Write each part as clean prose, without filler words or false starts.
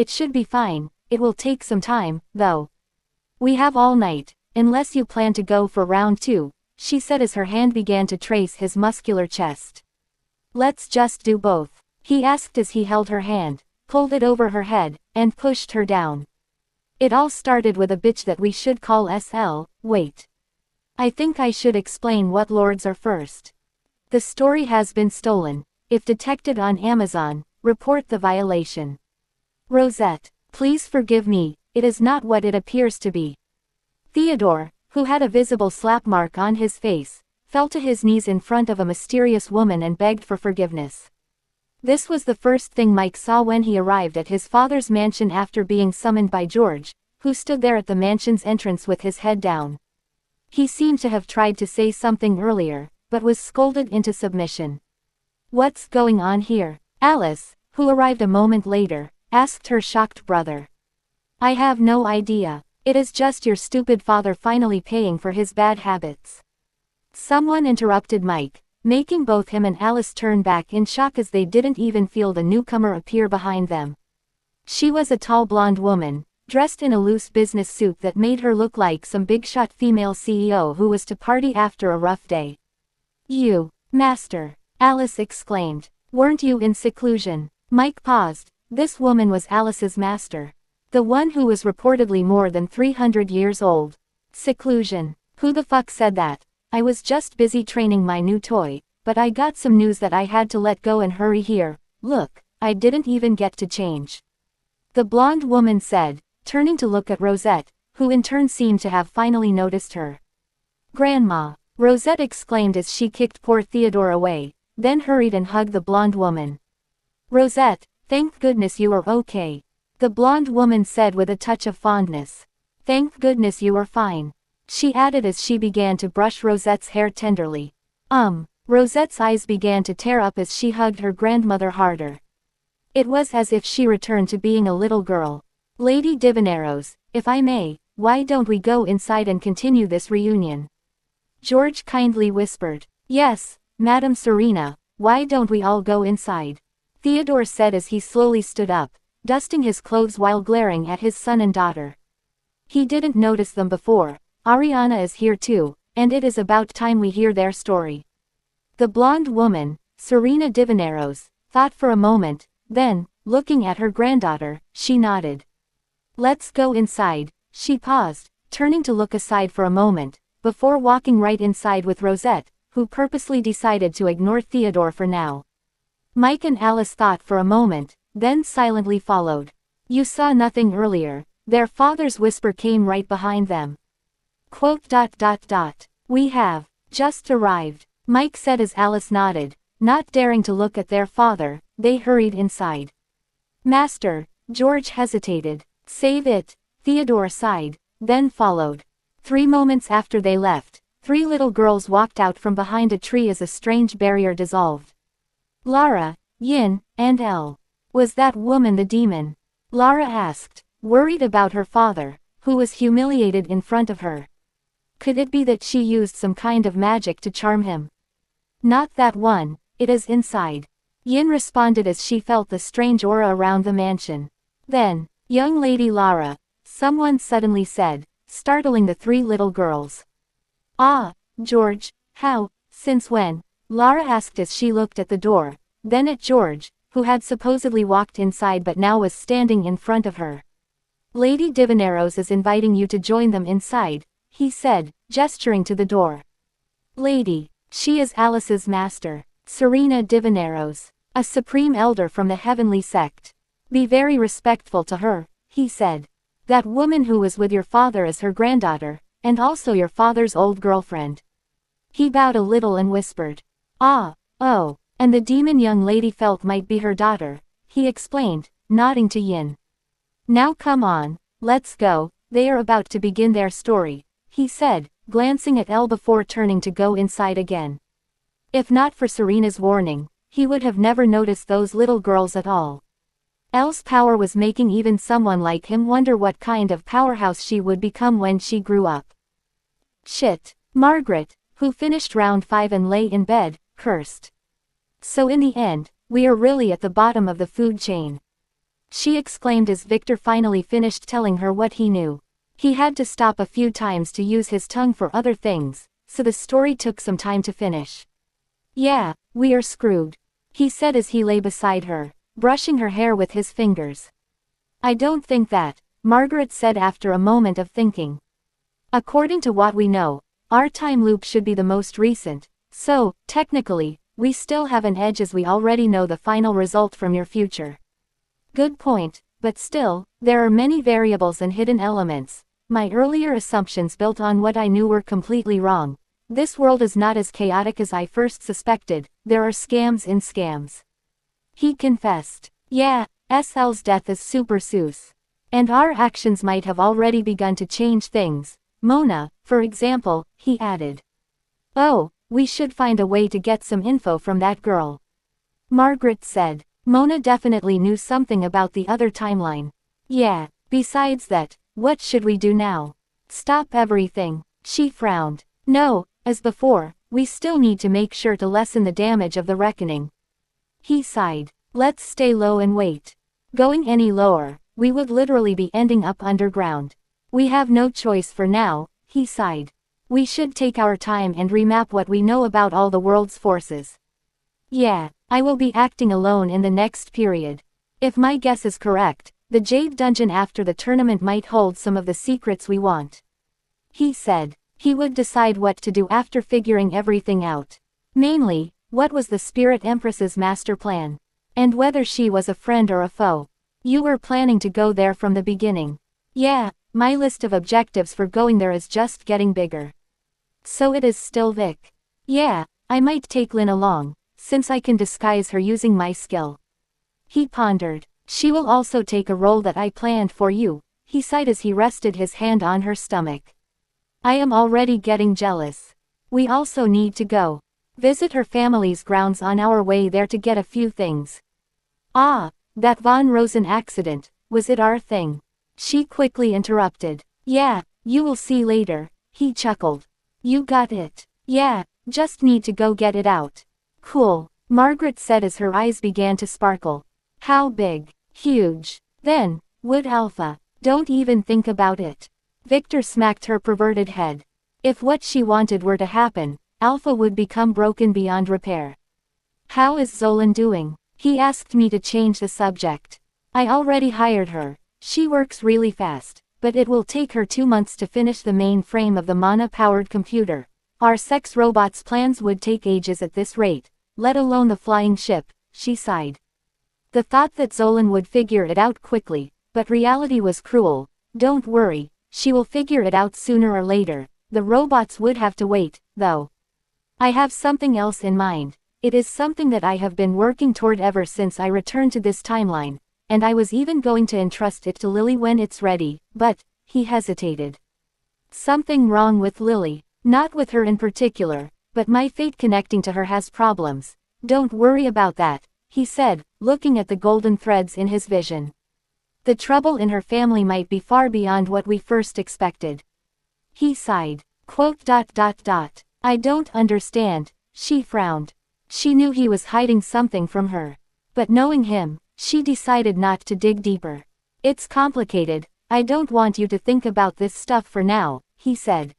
It should be fine. It will take some time, though. We have all night, unless you plan to go for round 2, she said as her hand began to trace his muscular chest. Let's just do both, he asked as he held her hand, pulled it over her head, and pushed her down. It all started with a bitch that we should call SL, wait. I think I should explain what lords are first. The story has been stolen. If detected on Amazon, report the violation. Rosette, please forgive me, it is not what it appears to be. Theodore, who had a visible slap mark on his face, fell to his knees in front of a mysterious woman and begged for forgiveness. This was the first thing Mike saw when he arrived at his father's mansion after being summoned by George, who stood there at the mansion's entrance with his head down. He seemed to have tried to say something earlier, but was scolded into submission. What's going on here? Alice, who arrived a moment later, asked her shocked brother. I have no idea. It is just your stupid father finally paying for his bad habits. Someone interrupted Mike, making both him and Alice turn back in shock as they didn't even feel the newcomer appear behind them. She was a tall blonde woman, dressed in a loose business suit that made her look like some big-shot female CEO who was to party after a rough day. You, Master, Alice exclaimed. Weren't you in seclusion? Mike paused. This woman was Alice's master. The one who was reportedly more than 300 years old. Seclusion. Who the fuck said that? I was just busy training my new toy, but I got some news that I had to let go and hurry here. Look, I didn't even get to change. The blonde woman said, turning to look at Rosette, who in turn seemed to have finally noticed her. Grandma, Rosette exclaimed as she kicked poor Theodore away, then hurried and hugged the blonde woman. Rosette, thank goodness you are okay. The blonde woman said with a touch of fondness. Thank goodness you are fine, she added as she began to brush Rosette's hair tenderly. Rosette's eyes began to tear up as she hugged her grandmother harder. It was as if she returned to being a little girl. Lady Divineros, if I may, why don't we go inside and continue this reunion? George kindly whispered. Yes, Madam Serena, why don't we all go inside? Theodore said as he slowly stood up, dusting his clothes while glaring at his son and daughter. He didn't notice them before. Ariana is here too, and it is about time we hear their story. The blonde woman, Serena Divineros, thought for a moment, then, looking at her granddaughter, she nodded. Let's go inside, she paused, turning to look aside for a moment, before walking right inside with Rosette, who purposely decided to ignore Theodore for now. Mike and Alice thought for a moment, then silently followed. You saw nothing earlier, their father's whisper came right behind them. We have just arrived, Mike said as Alice nodded, not daring to look at their father. They hurried inside. Master, George hesitated. Save it, Theodore sighed, then followed. 3 moments after they left, 3 little girls walked out from behind a tree as a strange barrier dissolved. Lara, Yin, and Elle. Was that woman the demon? Lara asked, worried about her father, who was humiliated in front of her. Could it be that she used some kind of magic to charm him? Not that one, it is inside. Yin responded as she felt the strange aura around the mansion. Then, young Lady Lara, someone suddenly said, startling the 3 little girls. Ah, George, how, since when? Lara asked as she looked at the door, then at George, who had supposedly walked inside but now was standing in front of her. Lady Divineros is inviting you to join them inside, he said, gesturing to the door. Lady, she is Alice's master, Serena Divineros, a supreme elder from the heavenly sect. Be very respectful to her, he said. That woman who was with your father is her granddaughter, and also your father's old girlfriend. He bowed a little and whispered. Ah, oh, and the demon young lady felt might be her daughter, he explained, nodding to Yin. Now come on, let's go, they are about to begin their story, he said, glancing at Elle before turning to go inside again. If not for Serena's warning, he would have never noticed those little girls at all. Elle's power was making even someone like him wonder what kind of powerhouse she would become when she grew up. Shit, Margaret, who finished round 5 and lay in bed, cursed. So in the end, we are really at the bottom of the food chain. she exclaimed as Victor finally finished telling her what he knew. He had to stop a few times to use his tongue for other things, so the story took some time to finish. Yeah, we are screwed, he said as he lay beside her, brushing her hair with his fingers. I don't think that, Margaret said after a moment of thinking. According to what we know, our time loop should be the most recent, so, technically, we still have an edge as we already know the final result from your future. Good point, but still, there are many variables and hidden elements. My earlier assumptions built on what I knew were completely wrong. This world is not as chaotic as I first suspected, there are scams in scams. He confessed. Yeah, SL's death is super sus. And our actions might have already begun to change things. Mona, for example, he added. Oh, we should find a way to get some info from that girl. Margaret said. Mona definitely knew something about the other timeline. Yeah, besides that, what should we do now? Stop everything, she frowned. No, as before, we still need to make sure to lessen the damage of the reckoning. He sighed. Let's stay low and wait. Going any lower, we would literally be ending up underground. We have no choice for now, he sighed. We should take our time and remap what we know about all the world's forces. Yeah, I will be acting alone in the next period. If my guess is correct, the Jade Dungeon after the tournament might hold some of the secrets we want. He said. He would decide what to do after figuring everything out. Mainly, what was the Spirit Empress's master plan? And whether she was a friend or a foe. You were planning to go there from the beginning. Yeah, my list of objectives for going there is just getting bigger. So it is still Vic. Yeah, I might take Lynn along, since I can disguise her using my skill. He pondered. She will also take a role that I planned for you, he sighed as he rested his hand on her stomach. I am already getting jealous. We also need to go visit her family's grounds on our way there to get a few things. Ah, that Von Rosen accident, was it our thing? She quickly interrupted. Yeah, you will see later, he chuckled. You got it. Yeah, just need to go get it out. Cool, Margaret said as her eyes began to sparkle. How big? Huge. Then, Wood Alpha, don't even think about it. Victor smacked her perverted head. If what she wanted were to happen, Alpha would become broken beyond repair. How is Zolan doing? He asked me to change the subject. I already hired her. She works really fast, but it will take her 2 months to finish the main frame of the mana-powered computer. Our sex robot's plans would take ages at this rate, let alone the flying ship, she sighed. The thought that Zolan would figure it out quickly, but reality was cruel. Don't worry. She will figure it out sooner or later. The robots would have to wait, though. I have something else in mind. It is something that I have been working toward ever since I returned to this timeline, and I was even going to entrust it to Lily when it's ready, but, he hesitated. Something wrong with Lily. Not with her in particular, but my fate connecting to her has problems. Don't worry about that, he said, looking at the golden threads in his vision. The trouble in her family might be far beyond what we first expected. He sighed. I don't understand, she frowned. She knew he was hiding something from her. But knowing him, she decided not to dig deeper. It's complicated, I don't want you to think about this stuff for now, he said.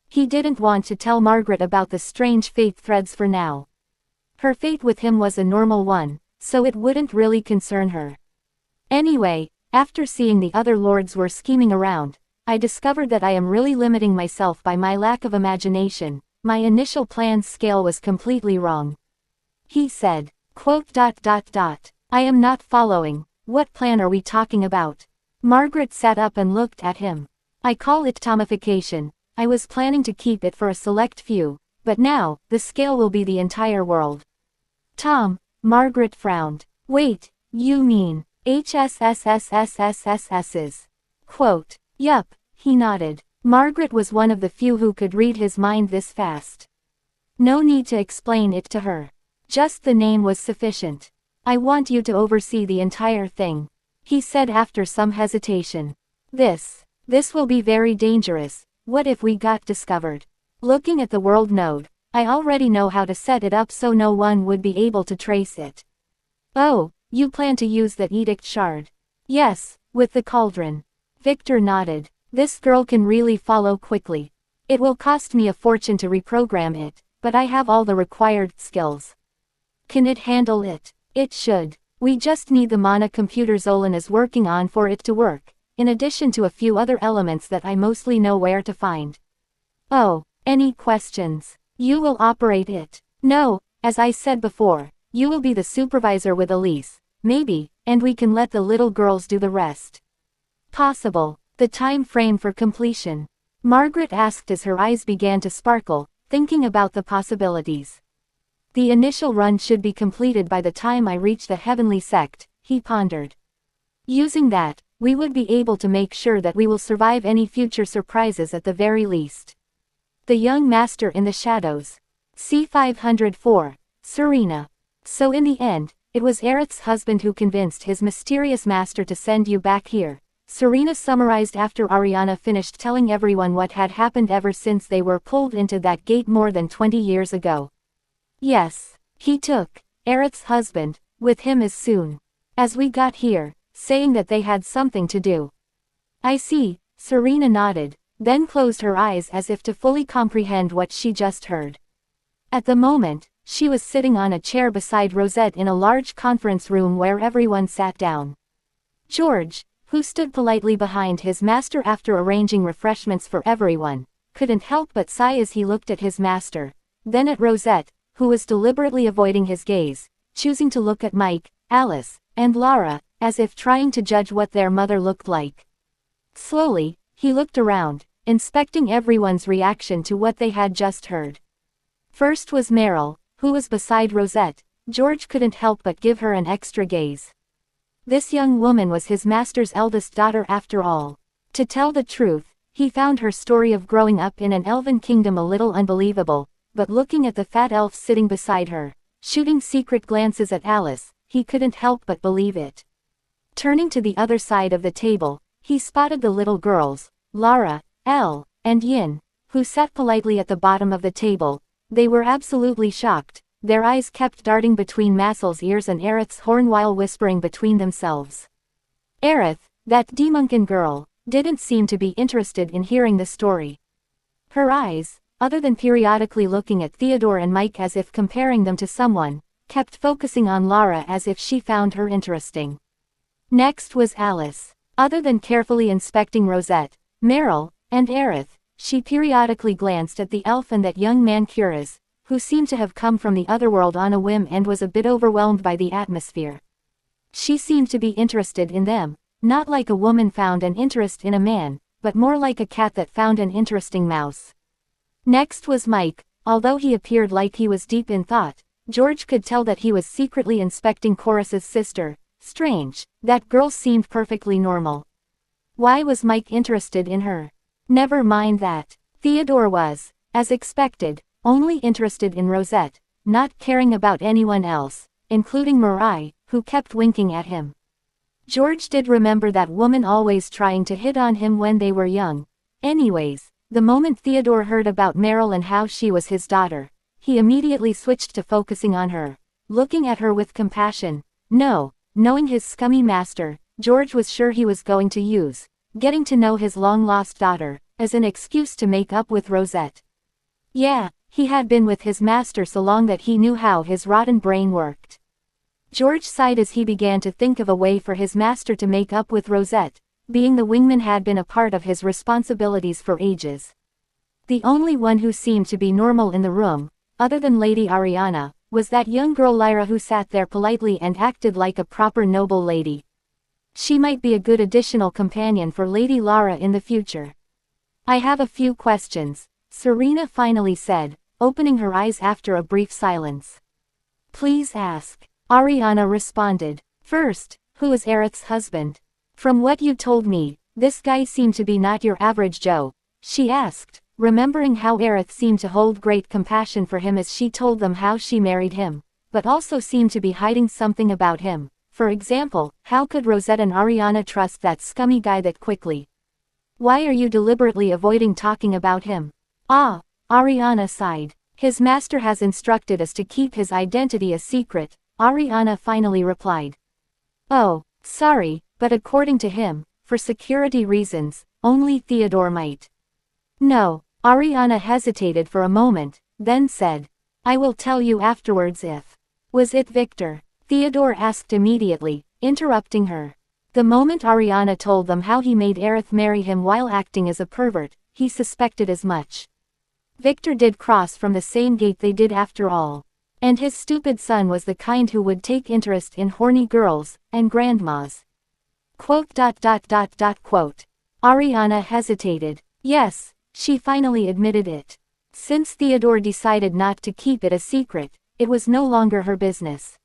He didn't want to tell Margaret about the strange fate threads for now. Her fate with him was a normal one, so it wouldn't really concern her. Anyway, after seeing the other lords were scheming around, I discovered that I am really limiting myself by my lack of imagination. My initial plan's scale was completely wrong. He said. I am not following. What plan are we talking about? Margaret sat up and looked at him. I call it tomification. I was planning to keep it for a select few, but now, the scale will be the entire world. Tom, Margaret frowned. Wait, you mean HSSSSSSS's? Yup, he nodded. Margaret was one of the few who could read his mind this fast. No need to explain it to her. Just the name was sufficient. I want you to oversee the entire thing, he said after some hesitation. This will be very dangerous. What if we got discovered? Looking at the world node, I already know how to set it up so no one would be able to trace it. Oh, you plan to use that edict shard? Yes, with the cauldron. Victor nodded. This girl can really follow quickly. It will cost me a fortune to reprogram it, but I have all the required skills. Can it handle it? It should. We just need the mana computer Zolan is working on for it to work, in addition to a few other elements that I mostly know where to find. Oh, any questions? You will operate it. No, as I said before, you will be the supervisor with Elise, maybe, and we can let the little girls do the rest. Possible. The time frame for completion? Margaret asked as her eyes began to sparkle, thinking about the possibilities. The initial run should be completed by the time I reach the Heavenly Sect, he pondered. Using that, we would be able to make sure that we will survive any future surprises at the very least. The young master in the shadows. C504. Serena. So in the end, it was Aerith's husband who convinced his mysterious master to send you back here, Serena summarized after Ariana finished telling everyone what had happened ever since they were pulled into that gate more than 20 years ago. Yes, he took Aerith's husband with him as soon as we got here, saying that they had something to do. I see, Serena nodded, then closed her eyes as if to fully comprehend what she just heard. At the moment, she was sitting on a chair beside Rosette in a large conference room where everyone sat down. George, who stood politely behind his master after arranging refreshments for everyone, couldn't help but sigh as he looked at his master, then at Rosette, who was deliberately avoiding his gaze, choosing to look at Mike, Alice, and Lara, as if trying to judge what their mother looked like. Slowly, he looked around, inspecting everyone's reaction to what they had just heard. First was Meryl, who was beside Rosette. George couldn't help but give her an extra gaze. This young woman was his master's eldest daughter after all. To tell the truth, he found her story of growing up in an elven kingdom a little unbelievable, but looking at the fat elf sitting beside her, shooting secret glances at Alice, he couldn't help but believe it. Turning to the other side of the table, he spotted the little girls, Lara, Elle, and Yin, who sat politely at the bottom of the table. They were absolutely shocked. Their eyes kept darting between Massel's ears and Aerith's horn while whispering between themselves. Aerith, that Demunkin girl, didn't seem to be interested in hearing the story. Her eyes, other than periodically looking at Theodore and Mike as if comparing them to someone, kept focusing on Lara as if she found her interesting. Next was Alice. Other than carefully inspecting Rosette, Meryl, and Aerith, she periodically glanced at the elf and that young man Curas, who seemed to have come from the otherworld on a whim and was a bit overwhelmed by the atmosphere. She seemed to be interested in them, not like a woman found an interest in a man, but more like a cat that found an interesting mouse. Next was Mike. Although he appeared like he was deep in thought, George could tell that he was secretly inspecting Chorus's sister. Strange, that girl seemed perfectly normal. Why was Mike interested in her? Never mind that. Theodore was, as expected, only interested in Rosette, not caring about anyone else, including Mirai, who kept winking at him. George did remember that woman always trying to hit on him when they were young. Anyways, the moment Theodore heard about Meryl and how she was his daughter, he immediately switched to focusing on her, looking at her with compassion. No, knowing his scummy master, George was sure he was going to use getting to know his long-lost daughter as an excuse to make up with Rosette. Yeah, he had been with his master so long that he knew how his rotten brain worked. George sighed as he began to think of a way for his master to make up with Rosette. Being the wingman had been a part of his responsibilities for ages. The only one who seemed to be normal in the room, other than Lady Ariana, was that young girl Lyra who sat there politely and acted like a proper noble lady. She might be a good additional companion for Lady Lara in the future. I have a few questions, Serena finally said, opening her eyes after a brief silence. Please ask. Ariana responded. First, who is Aerith's husband? From what you told me, this guy seemed to be not your average Joe, she asked, remembering how Aerith seemed to hold great compassion for him as she told them how she married him, but also seemed to be hiding something about him. For example, how could Rosette and Ariana trust that scummy guy that quickly? Why are you deliberately avoiding talking about him? Ah, Ariana sighed. His master has instructed us to keep his identity a secret, Ariana finally replied. Oh, sorry, but but according to him, for security reasons, only Theodore might. No, Ariana hesitated for a moment, then said, I will tell you afterwards if. Was it Victor? Theodore asked immediately, interrupting her. The moment Ariana told them how he made Aerith marry him while acting as a pervert, he suspected as much. Victor did cross from the same gate they did after all. And his stupid son was the kind who would take interest in horny girls, and grandmas. Quote. Ariana hesitated. Yes, she finally admitted it. Since Theodore decided not to keep it a secret, it was no longer her business.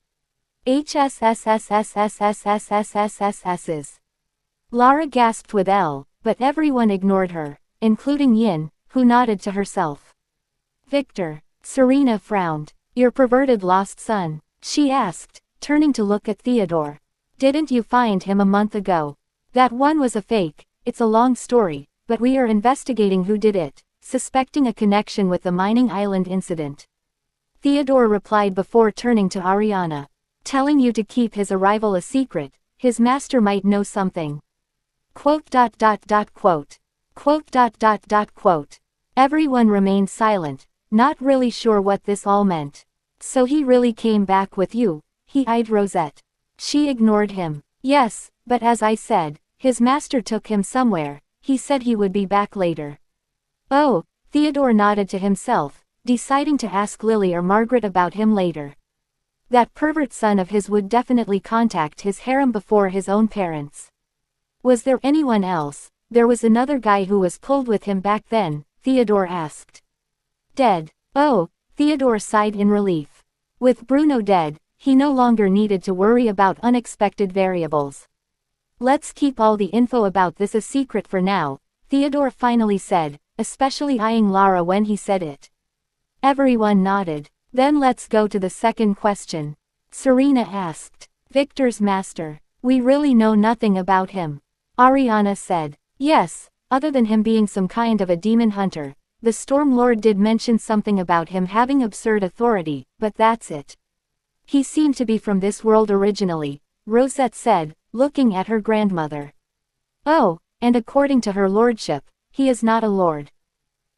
HSSSSSSSSSSSSSS. Lara gasped with L, but everyone ignored her, including Yin, who nodded to herself. Victor. Serena frowned. Your perverted lost son, she asked, turning to look at Theodore. Didn't you find him a month ago? That one was a fake, it's a long story, but we are investigating who did it, suspecting a connection with the mining island incident. Theodore replied before turning to Ariana. Telling you to keep his arrival a secret, his master might know something. Quote. Everyone remained silent, not really sure what this all meant. So he really came back with you? He eyed Rosette. She ignored him. Yes, but as I said, his master took him somewhere, he said he would be back later. Oh, Theodore nodded to himself, deciding to ask Lily or Margaret about him later. That pervert son of his would definitely contact his harem before his own parents. Was there anyone else? There was another guy who was pulled with him back then, Theodore asked. Dead. Oh, Theodore sighed in relief. With Bruno dead, he no longer needed to worry about unexpected variables. Let's keep all the info about this a secret for now, Theodore finally said, especially eyeing Lara when he said it. Everyone nodded. Then let's go to the second question. Serena asked. Victor's master. We really know nothing about him. Ariana said. Yes, other than him being some kind of a demon hunter. The Storm Lord did mention something about him having absurd authority, but that's it. He seemed to be from this world originally, Rosette said, looking at her grandmother. Oh, and according to her lordship, he is not a lord.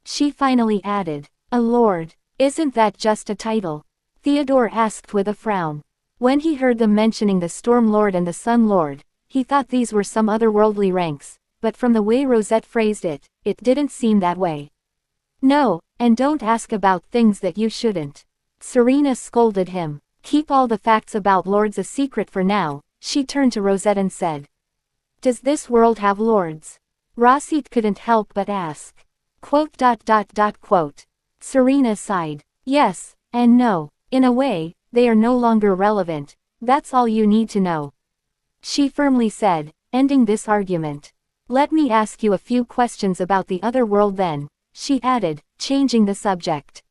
She finally added. A lord. Isn't that just a title? Theodore asked with a frown. When he heard them mentioning the Storm Lord and the Sun Lord, he thought these were some otherworldly ranks, but from the way Rosette phrased it, it didn't seem that way. No, and don't ask about things that you shouldn't. Serena scolded him. Keep all the facts about lords a secret for now, she turned to Rosette and said. Does this world have lords? Rosit couldn't help but ask. Quote. Serena sighed. Yes, and no. In a way, they are no longer relevant, that's all you need to know. She firmly said, ending this argument. Let me ask you a few questions about the other world then, she added, changing the subject.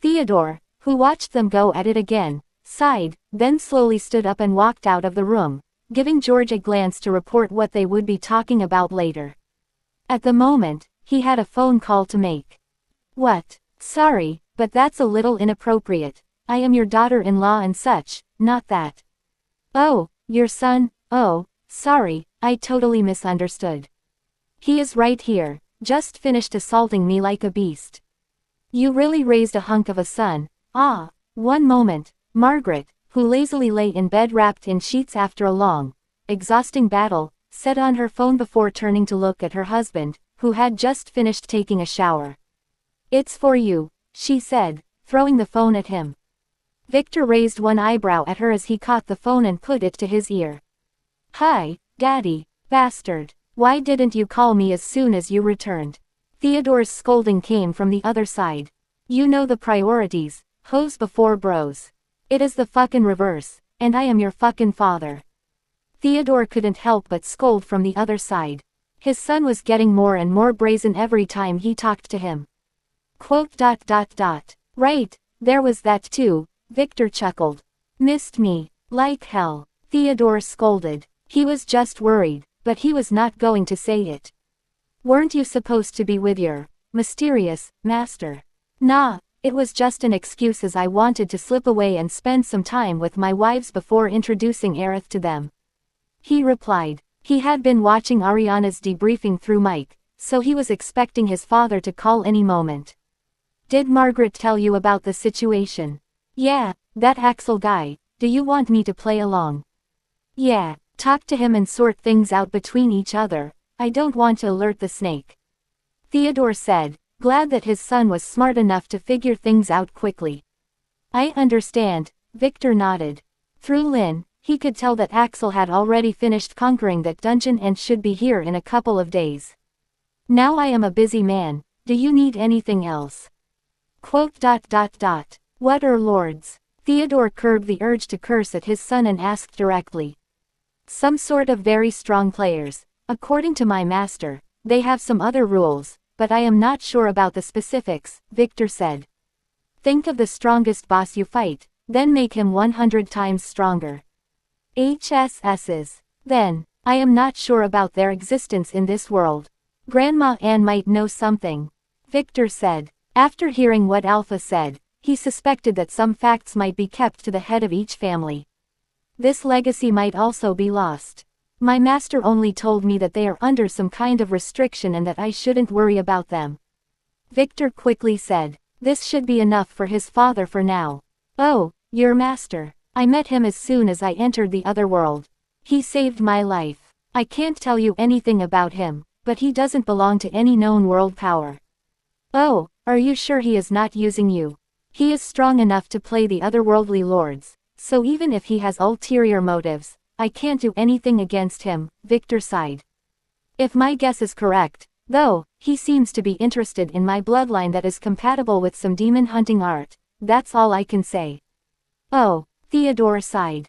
Theodore, who watched them go at it again, sighed, then slowly stood up and walked out of the room, giving George a glance to report what they would be talking about later. At the moment, he had a phone call to make. What? Sorry, but that's a little inappropriate. I am your daughter-in-law and such, not that. Oh, your son? Oh, sorry, I totally misunderstood. He is right here, just finished assaulting me like a beast. You really raised a hunk of a son. Ah, one moment. Margaret, who lazily lay in bed wrapped in sheets after a long, exhausting battle, said on her phone before turning to look at her husband, who had just finished taking a shower. It's for you, she said, throwing the phone at him. Victor raised one eyebrow at her as he caught the phone and put it to his ear. Hi, Daddy, bastard. Why didn't you call me as soon as you returned? Theodore's scolding came from the other side. You know the priorities, hoes before bros. It is the fucking reverse, and I am your fucking father. Theodore couldn't help but scold from the other side. His son was getting more and more brazen every time he talked to him. Quote. Right, there was that too, Victor chuckled. Missed me, like hell, Theodore scolded. He was just worried, but he was not going to say it. Weren't you supposed to be with your mysterious master? Nah, it was just an excuse as I wanted to slip away and spend some time with my wives before introducing Aerith to them. He replied. He had been watching Ariana's debriefing through mic, so he was expecting his father to call any moment. Did Margaret tell you about the situation? Yeah, that Axel guy, do you want me to play along? Yeah, talk to him and sort things out between each other, I don't want to alert the snake. Theodore said, glad that his son was smart enough to figure things out quickly. I understand, Victor nodded. Through Lynn, he could tell that Axel had already finished conquering that dungeon and should be here in a couple of days. Now I am a busy man, do you need anything else? What are lords? Theodore curbed the urge to curse at his son and asked directly. Some sort of very strong players. According to my master, they have some other rules, but I am not sure about the specifics, Victor said. Think of the strongest boss you fight, then make him 100 times stronger. HSSs. Then, I am not sure about their existence in this world. Grandma Anne might know something. Victor said. After hearing what Alpha said, he suspected that some facts might be kept to the head of each family. This legacy might also be lost. My master only told me that they are under some kind of restriction and that I shouldn't worry about them. Victor quickly said. This should be enough for his father for now. Oh, your master. I met him as soon as I entered the other world. He saved my life. I can't tell you anything about him, but he doesn't belong to any known world power. Oh, are you sure he is not using you? He is strong enough to play the otherworldly lords, so even if he has ulterior motives, I can't do anything against him, Victor sighed. If my guess is correct, though, he seems to be interested in my bloodline that is compatible with some demon hunting art, that's all I can say. Oh, Theodore sighed.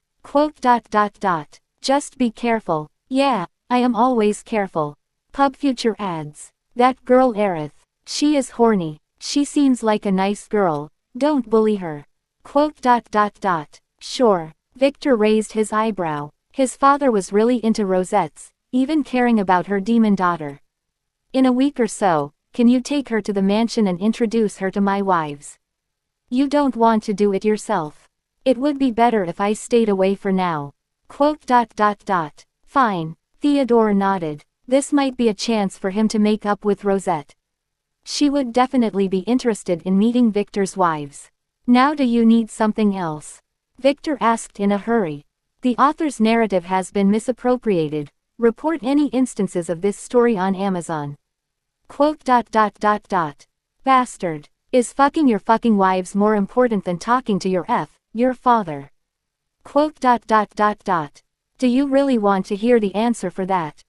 Just be careful. Yeah, I am always careful. PubFuture adds. That girl Aerith. She is horny. She seems like a nice girl. Don't bully her. Sure. Victor raised his eyebrow. His father was really into rosettes, even caring about her demon daughter. In a week or so, can you take her to the mansion and introduce her to my wives? You don't want to do it yourself. It would be better if I stayed away for now. Fine. Theodore nodded. This might be a chance for him to make up with Rosette. She would definitely be interested in meeting Victor's wives. Now do you need something else? Victor asked in a hurry. The author's narrative has been misappropriated. Report any instances of this story on Amazon. Bastard. Is fucking your fucking wives more important than talking to your father? Do you really want to hear the answer for that?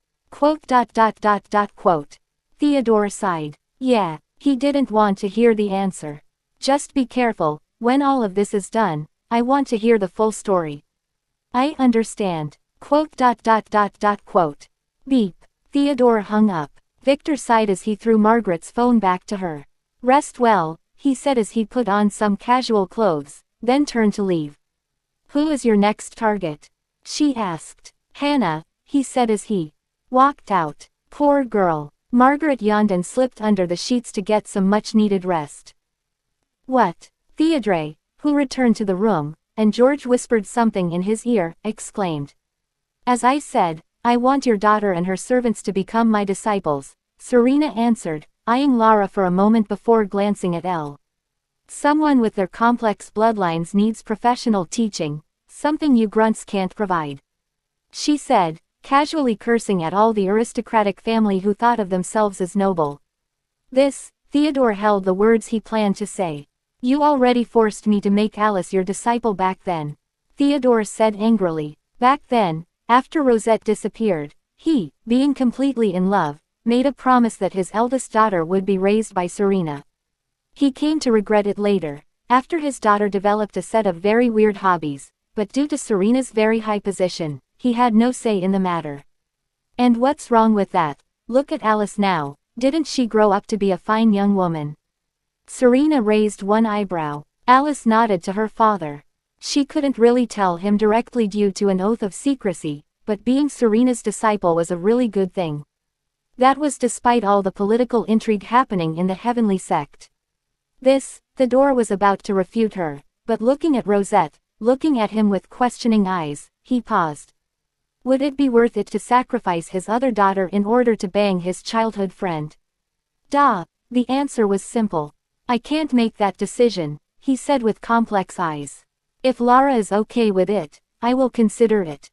Theodore sighed. Yeah, he didn't want to hear the answer. Just be careful, when all of this is done, I want to hear the full story. I understand. Beep. Theodore hung up. Victor sighed as he threw Margaret's phone back to her. Rest well, he said as he put on some casual clothes, then turned to leave. Who is your next target? She asked. Hannah, he said as he walked out. Poor girl. Margaret yawned and slipped under the sheets to get some much-needed rest. What? Theodore, who returned to the room, and George whispered something in his ear, exclaimed. As I said, I want your daughter and her servants to become my disciples, Serena answered, eyeing Lara for a moment before glancing at Elle. Someone with their complex bloodlines needs professional teaching, something you grunts can't provide. She said, casually cursing at all the aristocratic family who thought of themselves as noble. Theodore held the words he planned to say. You already forced me to make Alice your disciple back then. Theodore said angrily. Back then, after Rosette disappeared, he, being completely in love, made a promise that his eldest daughter would be raised by Serena. He came to regret it later, after his daughter developed a set of very weird hobbies, but due to Serena's very high position, he had no say in the matter. And what's wrong with that? Look at Alice now, didn't she grow up to be a fine young woman? Serena raised one eyebrow. Alice nodded to her father. She couldn't really tell him directly due to an oath of secrecy, but being Serena's disciple was a really good thing. That was despite all the political intrigue happening in the heavenly sect. Theodore was about to refute her, but looking at Rosette, looking at him with questioning eyes, he paused. Would it be worth it to sacrifice his other daughter in order to bang his childhood friend? Duh. The answer was simple. I can't make that decision, he said with complex eyes. If Lara is okay with it, I will consider it.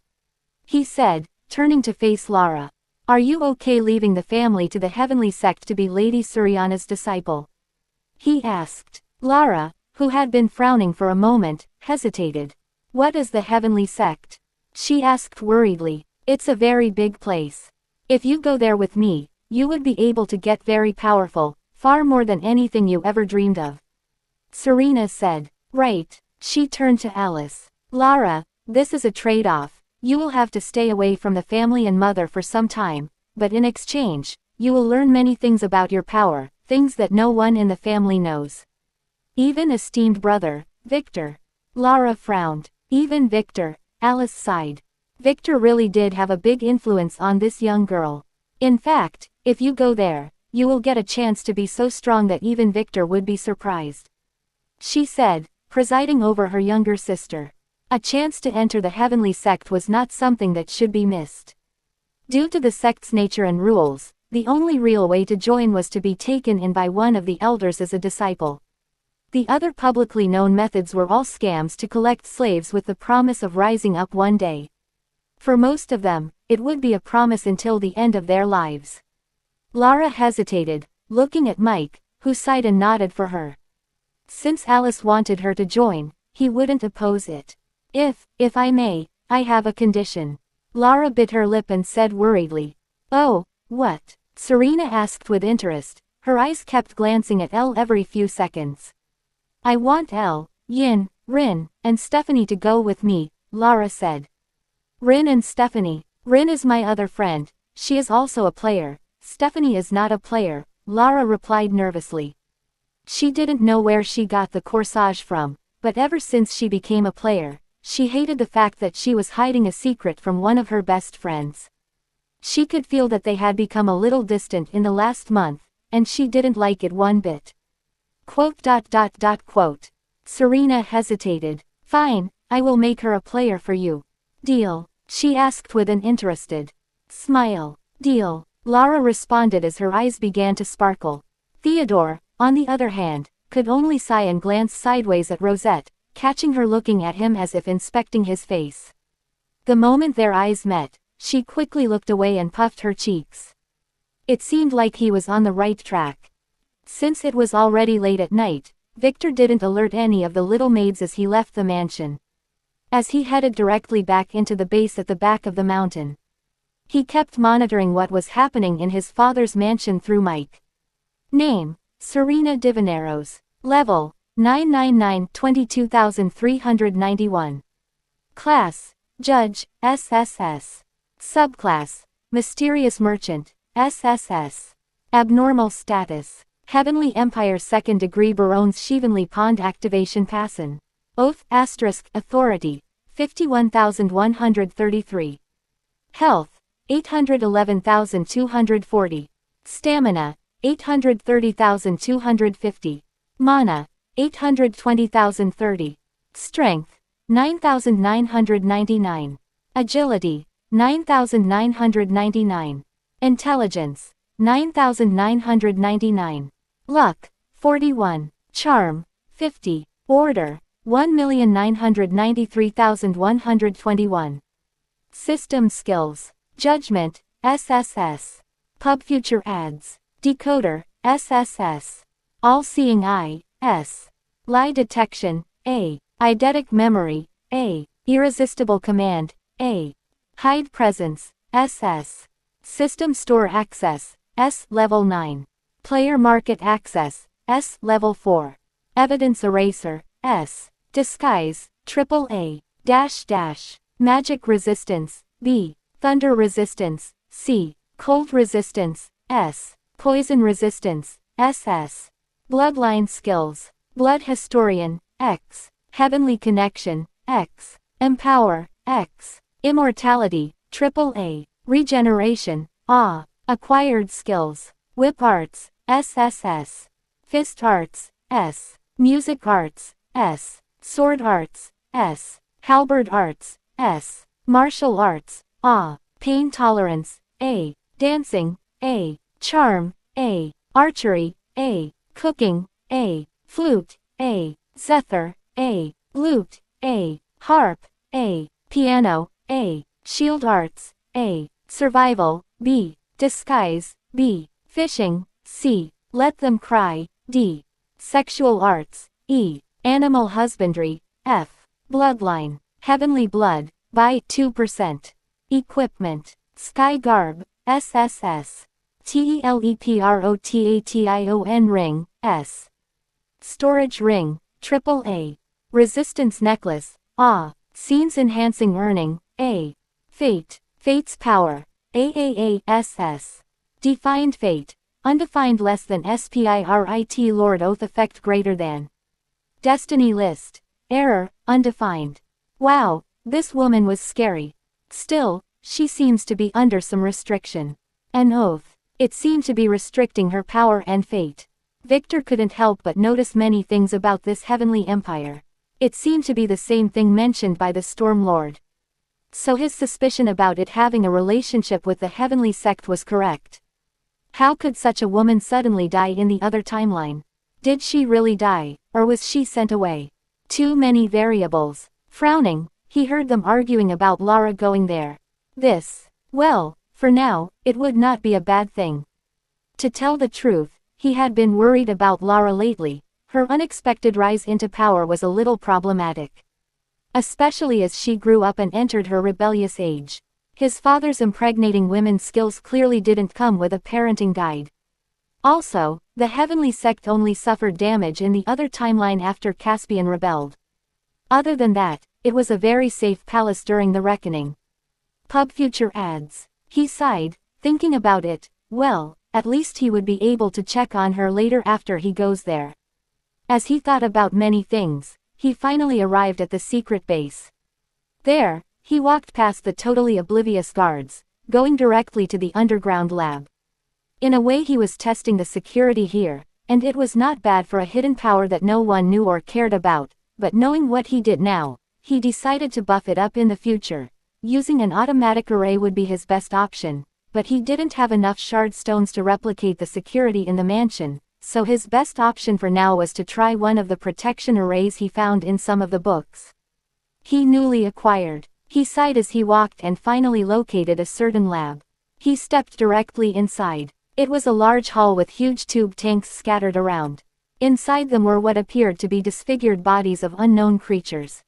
He said, turning to face Lara. Are you okay leaving the family to the heavenly sect to be Lady Suriana's disciple? He asked. Lara, who had been frowning for a moment, hesitated. What is the heavenly sect? She asked worriedly. It's a very big place. If you go there with me, you would be able to get very powerful, far more than anything you ever dreamed of. Serena said. Right. She turned to Alice. Lara, this is a trade-off. You will have to stay away from the family and mother for some time, but in exchange, you will learn many things about your power, things that no one in the family knows. Even esteemed brother, Victor. Lara frowned. Even Victor, Alice sighed. Victor really did have a big influence on this young girl. In fact, if you go there, you will get a chance to be so strong that even Victor would be surprised. She said, presiding over her younger sister. A chance to enter the heavenly sect was not something that should be missed. Due to the sect's nature and rules, the only real way to join was to be taken in by one of the elders as a disciple. The other publicly known methods were all scams to collect slaves with the promise of rising up one day. For most of them, it would be a promise until the end of their lives. Lara hesitated, looking at Mike, who sighed and nodded for her. Since Alice wanted her to join, he wouldn't oppose it. If I may, I have a condition. Lara bit her lip and said worriedly. Oh, what? Serena asked with interest, her eyes kept glancing at Elle every few seconds. I want Elle, Yin, Rin, and Stephanie to go with me, Lara said. Rin and Stephanie. Rin is my other friend, she is also a player. Stephanie is not a player, Lara replied nervously. She didn't know where she got the corsage from, but ever since she became a player, she hated the fact that she was hiding a secret from one of her best friends. She could feel that they had become a little distant in the last month, and she didn't like it one bit. Quote. Serena hesitated. Fine, I will make her a player for you. Deal? She asked with an interested smile. Deal, Lara responded as her eyes began to sparkle. Theodore, on the other hand, could only sigh and glance sideways at Rosette, catching her looking at him as if inspecting his face. The moment their eyes met, she quickly looked away and puffed her cheeks. It seemed like he was on the right track. Since it was already late at night, Victor didn't alert any of the little maids as he left the mansion. As he headed directly back into the base at the back of the mountain, he kept monitoring what was happening in his father's mansion through Mike. Name, Serena Divineros. Level, 999 22391. Class, Judge, SSS. Subclass, Mysterious Merchant, SSS. Abnormal status, Heavenly Empire 2nd degree Baron's Sheevanly Pond Activation Passan. Oath ** Authority, 51,133. Health, 811,240. Stamina, 830,250. Mana, 820,030. Strength, 9,999. Agility, 9,999. Intelligence, 9,999. Luck, 41. Charm, 50. Order, 1,993,121. System skills. Judgment, SSS. Pub Future Ads. Decoder, SSS. All-Seeing Eye, S. Lie Detection, A. Eidetic Memory, A. Irresistible Command, A. Hide Presence, SS. System Store Access, S. Level 9. Player Market Access, S. Level 4. Evidence Eraser, S. Disguise, AAA. Magic Resistance, B. Thunder Resistance, C. Cold Resistance, S. Poison Resistance, SS. Bloodline Skills. Blood Historian, X. Heavenly Connection, X. Empower, X. Immortality, AAA. Regeneration, A. Acquired Skills. Whip Arts, SSS. Fist Arts, S. Music Arts, S. Sword Arts, S. Halberd Arts, S. Martial Arts, A. Pain tolerance, A. Dancing, A. Charm, A. Archery, A. Cooking, A. Flute, A. Zither, A. Lute, A. Harp, A. Piano, A. Shield arts, A. Survival, B. Disguise, B. Fishing, C. Let them cry, D. Sexual arts, E. Animal husbandry, F. Bloodline, heavenly blood, by 2%. Equipment, sky garb, SSS. TELEPROTATION ring, S. Storage ring, AAA. Resistance necklace, A. Scenes enhancing earning, A. Fate, Fate's power, AAASS. Defined fate, undefined less than SPIRIT Lord oath effect greater than. Destiny list, error, undefined. Wow, this woman was scary. Still, she seems to be under some restriction. An oath. It seemed to be restricting her power and fate. Victor couldn't help but notice many things about this heavenly empire. It seemed to be the same thing mentioned by the Storm Lord. So his suspicion about it having a relationship with the heavenly sect was correct. How could such a woman suddenly die in the other timeline? Did she really die, or was she sent away? Too many variables. Frowning, he heard them arguing about Lara going there. Well, for now, it would not be a bad thing. To tell the truth, he had been worried about Lara lately. Her unexpected rise into power was a little problematic. Especially as she grew up and entered her rebellious age. His father's impregnating women skills clearly didn't come with a parenting guide. Also, the heavenly sect only suffered damage in the other timeline after Caspian rebelled. Other than that, it was a very safe palace during the reckoning. PubFuture ads. He sighed, thinking about it. Well, at least he would be able to check on her later after he goes there. As he thought about many things, he finally arrived at the secret base. There, he walked past the totally oblivious guards, going directly to the underground lab. In a way he was testing the security here, and it was not bad for a hidden power that no one knew or cared about, but knowing what he did now, he decided to buff it up in the future. Using an automatic array would be his best option, but he didn't have enough shard stones to replicate the security in the mansion, so his best option for now was to try one of the protection arrays he found in some of the books he newly acquired. He sighed as he walked and finally located a certain lab. He stepped directly inside. It was a large hall with huge tube tanks scattered around. Inside them were what appeared to be disfigured bodies of unknown creatures.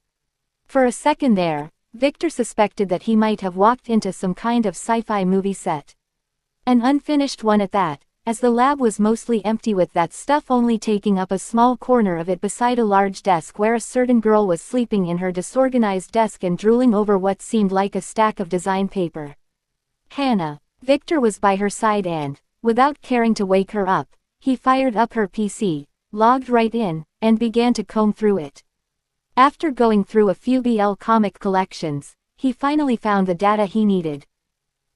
For a second there, Victor suspected that he might have walked into some kind of sci-fi movie set. An unfinished one at that, as the lab was mostly empty with that stuff only taking up a small corner of it beside a large desk where a certain girl was sleeping in her disorganized desk and drooling over what seemed like a stack of design paper. Hannah. Victor was by her side and, without caring to wake her up, he fired up her PC, logged right in, and began to comb through it. After going through a few BL comic collections, he finally found the data he needed.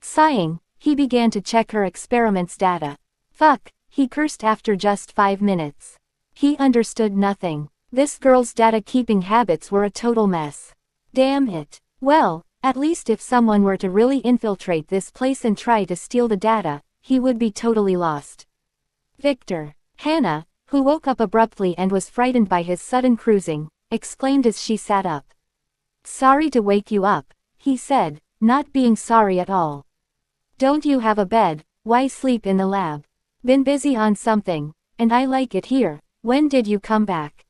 Sighing, he began to check her experiments data. Fuck, he cursed after just 5 minutes. He understood nothing. This girl's data-keeping habits were a total mess. Damn it. Well, at least if someone were to really infiltrate this place and try to steal the data, he would be totally lost. Victor. Hannah, who woke up abruptly and was frightened by his sudden cruising, exclaimed as she sat up. Sorry to wake you up, he said, not being sorry at all. Don't you have a bed? Why sleep in the lab? Been busy on something, and I like it here. When did you come back?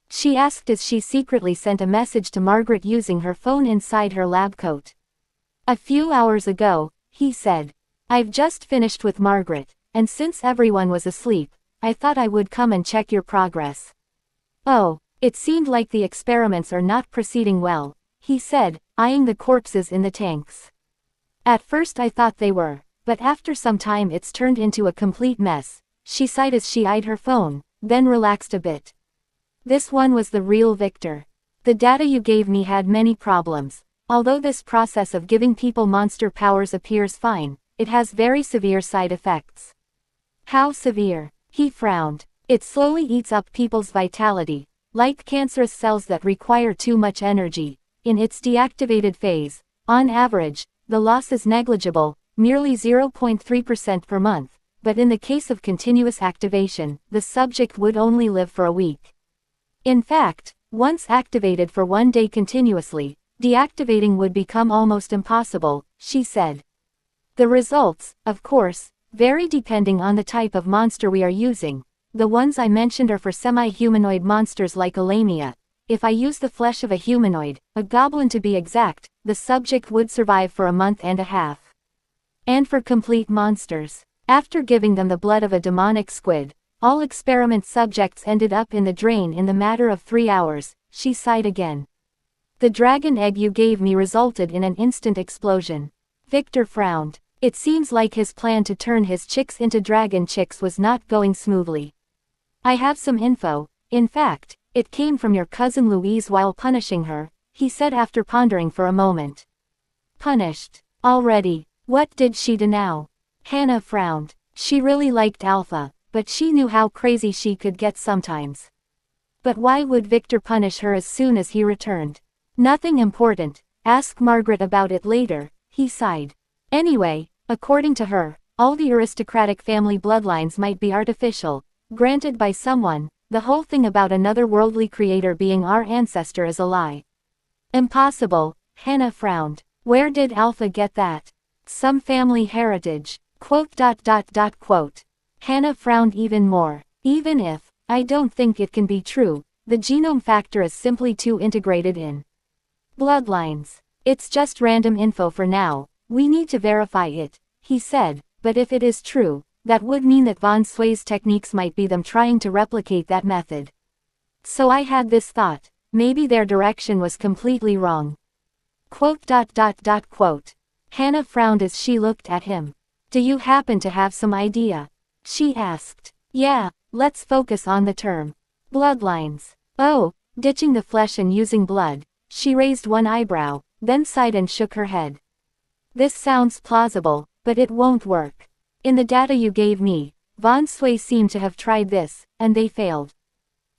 She asked as she secretly sent a message to Margaret using her phone inside her lab coat. A few hours ago, he said. I've just finished with Margaret, and since everyone was asleep, I thought I would come and check your progress. Oh, it seemed like the experiments are not proceeding well, he said, eyeing the corpses in the tanks. At first I thought they were, but after some time it's turned into a complete mess. She sighed as she eyed her phone, then relaxed a bit. This one was the real Victor. The data you gave me had many problems. Although this process of giving people monster powers appears fine, it has very severe side effects. How severe? He frowned. It slowly eats up people's vitality, like cancerous cells that require too much energy. In its deactivated phase, on average, the loss is negligible, merely 0.3% per month, but in the case of continuous activation, the subject would only live for a week. In fact, once activated for 1 day continuously, deactivating would become almost impossible, she said. The results, of course, vary depending on the type of monster we are using. The ones I mentioned are for semi-humanoid monsters like Elamia. If I use the flesh of a humanoid, a goblin to be exact, the subject would survive for a month and a half. And for complete monsters, after giving them the blood of a demonic squid, all experiment subjects ended up in the drain in the matter of 3 hours, she sighed again. The dragon egg you gave me resulted in an instant explosion. Victor frowned. It seems like his plan to turn his chicks into dragon chicks was not going smoothly. I have some info. In fact, it came from your cousin Louise while punishing her, he said after pondering for a moment. Punished? Already? What did she do now? Hannah frowned. She really liked Alpha, but she knew how crazy she could get sometimes. But why would Victor punish her as soon as he returned? Nothing important. Ask Margaret about it later, he sighed. Anyway, according to her, all the aristocratic family bloodlines might be artificial, granted by someone. The whole thing about another worldly creator being our ancestor is a lie. Impossible, Hannah frowned. Where did Alpha get that? Some family heritage. Quote. Hannah frowned even more. Even if, I don't think it can be true, the genome factor is simply too integrated in bloodlines. It's just random info for now, we need to verify it, he said, but if it is true, that would mean that von Sway's techniques might be them trying to replicate that method. So I had this thought, maybe their direction was completely wrong. Quote. Hannah frowned as she looked at him. Do you happen to have some idea? She asked. Yeah, let's focus on the term bloodlines. Oh, ditching the flesh and using blood. She raised one eyebrow, then sighed and shook her head. This sounds plausible, but it won't work. In the data you gave me, von Sway seemed to have tried this, and they failed.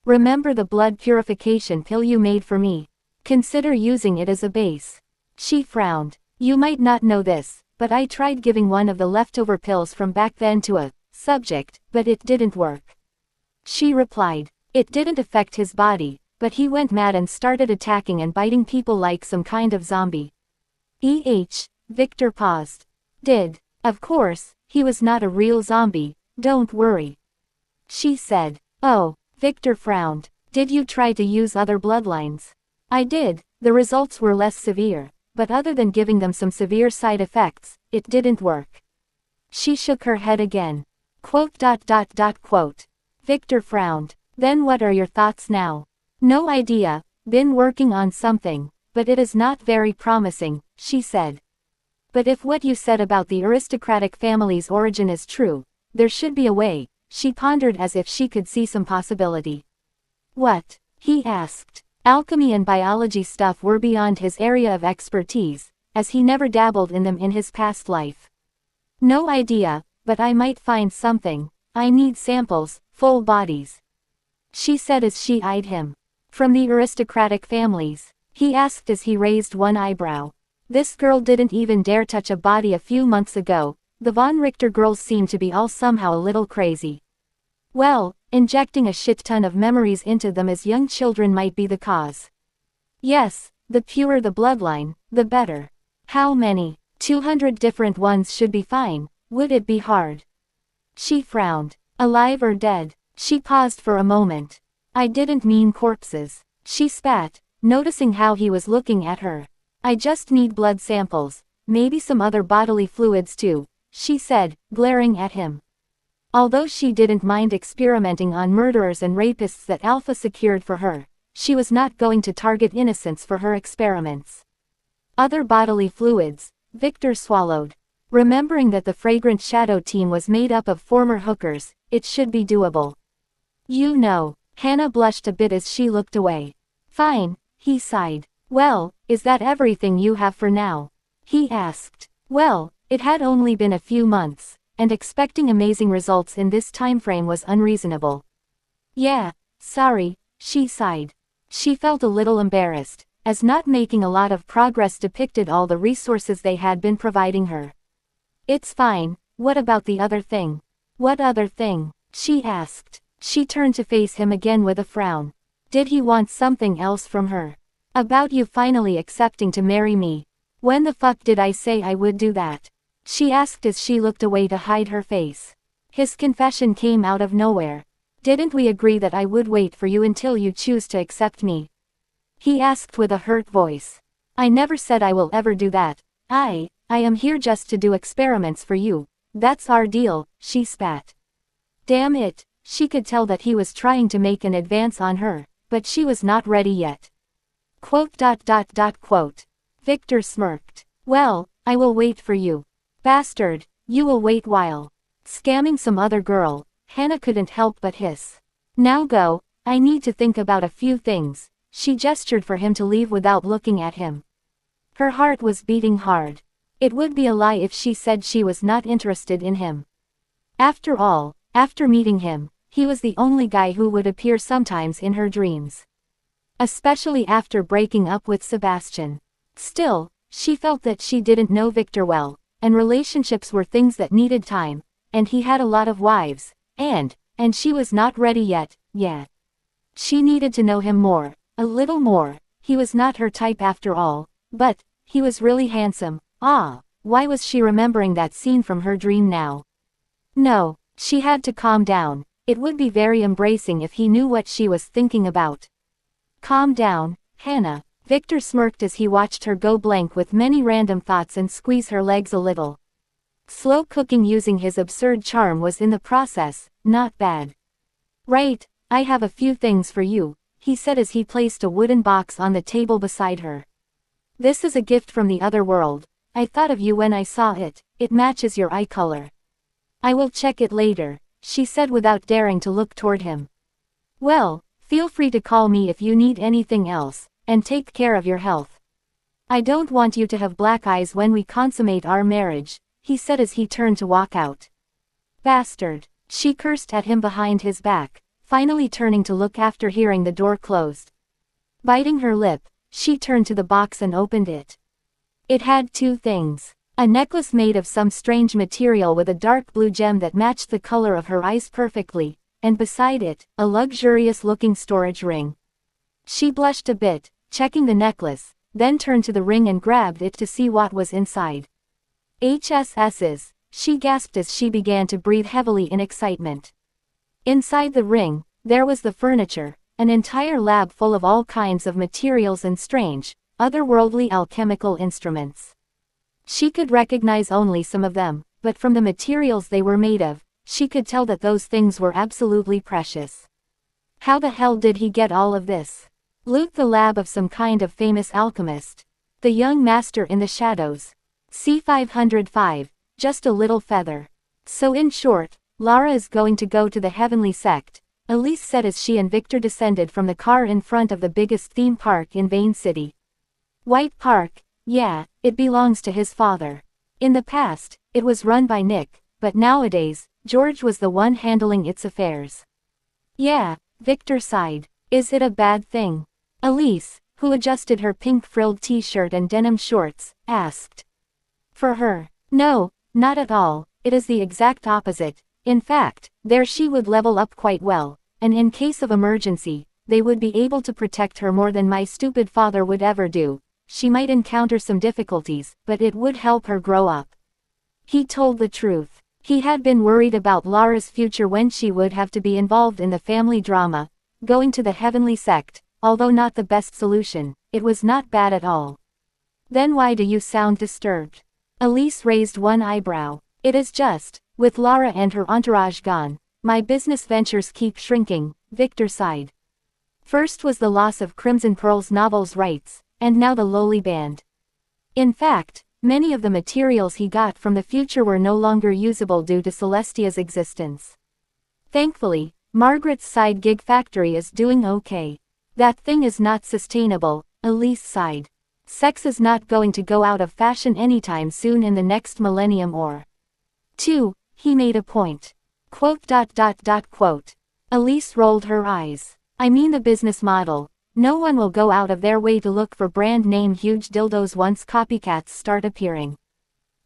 Remember the blood purification pill you made for me? Consider using it as a base. She frowned. You might not know this, but I tried giving one of the leftover pills from back then to a subject, but it didn't work. She replied. It didn't affect his body, but he went mad and started attacking and biting people like some kind of zombie. Victor paused. Of course, he was not a real zombie, don't worry. She said. Oh, Victor frowned. Did you try to use other bloodlines? I did, the results were less severe, but other than giving them some severe side effects, it didn't work. She shook her head again. Quote. Victor frowned. Then what are your thoughts now? No idea, been working on something, but it is not very promising, she said. But if what you said about the aristocratic family's origin is true, there should be a way, she pondered as if she could see some possibility. What? He asked. Alchemy and biology stuff were beyond his area of expertise, as he never dabbled in them in his past life. No idea, but I might find something. I need samples, full bodies. She said as she eyed him. From the aristocratic families? He asked as he raised one eyebrow. This girl didn't even dare touch a body a few months ago. The von Richter girls seem to be all somehow a little crazy. Well, injecting a shit ton of memories into them as young children might be the cause. Yes, the purer the bloodline, the better. How many? 200 different ones should be fine. Would it be hard? She frowned. Alive or dead? She paused for a moment. I didn't mean corpses. She spat, noticing how he was looking at her. I just need blood samples, maybe some other bodily fluids too, she said, glaring at him. Although she didn't mind experimenting on murderers and rapists that Alpha secured for her, she was not going to target innocents for her experiments. Other bodily fluids, Victor swallowed. Remembering that the Fragrant Shadow team was made up of former hookers, it should be doable. You know, Hannah blushed a bit as she looked away. Fine, he sighed. Well, is that everything you have for now? He asked. Well, it had only been a few months, and expecting amazing results in this timeframe was unreasonable. Yeah, sorry, she sighed. She felt a little embarrassed. as not making a lot of progress depicted all the resources they had been providing her. It's fine, what about the other thing? What other thing? She asked. She turned to face him again with a frown. Did he want something else from her? About you finally accepting to marry me. When the fuck did I say I would do that? She asked as she looked away to hide her face. His confession came out of nowhere. Didn't we agree that I would wait for you until you choose to accept me? He asked with a hurt voice. I never said I will ever do that. I am here just to do experiments for you. That's our deal, she spat. Damn it, she could tell that he was trying to make an advance on her, but she was not ready yet. Quote. Victor smirked. Well, I will wait for you. Bastard, you will wait while scamming some other girl. Hannah couldn't help but hiss. Now go, I need to think about a few things. She gestured for him to leave without looking at him. Her heart was beating hard. It would be a lie if she said she was not interested in him. After all, after meeting him, he was the only guy who would appear sometimes in her dreams. Especially after breaking up with Sebastian. Still, she felt that she didn't know Victor well, and relationships were things that needed time, and he had a lot of wives, and she was not ready yet. She needed to know him more, a little more. He was not her type after all, but he was really handsome. Why was she remembering that scene from her dream now? No, she had to calm down. It would be very embracing if he knew what she was thinking about. Calm down, Hannah. Victor smirked as he watched her go blank with many random thoughts and squeeze her legs a little. Slow cooking using his absurd charm was in the process, not bad. Right, I have a few things for you, he said as he placed a wooden box on the table beside her. This is a gift from the other world. I thought of you when I saw it. It matches your eye color. I will check it later, she said without daring to look toward him. Well, feel free to call me if you need anything else, and take care of your health. I don't want you to have black eyes when we consummate our marriage, he said as he turned to walk out. Bastard, she cursed at him behind his back, finally turning to look after hearing the door closed. Biting her lip, she turned to the box and opened it. It had two things. A necklace made of some strange material with a dark blue gem that matched the color of her eyes perfectly, and beside it, a luxurious-looking storage ring. She blushed a bit, checking the necklace, then turned to the ring and grabbed it to see what was inside. HSS's, she gasped as she began to breathe heavily in excitement. Inside the ring, there was the furniture, an entire lab full of all kinds of materials and strange, otherworldly alchemical instruments. She could recognize only some of them, but from the materials they were made of, she could tell that those things were absolutely precious. How the hell did he get all of this? Loot the lab of some kind of famous alchemist. The young master in the shadows. C505, just a little feather. So in short, Lara is going to go to the heavenly sect, Elise said as she and Victor descended from the car in front of the biggest theme park in Vane City. White Park, yeah, it belongs to his father. In the past, it was run by Nick, but nowadays, George was the one handling its affairs. Yeah, Victor sighed. Is it a bad thing? Elise, who adjusted her pink frilled t-shirt and denim shorts, asked. For her, no, not at all, it is the exact opposite. In fact, there she would level up quite well, and in case of emergency, they would be able to protect her more than my stupid father would ever do. She might encounter some difficulties, but it would help her grow up. He told the truth. He had been worried about Lara's future when she would have to be involved in the family drama. Going to the heavenly sect, although not the best solution, it was not bad at all. Then why do you sound disturbed? Elise raised one eyebrow. It is just, with Lara and her entourage gone, my business ventures keep shrinking, Victor sighed. First was the loss of Crimson Pearl's novels rights, and now the lowly band. In fact, many of the materials he got from the future were no longer usable due to Celestia's existence. Thankfully, Margaret's side gig factory is doing okay. That thing is not sustainable, Elise sighed. Sex is not going to go out of fashion anytime soon in the next millennium or two, he made a point. Quote. Elise rolled her eyes. I mean the business model. No one will go out of their way to look for brand name huge dildos once copycats start appearing.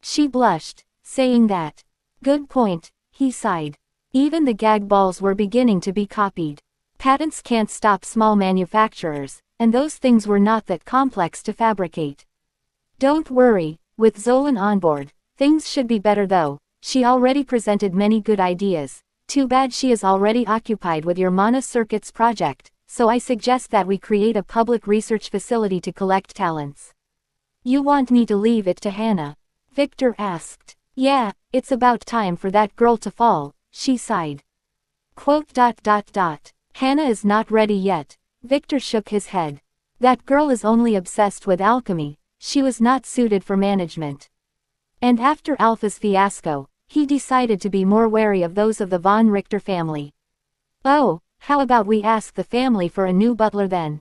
She blushed, saying that. Good point, he sighed. Even the gag balls were beginning to be copied. Patents can't stop small manufacturers, and those things were not that complex to fabricate. Don't worry, with Zolan on board, things should be better though. She already presented many good ideas. Too bad she is already occupied with your Mana Circuits project, so I suggest that we create a public research facility to collect talents. You want me to leave it to Hannah? Victor asked. Yeah, it's about time for that girl to fall, she sighed. Hannah is not ready yet. Victor shook his head. That girl is only obsessed with alchemy, she was not suited for management. And after Alpha's fiasco, he decided to be more wary of those of the von Richter family. Oh, how about we ask the family for a new butler then?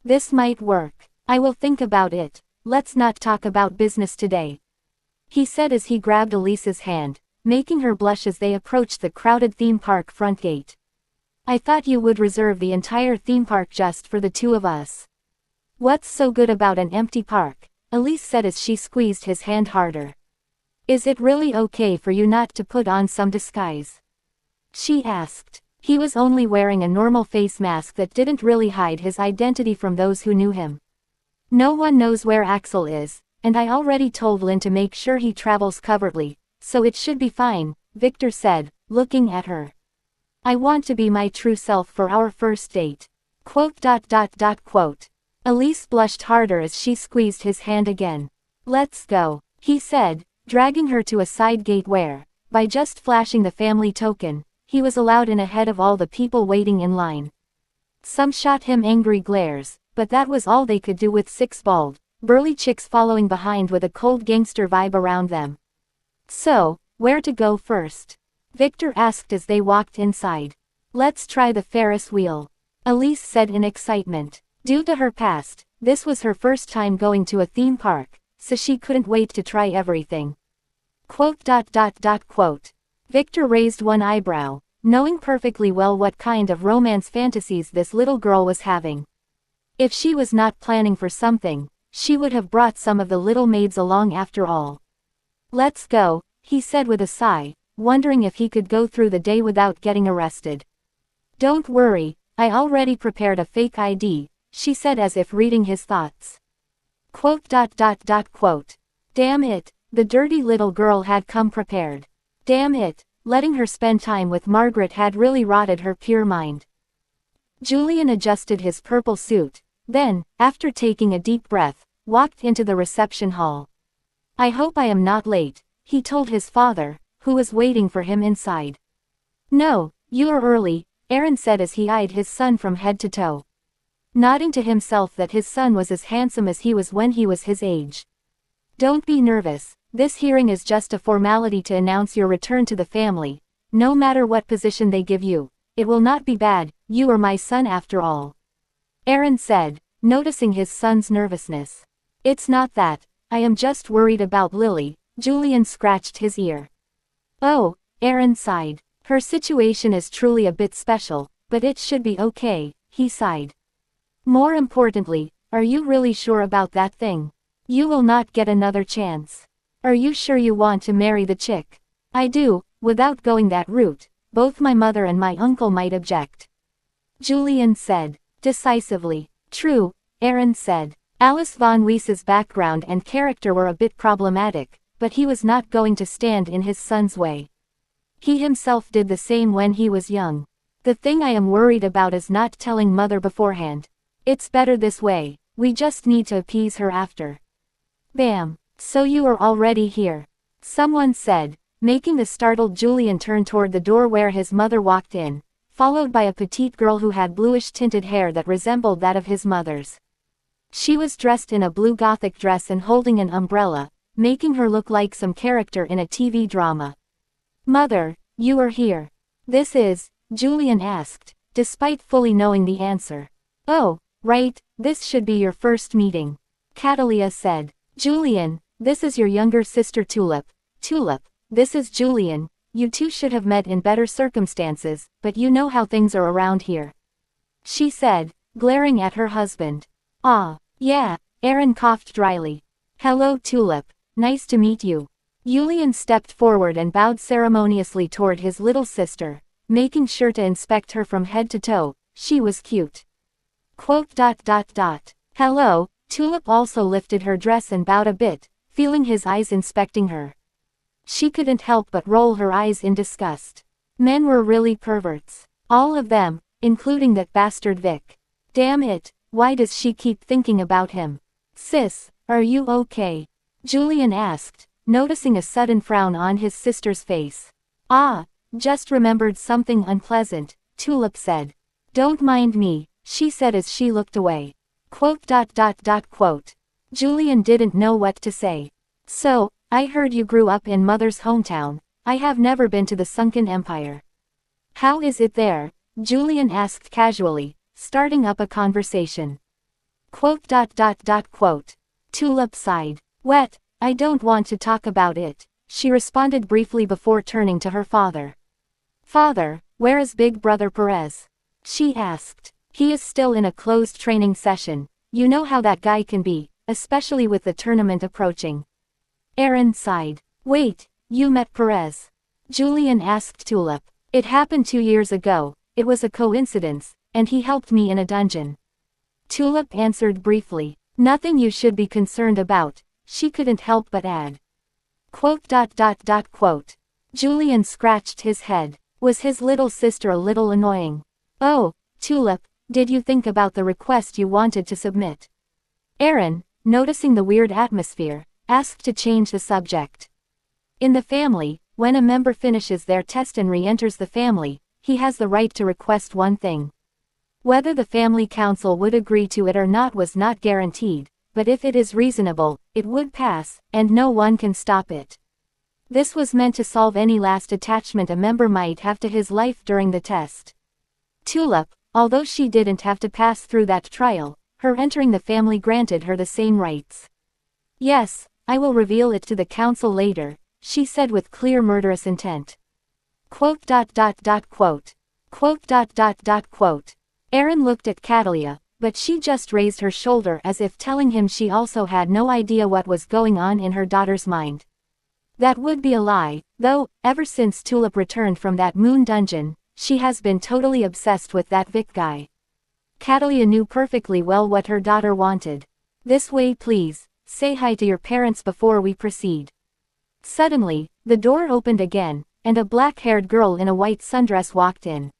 This might work. I will think about it. Let's not talk about business today, he said as he grabbed Elise's hand, making her blush as they approached the crowded theme park front gate. I thought you would reserve the entire theme park just for the two of us. What's so good about an empty park? Elise said as she squeezed his hand harder. Is it really okay for you not to put on some disguise? She asked. He was only wearing a normal face mask that didn't really hide his identity from those who knew him. No one knows where Axel is, and I already told Lynn to make sure he travels covertly, so it should be fine, Victor said, looking at her. I want to be my true self for our first date. Elise blushed harder as she squeezed his hand again. Let's go, he said, dragging her to a side gate where, by just flashing the family token, he was allowed in ahead of all the people waiting in line. Some shot him angry glares, but that was all they could do with 6 bald, burly chicks following behind with a cold gangster vibe around them. So, where to go first? Victor asked as they walked inside. Let's try the Ferris wheel, Elise said in excitement. Due to her past, this was her first time going to a theme park, so she couldn't wait to try everything. Victor raised one eyebrow, knowing perfectly well what kind of romance fantasies this little girl was having. If she was not planning for something, she would have brought some of the little maids along after all. Let's go, he said with a sigh, wondering if he could go through the day without getting arrested. Don't worry, I already prepared a fake ID, she said as if reading his thoughts. Damn it, the dirty little girl had come prepared. Damn it, letting her spend time with Margaret had really rotted her pure mind. Julian adjusted his purple suit, then, after taking a deep breath, walked into the reception hall. I hope I am not late, he told his father, who was waiting for him inside. No, you are early, Aaron said as he eyed his son from head to toe, nodding to himself that his son was as handsome as he was when he was his age. Don't be nervous, this hearing is just a formality to announce your return to the family. No matter what position they give you, it will not be bad, you are my son after all, Aaron said, noticing his son's nervousness. It's not that, I am just worried about Lily, Julian scratched his ear. Oh, Aaron sighed. Her situation is truly a bit special, but it should be okay, he sighed. More importantly, are you really sure about that thing? You will not get another chance. Are you sure you want to marry the chick? I do, without going that route, both my mother and my uncle might object, Julian said, decisively. True, Aaron said. Alice von Weiss's background and character were a bit problematic, but he was not going to stand in his son's way. He himself did the same when he was young. The thing I am worried about is not telling mother beforehand. It's better this way, we just need to appease her after. Bam! So you are already here, someone said, making the startled Julian turn toward the door where his mother walked in, followed by a petite girl who had bluish-tinted hair that resembled that of his mother's. She was dressed in a blue gothic dress and holding an umbrella, making her look like some character in a TV drama. Mother, you are here. This is, Julian asked, despite fully knowing the answer. Oh, right, this should be your first meeting, Catalia said. Julian, this is your younger sister Tulip. Tulip, this is Julian, you two should have met in better circumstances, but you know how things are around here, she said, glaring at her husband. "Ah, yeah," Aaron coughed dryly. "Hello Tulip, nice to meet you." Julian stepped forward and bowed ceremoniously toward his little sister, making sure to inspect her from head to toe. She was cute. "Hello," Tulip also lifted her dress and bowed a bit, feeling his eyes inspecting her. She couldn't help but roll her eyes in disgust. Men were really perverts. All of them, including that bastard Vic. Damn it, why does she keep thinking about him? "Sis, are you okay?" Julian asked, noticing a sudden frown on his sister's face. "Ah, just remembered something unpleasant," Tulip said. "Don't mind me," she said as she looked away. Julian didn't know what to say. "So, I heard you grew up in Mother's hometown. I have never been to the Sunken Empire. How is it there?" Julian asked casually, starting up a conversation. Tulip sighed. "Wet, I don't want to talk about it," she responded briefly before turning to her father. "Father, where is Big Brother Perez?" she asked. "He is still in a closed training session. You know how that guy can be, especially with the tournament approaching." Aaron sighed. "Wait, you met Perez?" Julian asked Tulip. "It happened 2 years ago, it was a coincidence, and he helped me in a dungeon." Tulip answered briefly. "Nothing you should be concerned about," she couldn't help but add. Julian scratched his head. Was his little sister a little annoying? "Oh, Tulip, did you think about the request you wanted to submit?" Aaron, noticing the weird atmosphere, asked to change the subject. In the family, when a member finishes their test and re-enters the family, he has the right to request one thing. Whether the family council would agree to it or not was not guaranteed, but if it is reasonable, it would pass, and no one can stop it. This was meant to solve any last attachment a member might have to his life during the test. Tulip, although she didn't have to pass through that trial, her entering the family granted her the same rights. "Yes, I will reveal it to the council later," she said with clear murderous intent. Aaron looked at Catalia, but she just raised her shoulder as if telling him she also had no idea what was going on in her daughter's mind. That would be a lie, though. Ever since Tulip returned from that moon dungeon, she has been totally obsessed with that Vic guy. Catalia knew perfectly well what her daughter wanted. "This way please, say hi to your parents before we proceed." Suddenly, the door opened again, and a black-haired girl in a white sundress walked in.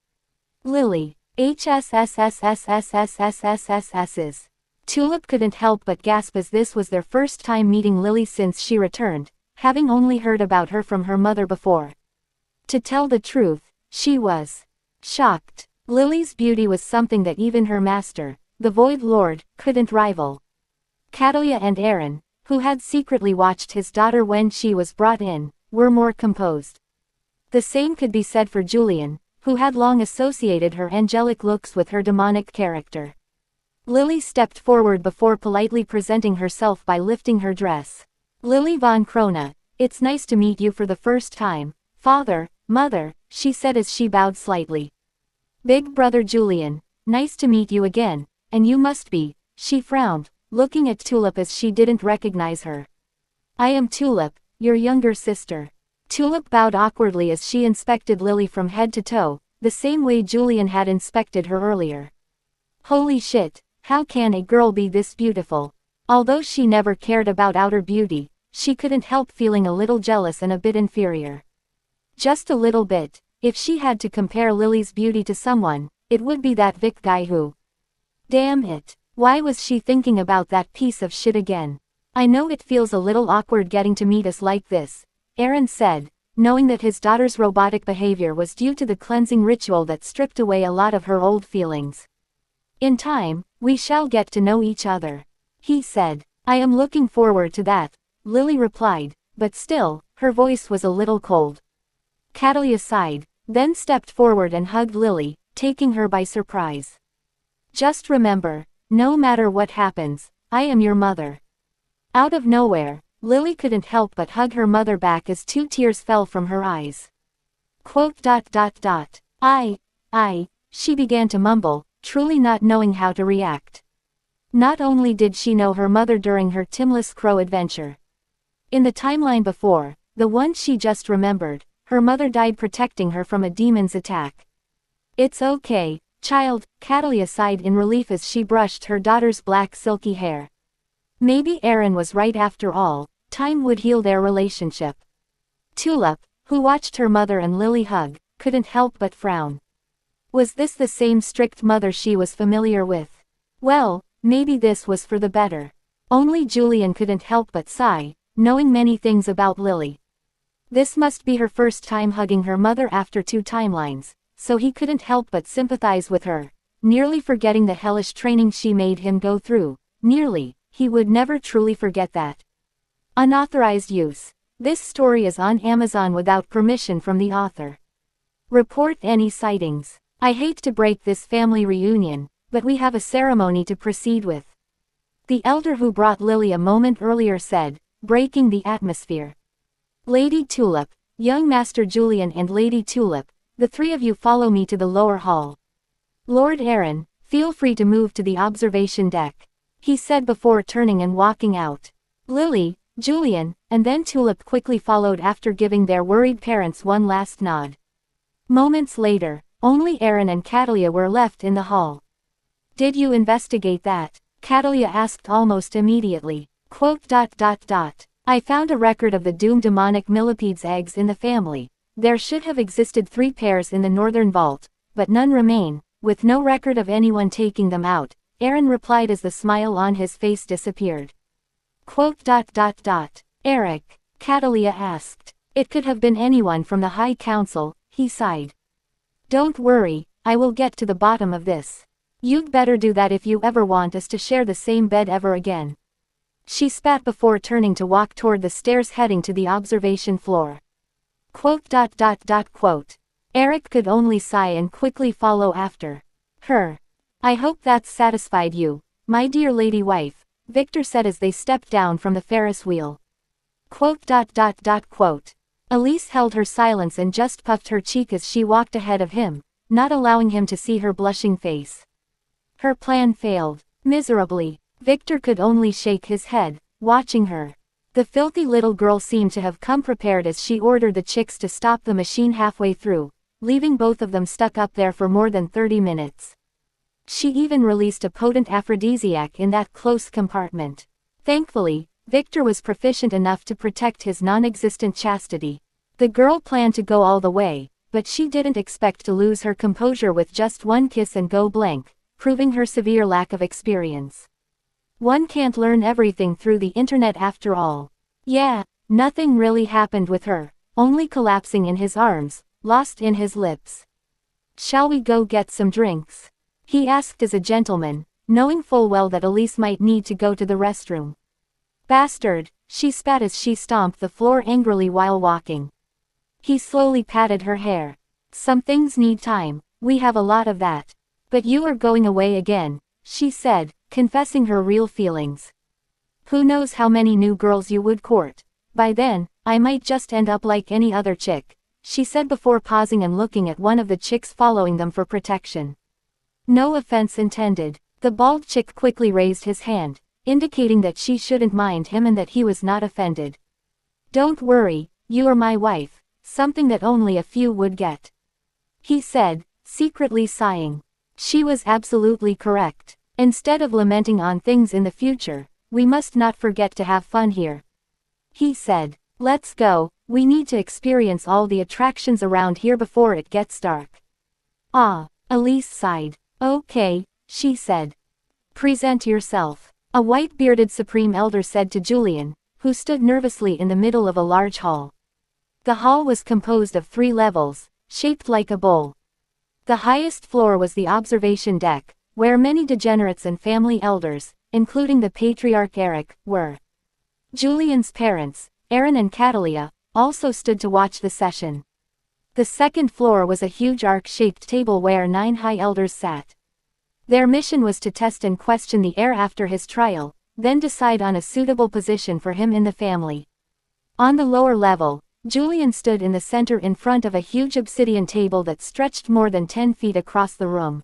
Lily. HSSSSSSSSSSSs. Tulip couldn't help but gasp as this was their first time meeting Lily since she returned, having only heard about her from her mother before. To tell the truth, she was shocked. Lily's beauty was something that even her master, the Void Lord, couldn't rival. Catalia and Aaron, who had secretly watched his daughter when she was brought in, were more composed. The same could be said for Julian, who had long associated her angelic looks with her demonic character. Lily stepped forward before politely presenting herself by lifting her dress. "Lily von Krona, it's nice to meet you for the first time, Father, Mother," she said as she bowed slightly. "Big Brother Julian, nice to meet you again, and you must be," she frowned, looking at Tulip as she didn't recognize her. "I am Tulip, your younger sister." Tulip bowed awkwardly as she inspected Lily from head to toe, the same way Julian had inspected her earlier. Holy shit, how can a girl be this beautiful? Although she never cared about outer beauty, she couldn't help feeling a little jealous and a bit inferior. Just a little bit. If she had to compare Lily's beauty to someone, it would be that Vic guy who... Damn it. Why was she thinking about that piece of shit again? "I know it feels a little awkward getting to meet us like this," Aaron said, knowing that his daughter's robotic behavior was due to the cleansing ritual that stripped away a lot of her old feelings. "In time, we shall get to know each other," he said. "I am looking forward to that," Lily replied, but still, her voice was a little cold. Catalia sighed, then stepped forward and hugged Lily, taking her by surprise. "Just remember, no matter what happens, I am your mother." Out of nowhere, Lily couldn't help but hug her mother back as 2 tears fell from her eyes. I, she began to mumble, truly not knowing how to react. Not only did she know her mother during her Timless Crow adventure. In the timeline before, the one she just remembered, her mother died protecting her from a demon's attack. It's okay, child, Catalia sighed in relief as she brushed her daughter's black silky hair. Maybe Aaron was right after all, time would heal their relationship. Tulip, who watched her mother and Lily hug, couldn't help but frown. Was this the same strict mother she was familiar with? Well, maybe this was for the better. Only Julian couldn't help but sigh, knowing many things about Lily. This must be her first time hugging her mother after 2 timelines, so he couldn't help but sympathize with her, nearly forgetting the hellish training she made him go through. Nearly, he would never truly forget that. Unauthorized use. This story is on Amazon without permission from the author. Report any sightings. I hate to break this family reunion, but we have a ceremony to proceed with. The elder who brought Lily a moment earlier said, breaking the atmosphere. Lady Tulip, young Master Julian and Lady Tulip, the 3 of you follow me to the lower hall. Lord Aaron, feel free to move to the observation deck, he said before turning and walking out. Lily, Julian, and then Tulip quickly followed after giving their worried parents one last nod. Moments later, only Aaron and Catalia were left in the hall. Did you investigate that? Catalia asked almost immediately. I found a record of the doomed demonic millipede's eggs in the family. There should have existed 3 pairs in the northern vault, but none remain, with no record of anyone taking them out, Aaron replied as the smile on his face disappeared. Eric, Catalia asked. It could have been anyone from the High Council, he sighed. Don't worry, I will get to the bottom of this. You'd better do that if you ever want us to share the same bed ever again. She spat before turning to walk toward the stairs heading to the observation floor. Eric could only sigh and quickly follow after her. I hope that's satisfied you, my dear lady wife, Victor said as they stepped down from the Ferris wheel. Elise held her silence and just puffed her cheek as she walked ahead of him, not allowing him to see her blushing face. Her plan failed, miserably. Victor could only shake his head, watching her. The filthy little girl seemed to have come prepared as she ordered the chicks to stop the machine halfway through, leaving both of them stuck up there for more than 30 minutes. She even released a potent aphrodisiac in that close compartment. Thankfully, Victor was proficient enough to protect his non-existent chastity. The girl planned to go all the way, but she didn't expect to lose her composure with just one kiss and go blank, proving her severe lack of experience. One can't learn everything through the internet after all. Yeah, nothing really happened with her, only collapsing in his arms, lost in his lips. Shall we go get some drinks? He asked as a gentleman, knowing full well that Elise might need to go to the restroom. Bastard, she spat as she stomped the floor angrily while walking. He slowly patted her hair. Some things need time, we have a lot of that. But you are going away again, she said, confessing her real feelings. Who knows how many new girls you would court. By then, I might just end up like any other chick, she said before pausing and looking at one of the chicks following them for protection. No offense intended. The bald chick quickly raised his hand, indicating that she shouldn't mind him and that he was not offended. Don't worry, you are my wife, something that only a few would get. He said, secretly sighing. She was absolutely correct. Instead of lamenting on things in the future, we must not forget to have fun here. He said, let's go, we need to experience all the attractions around here before it gets dark. Ah, Elise sighed. Okay, she said. Present yourself. A white-bearded Supreme Elder said to Julian, who stood nervously in the middle of a large hall. The hall was composed of 3 levels, shaped like a bowl. The highest floor was the observation deck, where many degenerates and family elders, including the patriarch Eric, were. Julian's parents, Aaron and Catalia, also stood to watch the session. The second floor was a huge arc-shaped table where 9 high elders sat. Their mission was to test and question the heir after his trial, then decide on a suitable position for him in the family. On the lower level, Julian stood in the center in front of a huge obsidian table that stretched more than 10 feet across the room.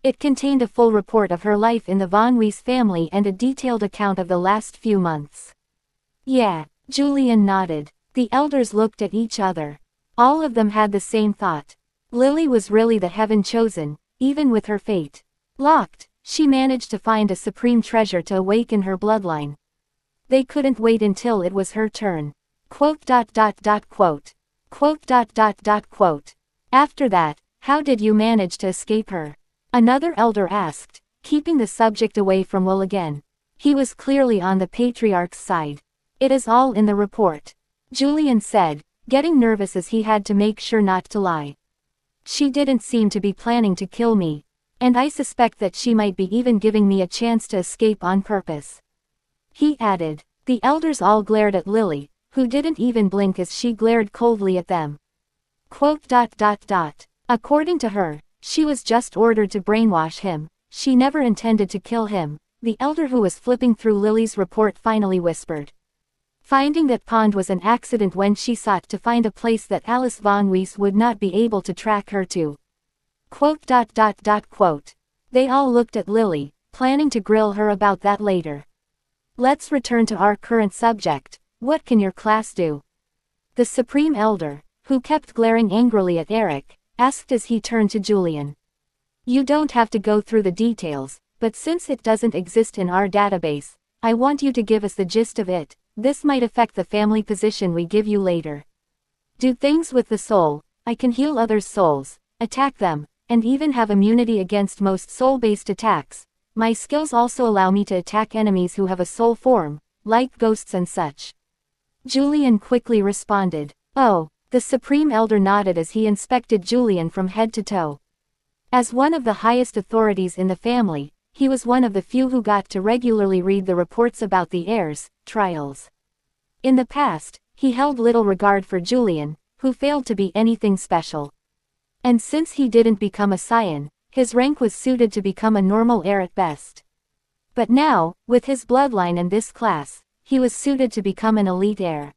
It contained a full report of her life in the Von Weiss family and a detailed account of the last few months. Yeah, Julian nodded. The elders looked at each other. All of them had the same thought. Lily was really the heaven chosen, even with her fate locked. She managed to find a supreme treasure to awaken her bloodline. They couldn't wait until it was her turn. Quote. After that, how did you manage to escape her? Another elder asked, keeping the subject away from Will again. He was clearly on the patriarch's side. It is all in the report, Julian said, getting nervous as he had to make sure not to lie. She didn't seem to be planning to kill me, and I suspect that she might be even giving me a chance to escape on purpose. He added. The elders all glared at Lily, who didn't even blink as she glared coldly at them. Quote. According to her, she was just ordered to brainwash him. She never intended to kill him, the elder who was flipping through Lily's report finally whispered. Finding that Pond was an accident when she sought to find a place that Alice Von Weiss would not be able to track her to. Quote. They all looked at Lily, planning to grill her about that later. Let's return to our current subject. What can your class do? The Supreme Elder, who kept glaring angrily at Eric, asked as he turned to Julian. You don't have to go through the details, but since it doesn't exist in our database, I want you to give us the gist of it. This might affect the family position we give you later. Do things with the soul. I can heal others' souls, attack them, and even have immunity against most soul-based attacks. My skills also allow me to attack enemies who have a soul form, like ghosts and such. Julian quickly responded. Oh, the Supreme Elder nodded as he inspected Julian from head to toe. As one of the highest authorities in the family, he was one of the few who got to regularly read the reports about the heirs' trials. In the past, he held little regard for Julian, who failed to be anything special. And since he didn't become a scion, his rank was suited to become a normal heir at best. But now, with his bloodline and this class, he was suited to become an elite heir.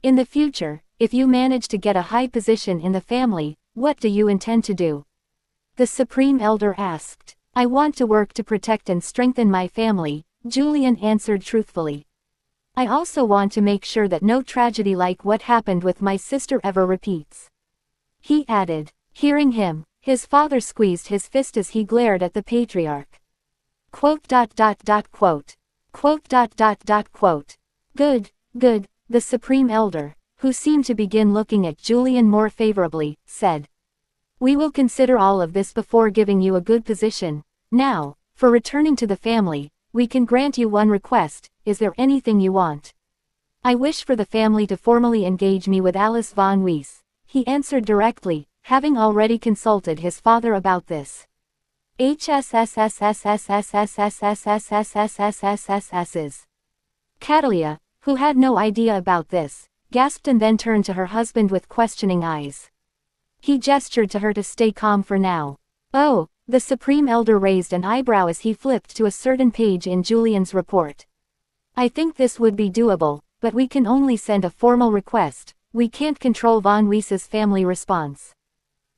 In the future, if you manage to get a high position in the family, what do you intend to do? The Supreme Elder asked. I want to work to protect and strengthen my family, Julian answered truthfully. I also want to make sure that no tragedy like what happened with my sister ever repeats. He added. Hearing him, his father squeezed his fist as he glared at the patriarch. Quote. Good, the Supreme Elder, who seemed to begin looking at Julian more favorably, said. We will consider all of this before giving you a good position. Now, for returning to the family, we can grant you one request. Is there anything you want? I wish for the family to formally engage me with Alice Von Weiss, he answered directly, having already consulted his father about this. Catalia, who had no idea about this, gasped and then turned to her husband with questioning eyes. He gestured to her to stay calm for now. Oh, the Supreme Elder raised an eyebrow as he flipped to a certain page in Julian's report. I think this would be doable, but we can only send a formal request. We can't control Von Weiss's family response.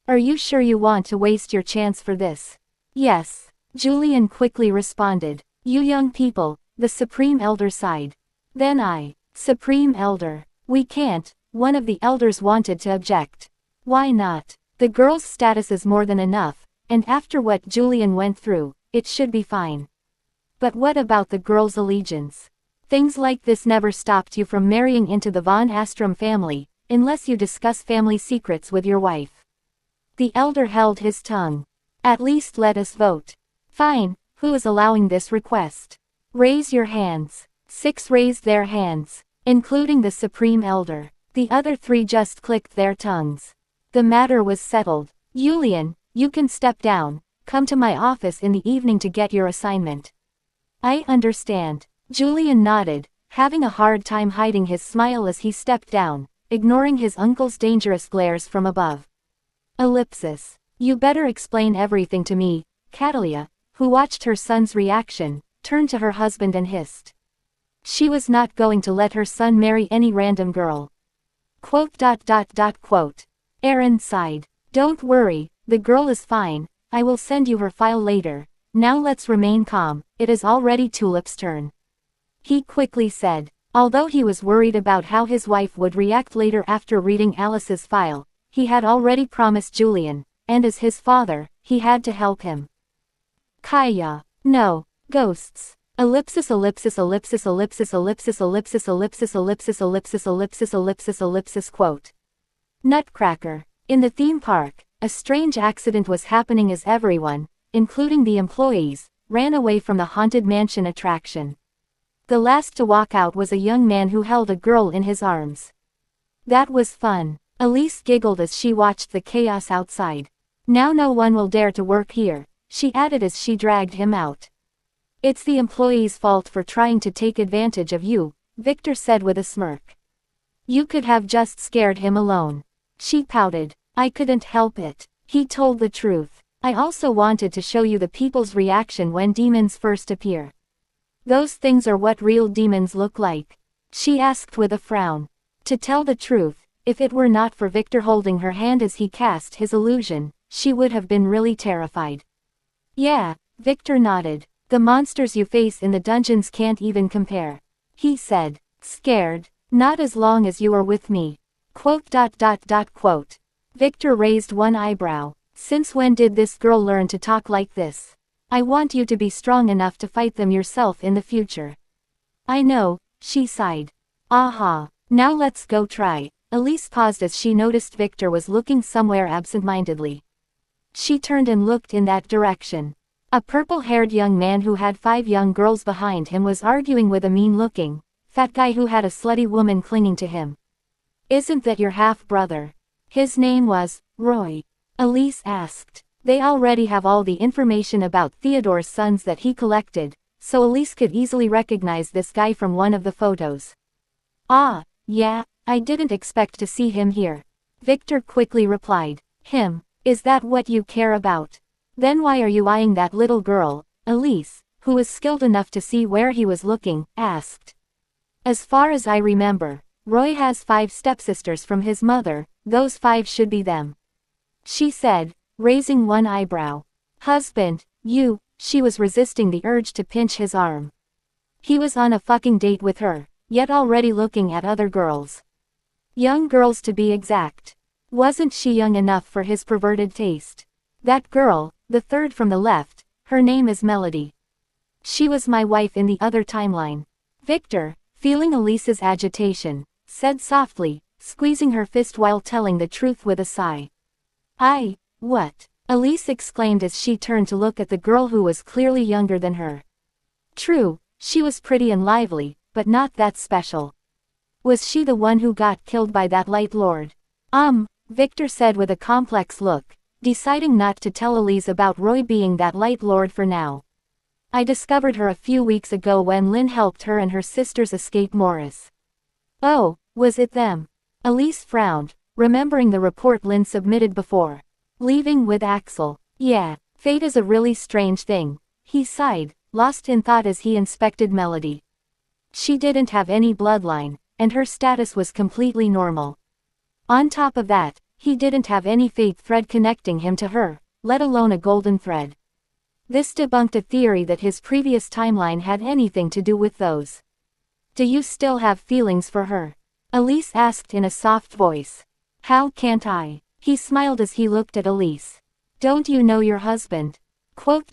Are you sure you want to waste your chance for this? Yes, Julian quickly responded. You young people, the Supreme Elder sighed. Then Supreme Elder. We can't, one of the elders wanted to object. Why not? The girl's status is more than enough, and after what Julian went through, it should be fine. But what about the girl's allegiance? Things like this never stopped you from marrying into the Von Astrom family, unless you discuss family secrets with your wife. The elder held his tongue. At least let us vote. Fine, who is allowing this request? Raise your hands. 6 raised their hands, including the Supreme Elder. The other 3 just clicked their tongues. The matter was settled. Julian, you can step down. Come to my office in the evening to get your assignment. I understand. Julian nodded, having a hard time hiding his smile as he stepped down, ignoring his uncle's dangerous glares from above. Ellipsis. You better explain everything to me. Catalia, who watched her son's reaction, turned to her husband and hissed. She was not going to let her son marry any random girl. Quote. Aaron sighed. Don't worry, the girl is fine. I will send you her file later. Now let's remain calm, it is already Tulip's turn. He quickly said. Although he was worried about how his wife would react later after reading Alice's file, he had already promised Julian, and as his father, he had to help him. Kaya. No. Ghosts. Ellipsis ellipsis ellipsis ellipsis ellipsis ellipsis ellipsis ellipsis ellipsis ellipsis ellipsis ellipsis quote. Nutcracker. In the theme park, a strange accident was happening as everyone, including the employees, ran away from the Haunted Mansion attraction. The last to walk out was a young man who held a girl in his arms. That was fun. Elise giggled as she watched the chaos outside. Now no one will dare to work here, she added as she dragged him out. It's the employees' fault for trying to take advantage of you, Victor said with a smirk. You could have just scared him alone. She pouted. I couldn't help it. He told the truth. I also wanted to show you the people's reaction when demons first appear. Those things are what real demons look like, she asked with a frown. To tell the truth, if it were not for Victor holding her hand as he cast his illusion, she would have been really terrified. Yeah, Victor nodded. The monsters you face in the dungeons can't even compare. He said. Scared? Not as long as you are with me. Quote. Victor raised one eyebrow. Since when did this girl learn to talk like this? I want you to be strong enough to fight them yourself in the future. I know, she sighed. Aha, now let's go try. Elise paused as she noticed Victor was looking somewhere absent-mindedly. She turned and looked in that direction. A purple-haired young man who had 5 young girls behind him was arguing with a mean-looking, fat guy who had a slutty woman clinging to him. Isn't that your half-brother? His name was Roy. Elise asked. They already have all the information about Theodore's sons that he collected, so Elise could easily recognize this guy from one of the photos. Ah, yeah, I didn't expect to see him here. Victor quickly replied. Him, is that what you care about? Then why are you eyeing that little girl? Elise, who was skilled enough to see where he was looking, asked. As far as I remember, Roy has 5 stepsisters from his mother, those 5 should be them. She said, raising one eyebrow. Husband, you, she was resisting the urge to pinch his arm. He was on a fucking date with her, yet already looking at other girls. Young girls to be exact. Wasn't she young enough for his perverted taste? That girl, the third from the left, her name is Melody. She was my wife in the other timeline. Victor, feeling Elise's agitation, said softly, squeezing her fist while telling the truth with a sigh. What? Elise exclaimed as she turned to look at the girl who was clearly younger than her. True, she was pretty and lively, but not that special. Was she the one who got killed by that Light Lord? Victor said with a complex look, deciding not to tell Elise about Roy being that Light Lord for now. I discovered her a few weeks ago when Lynn helped her and her sisters escape Morris. Oh, was it them? Elise frowned, remembering the report Lynn submitted before. Leaving with Axel. Yeah, fate is a really strange thing, he sighed, lost in thought as he inspected Melody. She didn't have any bloodline, and her status was completely normal. On top of that, he didn't have any fate thread connecting him to her, let alone a golden thread. This debunked a theory that his previous timeline had anything to do with those. Do you still have feelings for her? Elise asked in a soft voice. How can't I? He smiled as he looked at Elise. Don't you know your husband? Quote.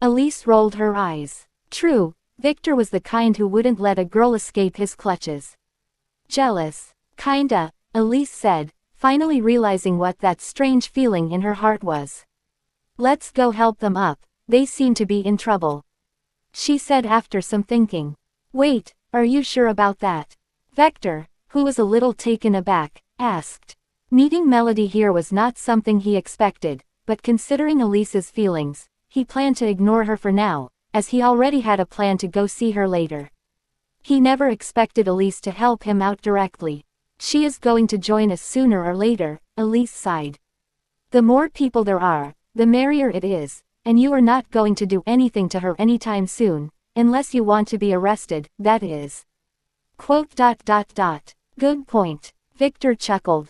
Elise rolled her eyes. True, Victor was the kind who wouldn't let a girl escape his clutches. Jealous. Kinda, Elise said, finally realizing what that strange feeling in her heart was. Let's go help them up, they seem to be in trouble. She said after some thinking. Wait, are you sure about that? Victor, who was a little taken aback, asked. Meeting Melody here was not something he expected, but considering Elise's feelings, he planned to ignore her for now, as he already had a plan to go see her later. He never expected Elise to help him out directly. She is going to join us sooner or later, Elise sighed. The more people there are, the merrier it is, and you are not going to do anything to her anytime soon, unless you want to be arrested, that is. Quote. Good point. Victor chuckled.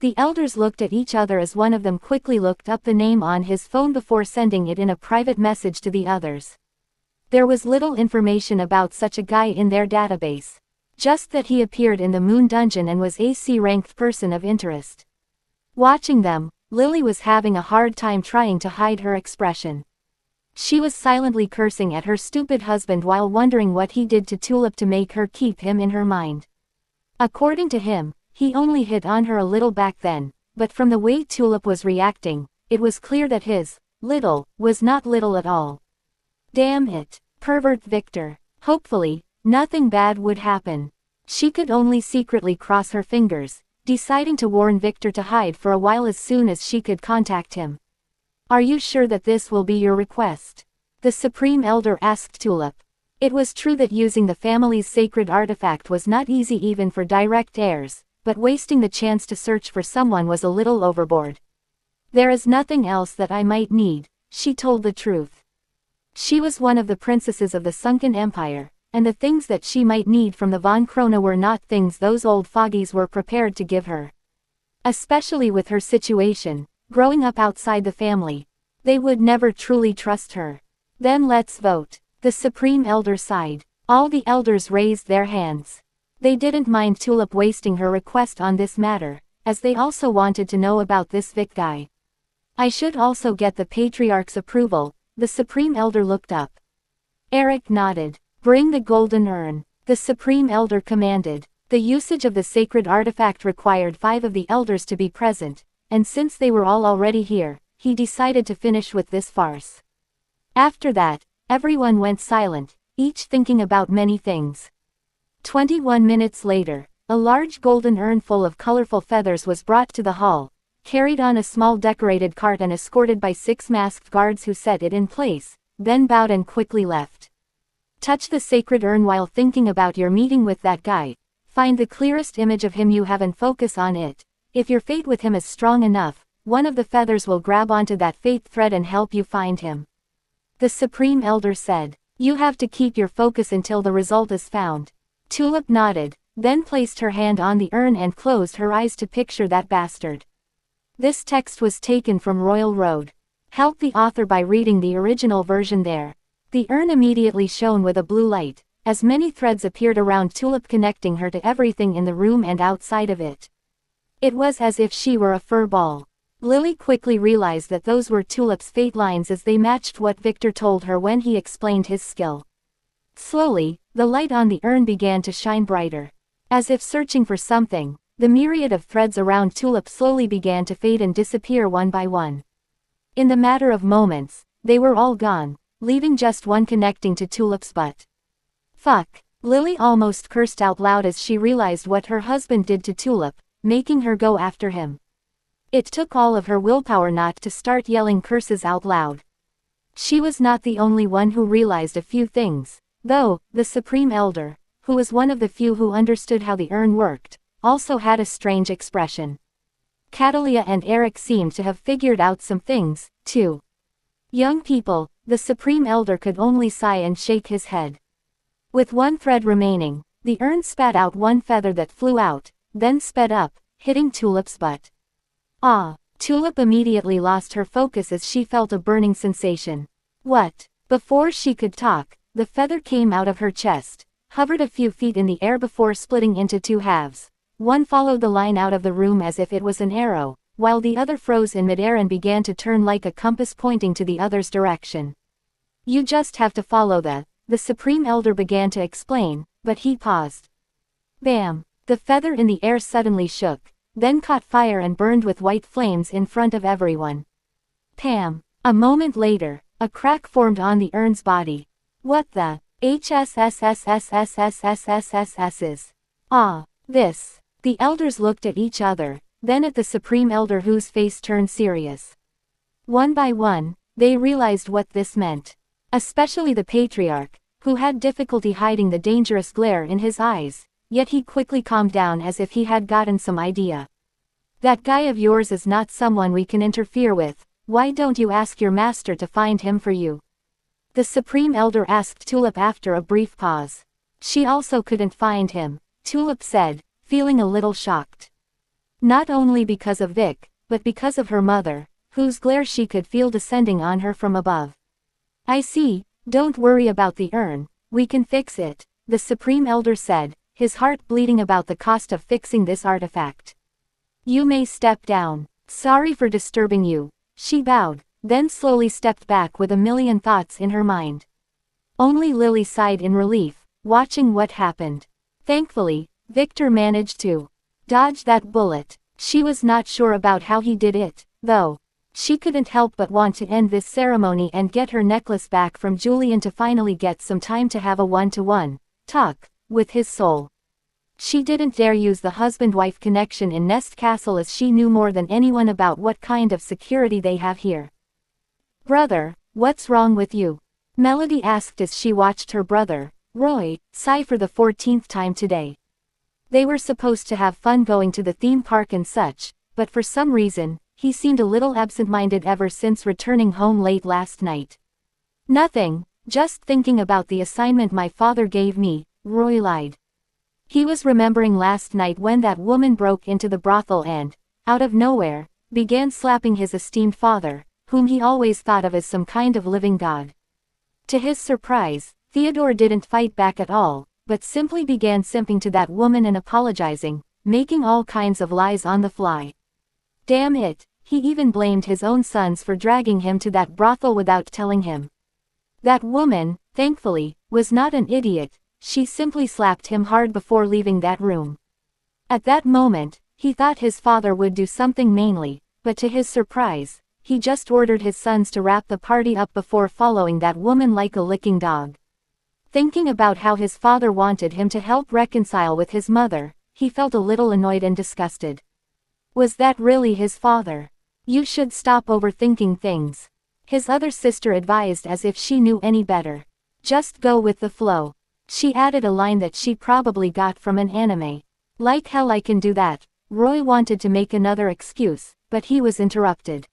The elders looked at each other as one of them quickly looked up the name on his phone before sending it in a private message to the others. There was little information about such a guy in their database. Just that he appeared in the Moon Dungeon and was a C-ranked person of interest. Watching them, Lily was having a hard time trying to hide her expression. She was silently cursing at her stupid husband while wondering what he did to Tulip to make her keep him in her mind. According to him, he only hit on her a little back then, but from the way Tulip was reacting, it was clear that his little was not little at all. Damn it, pervert Victor. Hopefully, nothing bad would happen. She could only secretly cross her fingers, deciding to warn Victor to hide for a while as soon as she could contact him. Are you sure that this will be your request? The Supreme Elder asked Tulip. It was true that using the family's sacred artifact was not easy even for direct heirs, but wasting the chance to search for someone was a little overboard. There is nothing else that I might need, she told the truth. She was one of the princesses of the Sunken Empire, and the things that she might need from the Von Krona were not things those old fogies were prepared to give her. Especially with her situation, growing up outside the family. They would never truly trust her. Then let's vote. The Supreme Elder sighed. All the elders raised their hands. They didn't mind Tulip wasting her request on this matter, as they also wanted to know about this Vic guy. I should also get the Patriarch's approval. The Supreme Elder looked up. Eric nodded. Bring the golden urn. The Supreme Elder commanded. The usage of the sacred artifact required 5 of the elders to be present, and since they were all already here, he decided to finish with this farce. After that, everyone went silent, each thinking about many things. 21 minutes later, a large golden urn full of colorful feathers was brought to the hall, carried on a small decorated cart and escorted by 6 masked guards who set it in place, then bowed and quickly left. Touch the sacred urn while thinking about your meeting with that guy. Find the clearest image of him you have and focus on it. If your fate with him is strong enough, one of the feathers will grab onto that fate thread and help you find him. The Supreme Elder said. You have to keep your focus until the result is found. Tulip nodded, then placed her hand on the urn and closed her eyes to picture that bastard. This text was taken from Royal Road. Help the author by reading the original version there. The urn immediately shone with a blue light, as many threads appeared around Tulip connecting her to everything in the room and outside of it. It was as if she were a fur ball. Lily quickly realized that those were Tulip's fate lines as they matched what Victor told her when he explained his skill. Slowly, the light on the urn began to shine brighter. As if searching for something, the myriad of threads around Tulip slowly began to fade and disappear one by one. In the matter of moments, they were all gone, leaving just one connecting to Tulip's butt. Fuck. Lily almost cursed out loud as she realized what her husband did to Tulip, making her go after him. It took all of her willpower not to start yelling curses out loud. She was not the only one who realized a few things, though. The Supreme Elder, who was one of the few who understood how the urn worked, also had a strange expression. Catalia and Eric seemed to have figured out some things, too. Young people, the Supreme Elder could only sigh and shake his head. With one thread remaining, the urn spat out one feather that flew out, then sped up, hitting Tulip's butt. Ah! Tulip immediately lost her focus as she felt a burning sensation. What? Before she could talk, the feather came out of her chest, hovered a few feet in the air before splitting into 2 halves. One followed the line out of the room as if it was an arrow, while the other froze in midair and began to turn like a compass pointing to the other's direction. You just have to follow the Supreme Elder began to explain, but he paused. Bam! The feather in the air suddenly shook, then caught fire and burned with white flames in front of everyone. Pam! A moment later, a crack formed on the urn's body. What the HSSSSSSSSSSSS? Ah! This! The elders looked at each other, then at the Supreme Elder whose face turned serious. One by one, they realized what this meant. Especially the Patriarch, who had difficulty hiding the dangerous glare in his eyes, yet he quickly calmed down as if he had gotten some idea. That guy of yours is not someone we can interfere with. Why don't you ask your master to find him for you? The Supreme Elder asked Tulip after a brief pause. She also couldn't find him, Tulip said, feeling a little shocked. Not only because of Vic, but because of her mother, whose glare she could feel descending on her from above. I see, don't worry about the urn, we can fix it, the Supreme Elder said, his heart bleeding about the cost of fixing this artifact. You may step down. Sorry for disturbing you. She bowed, then slowly stepped back with a million thoughts in her mind. Only Lily sighed in relief, watching what happened. Thankfully, Victor managed to dodge that bullet. She was not sure about how he did it, though. She couldn't help but want to end this ceremony and get her necklace back from Julian to finally get some time to have a one-to-one talk with his soul. She didn't dare use the husband-wife connection in Nest Castle as she knew more than anyone about what kind of security they have here. Brother, what's wrong with you? Melody asked as she watched her brother, Roy, sigh for the 14th time today. They were supposed to have fun going to the theme park and such, but for some reason, he seemed a little absent-minded ever since returning home late last night. Nothing, just thinking about the assignment my father gave me, Roy lied. He was remembering last night when that woman broke into the brothel and, out of nowhere, began slapping his esteemed father, whom he always thought of as some kind of living god. To his surprise, Theodore didn't fight back at all, but simply began simping to that woman and apologizing, making all kinds of lies on the fly. Damn it, he even blamed his own sons for dragging him to that brothel without telling him. That woman, thankfully, was not an idiot, she simply slapped him hard before leaving that room. At that moment, he thought his father would do something manly, but to his surprise, he just ordered his sons to wrap the party up before following that woman like a licking dog. Thinking about how his father wanted him to help reconcile with his mother, he felt a little annoyed and disgusted. Was that really his father? You should stop overthinking things. His other sister advised as if she knew any better. Just go with the flow. She added a line that she probably got from an anime. Like hell I can do that. Roy wanted to make another excuse, but he was interrupted.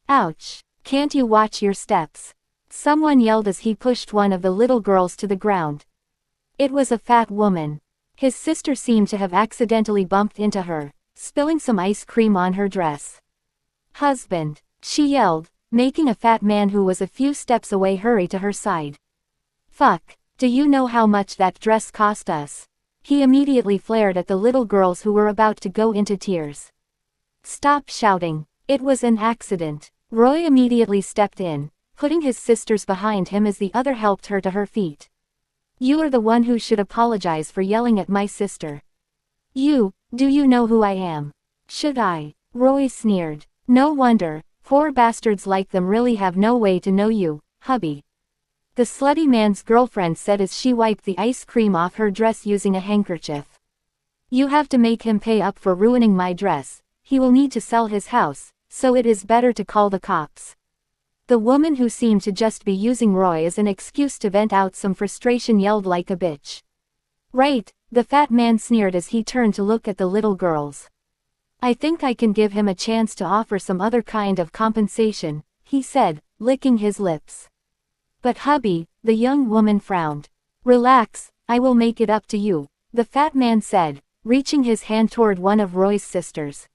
Ouch! Can't you watch your steps? Someone yelled as he pushed one of the little girls to the ground. It was a fat woman. His sister seemed to have accidentally bumped into her, spilling some ice cream on her dress. Husband, she yelled, making a fat man who was a few steps away hurry to her side. Fuck, do you know how much that dress cost us? He immediately flared at the little girls who were about to go into tears. Stop shouting, it was an accident. Roy immediately stepped in, putting his sisters behind him as the other helped her to her feet. You are the one who should apologize for yelling at my sister. Do you know who I am? Should I? Roy sneered. No wonder, poor bastards like them really have no way to know you, hubby. The slutty man's girlfriend said as she wiped the ice cream off her dress using a handkerchief. You have to make him pay up for ruining my dress, he will need to sell his house, so it is better to call the cops. The woman who seemed to just be using Roy as an excuse to vent out some frustration yelled like a bitch. Right, the fat man sneered as he turned to look at the little girls. I think I can give him a chance to offer some other kind of compensation, he said, licking his lips. But hubby, the young woman frowned. Relax, I will make it up to you, the fat man said, reaching his hand toward one of Roy's sisters.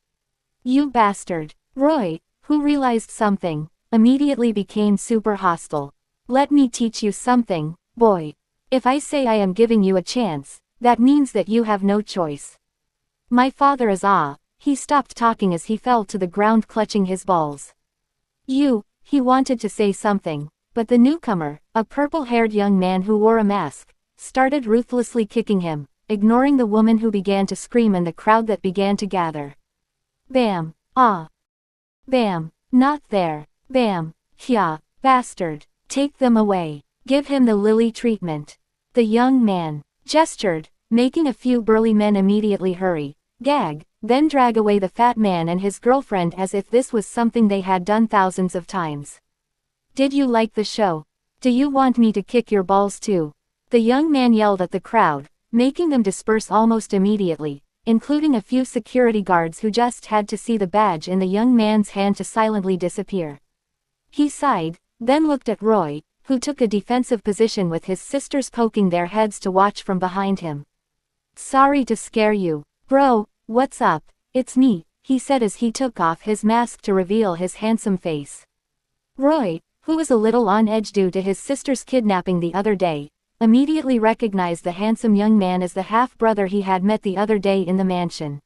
You bastard. Roy, who realized something, immediately became super hostile. Let me teach you something, boy. If I say I am giving you a chance, that means that you have no choice. My father is he stopped talking as he fell to the ground clutching his balls. He wanted to say something, but the newcomer, a purple-haired young man who wore a mask, started ruthlessly kicking him, ignoring the woman who began to scream and the crowd that began to gather. Bam! Bam! Not there! Bam! Hya! Bastard! Take them away! Give him the Lily treatment! The young man gestured, making a few burly men immediately hurry, gag, then drag away the fat man and his girlfriend as if this was something they had done thousands of times. Did you like the show? Do you want me to kick your balls too? The young man yelled at the crowd, making them disperse almost immediately, including a few security guards who just had to see the badge in the young man's hand to silently disappear. He sighed, then looked at Roy, who took a defensive position with his sisters poking their heads to watch from behind him. Sorry to scare you. Bro, what's up? it's me, he said as he took off his mask to reveal his handsome face. Roy, who was a little on edge due to his sister's kidnapping the other day, immediately recognized the handsome young man as the half-brother he had met the other day in the mansion.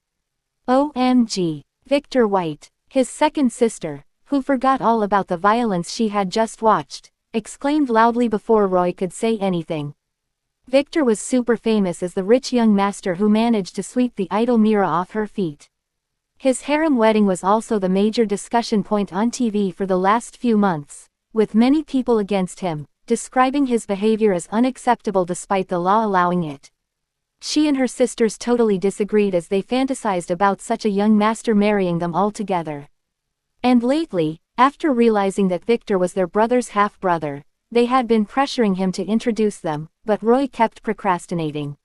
OMG, Victor White, his second sister, who forgot all about the violence she had just watched, exclaimed loudly before Roy could say anything. Victor was super famous as the rich young master who managed to sweep the idol Mira off her feet. His harem wedding was also the major discussion point on TV for the last few months, with many people against him, describing his behavior as unacceptable despite the law allowing it. She and her sisters totally disagreed as they fantasized about such a young master marrying them all together. And lately, after realizing that Victor was their brother's half-brother, they had been pressuring him to introduce them, but Roy kept procrastinating.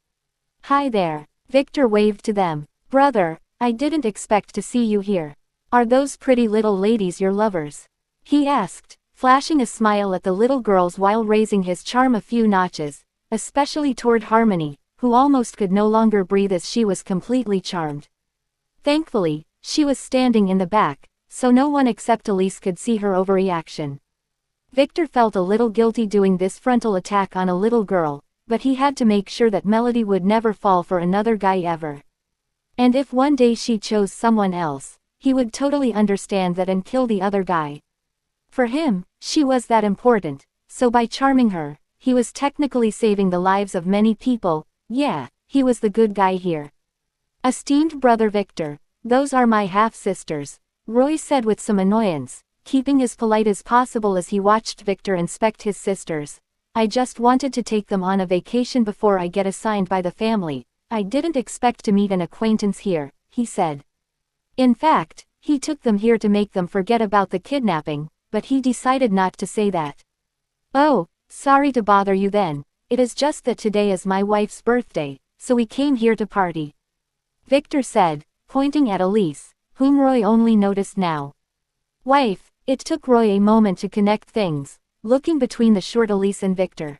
Hi there, Victor waved to them. Brother, I didn't expect to see you here. Are those pretty little ladies your lovers? He asked, flashing a smile at the little girls while raising his charm a few notches, especially toward Harmony, who almost could no longer breathe as she was completely charmed. Thankfully, she was standing in the back, so no one except Elise could see her overreaction. Victor felt a little guilty doing this frontal attack on a little girl, but he had to make sure that Melody would never fall for another guy ever. And if one day she chose someone else, he would totally understand that and kill the other guy. For him, she was that important, so by charming her, he was technically saving the lives of many people. Yeah, he was the good guy here. Esteemed brother Victor, those are my half-sisters, Roy said with some annoyance, keeping as polite as possible as he watched Victor inspect his sisters. I just wanted to take them on a vacation before I get assigned by the family. I didn't expect to meet an acquaintance here, he said. In fact, he took them here to make them forget about the kidnapping, but he decided not to say that. Oh, sorry to bother you then, it is just that today is my wife's birthday, so we came here to party. Victor said, pointing at Elise, whom Roy only noticed now. Wife, it took Roy a moment to connect things, looking between the short Elise and Victor.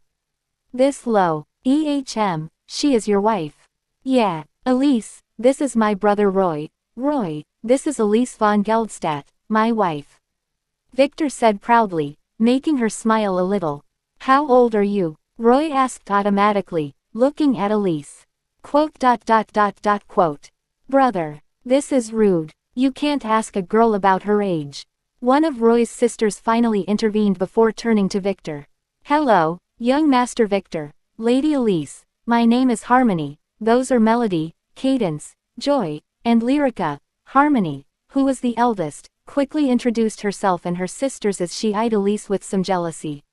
This low, she is your wife. Yeah, Elise, this is my brother Roy. Roy, this is Elise von Geldstadt, my wife. Victor said proudly, making her smile a little. How old are you? Roy asked automatically, looking at Elise. Quote. Brother, this is rude. You can't ask a girl about her age. One of Roy's sisters finally intervened before turning to Victor. Hello, young Master Victor, Lady Elise, my name is Harmony, those are Melody, Cadence, Joy, and Lyrica. Harmony, who was the eldest, quickly introduced herself and her sisters as she eyed Elise with some jealousy.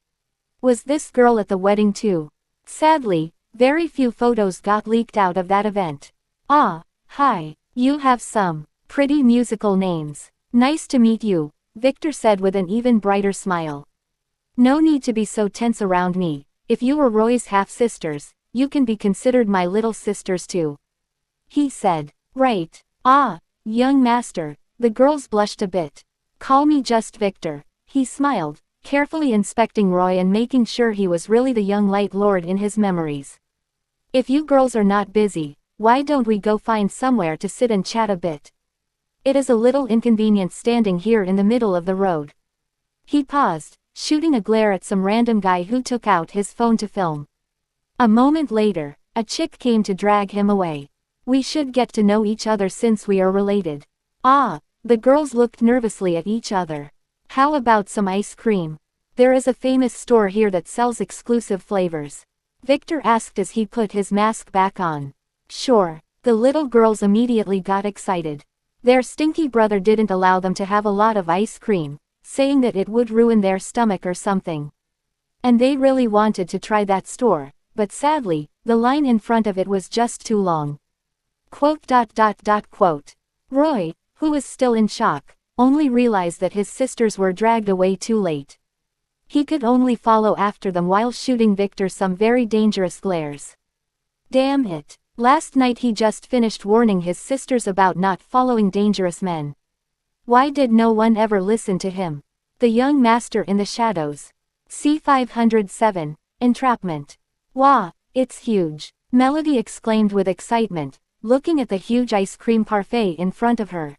Was this girl at the wedding too? Sadly, very few photos got leaked out of that event. Ah, hi, you have some pretty musical names. Nice to meet you, Victor said with an even brighter smile. No need to be so tense around me. If you were Roy's half-sisters, you can be considered my little sisters too. He said. Right. Ah, young master, the girls blushed a bit. Call me just Victor, he smiled, carefully inspecting Roy and making sure he was really the young light lord in his memories. If you girls are not busy, why don't we go find somewhere to sit and chat a bit? It is a little inconvenient standing here in the middle of the road. He paused, shooting a glare at some random guy who took out his phone to film. A moment later, a chick came to drag him away. We should get to know each other since we are related. Ah, the girls looked nervously at each other. How about some ice cream? There is a famous store here that sells exclusive flavors. Victor asked as he put his mask back on. Sure, the little girls immediately got excited. Their stinky brother didn't allow them to have a lot of ice cream, saying that it would ruin their stomach or something. And they really wanted to try that store, but sadly, the line in front of it was just too long. Quote. Roy, who was still in shock, only realized that his sisters were dragged away too late. He could only follow after them while shooting Victor some very dangerous glares. Damn it. Last night he just finished warning his sisters about not following dangerous men. Why did no one ever listen to him? The young master in the shadows. C507, Entrapment. Wah, it's huge, Melody exclaimed with excitement, looking at the huge ice cream parfait in front of her.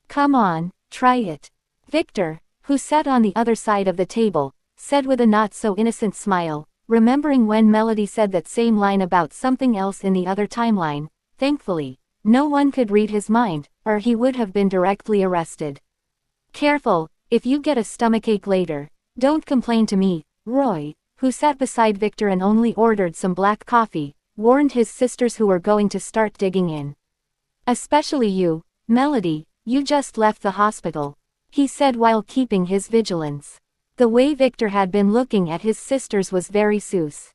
"Come on, try it." Victor, who sat on the other side of the table, said with a not-so-innocent smile, remembering when Melody said that same line about something else in the other timeline. Thankfully, no one could read his mind, or he would have been directly arrested. "Careful, if you get a stomachache later, don't complain to me," Roy, who sat beside Victor and only ordered some black coffee, warned his sisters who were going to start digging in. "Especially you, Melody, you just left the hospital," he said while keeping his vigilance. The way Victor had been looking at his sisters was very sus.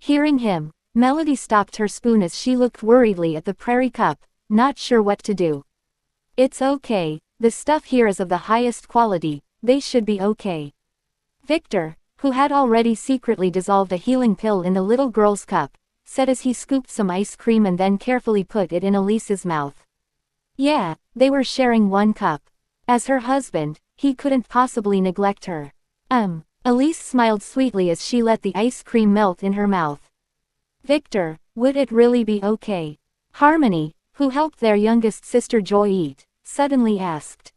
Hearing him, Melody stopped her spoon as she looked worriedly at the Prairie cup, not sure what to do. "It's okay, the stuff here is of the highest quality, they should be okay." Victor, who had already secretly dissolved a healing pill in the little girl's cup, said as he scooped some ice cream and then carefully put it in Elise's mouth. Yeah, they were sharing one cup. As her husband, he couldn't possibly neglect her. Elise smiled sweetly as she let the ice cream melt in her mouth. "Victor, would it really be okay?" Harmony, who helped their youngest sister Joy eat, suddenly asked.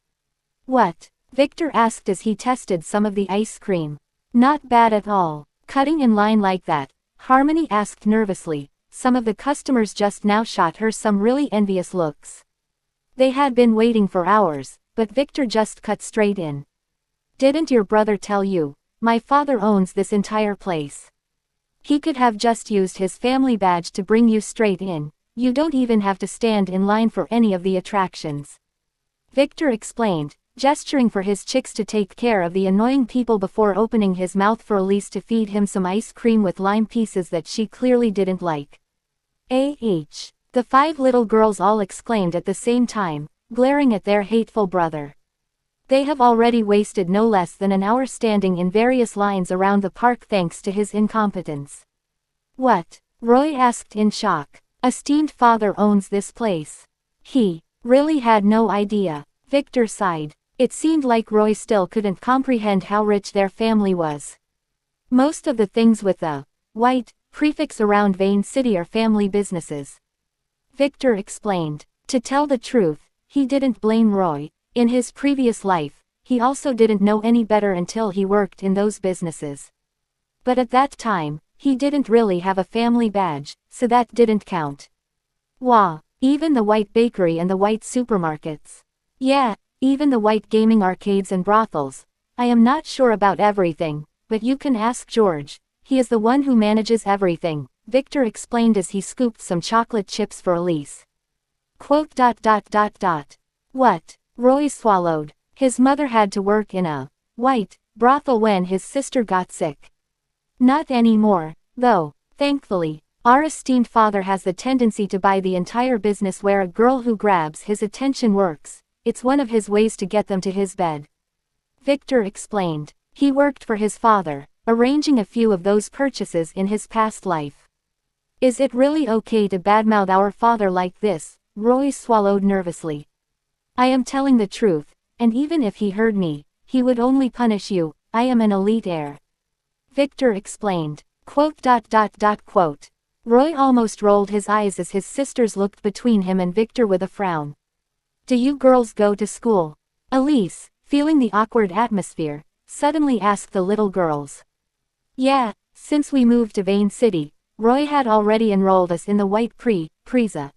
"What?" Victor asked as he tested some of the ice cream. "Not bad at all." Cutting in line like that, Harmony asked nervously. Some of the customers just now shot her some really envious looks. They had been waiting for hours, but Victor just cut straight in. "Didn't your brother tell you? My father owns this entire place. He could have just used his family badge to bring you straight in. You don't even have to stand in line for any of the attractions." Victor explained, gesturing for his chicks to take care of the annoying people before opening his mouth for Elise to feed him some ice cream with lime pieces that she clearly didn't like. The 5 little girls all exclaimed at the same time, glaring at their hateful brother. They have already wasted no less than an hour standing in various lines around the park thanks to his incompetence. "What?" Roy asked in shock. "Esteemed father owns this place. He really had no idea." Victor sighed. It seemed like Roy still couldn't comprehend how rich their family was. "Most of the things with the white prefix around Vane City are family businesses," Victor explained. To tell the truth, he didn't blame Roy. In his previous life, he also didn't know any better until he worked in those businesses. But at that time, he didn't really have a family badge, so that didn't count. "Wah, even the white bakery and the white supermarkets. Yeah, even the white gaming arcades and brothels. I am not sure about everything, but you can ask George. He is the one who manages everything," Victor explained as he scooped some chocolate chips for Elise. What? Roy swallowed. His mother had to work in a white brothel when his sister got sick. Not anymore, though, thankfully. Our esteemed father has the tendency to buy the entire business where a girl who grabs his attention works. It's one of his ways to get them to his bed. Victor explained. He worked for his father, arranging a few of those purchases in his past life. "Is it really okay to badmouth our father like this?" Roy swallowed nervously. "I am telling the truth, and even if he heard me, he would only punish you. I am an elite heir," Victor explained. Roy almost rolled his eyes as his sisters looked between him and Victor with a frown. "Do you girls go to school?" Elise, feeling the awkward atmosphere, suddenly asked the little girls. "Yeah, since we moved to Vane City, Roy had already enrolled us in the White Preza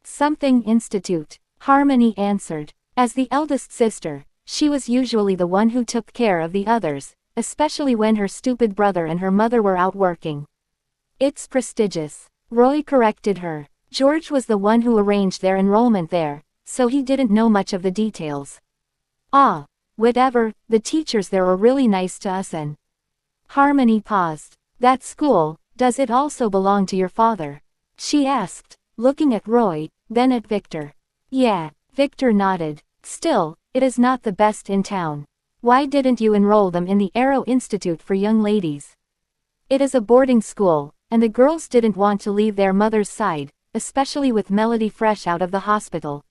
something Institute," Harmony answered. As the eldest sister, she was usually the one who took care of the others, especially when her stupid brother and her mother were out working. "It's prestigious," Roy corrected her. George was the one who arranged their enrollment there, so he didn't know much of the details. Whatever, the teachers there were really nice to us and..." Harmony paused. "That school, does it also belong to your father?" she asked, looking at Roy, then at Victor. "Yeah," Victor nodded. "Still, it is not the best in town. Why didn't you enroll them in the Arrow Institute for Young Ladies?" "It is a boarding school, and the girls didn't want to leave their mother's side, especially with Melody fresh out of the hospital,"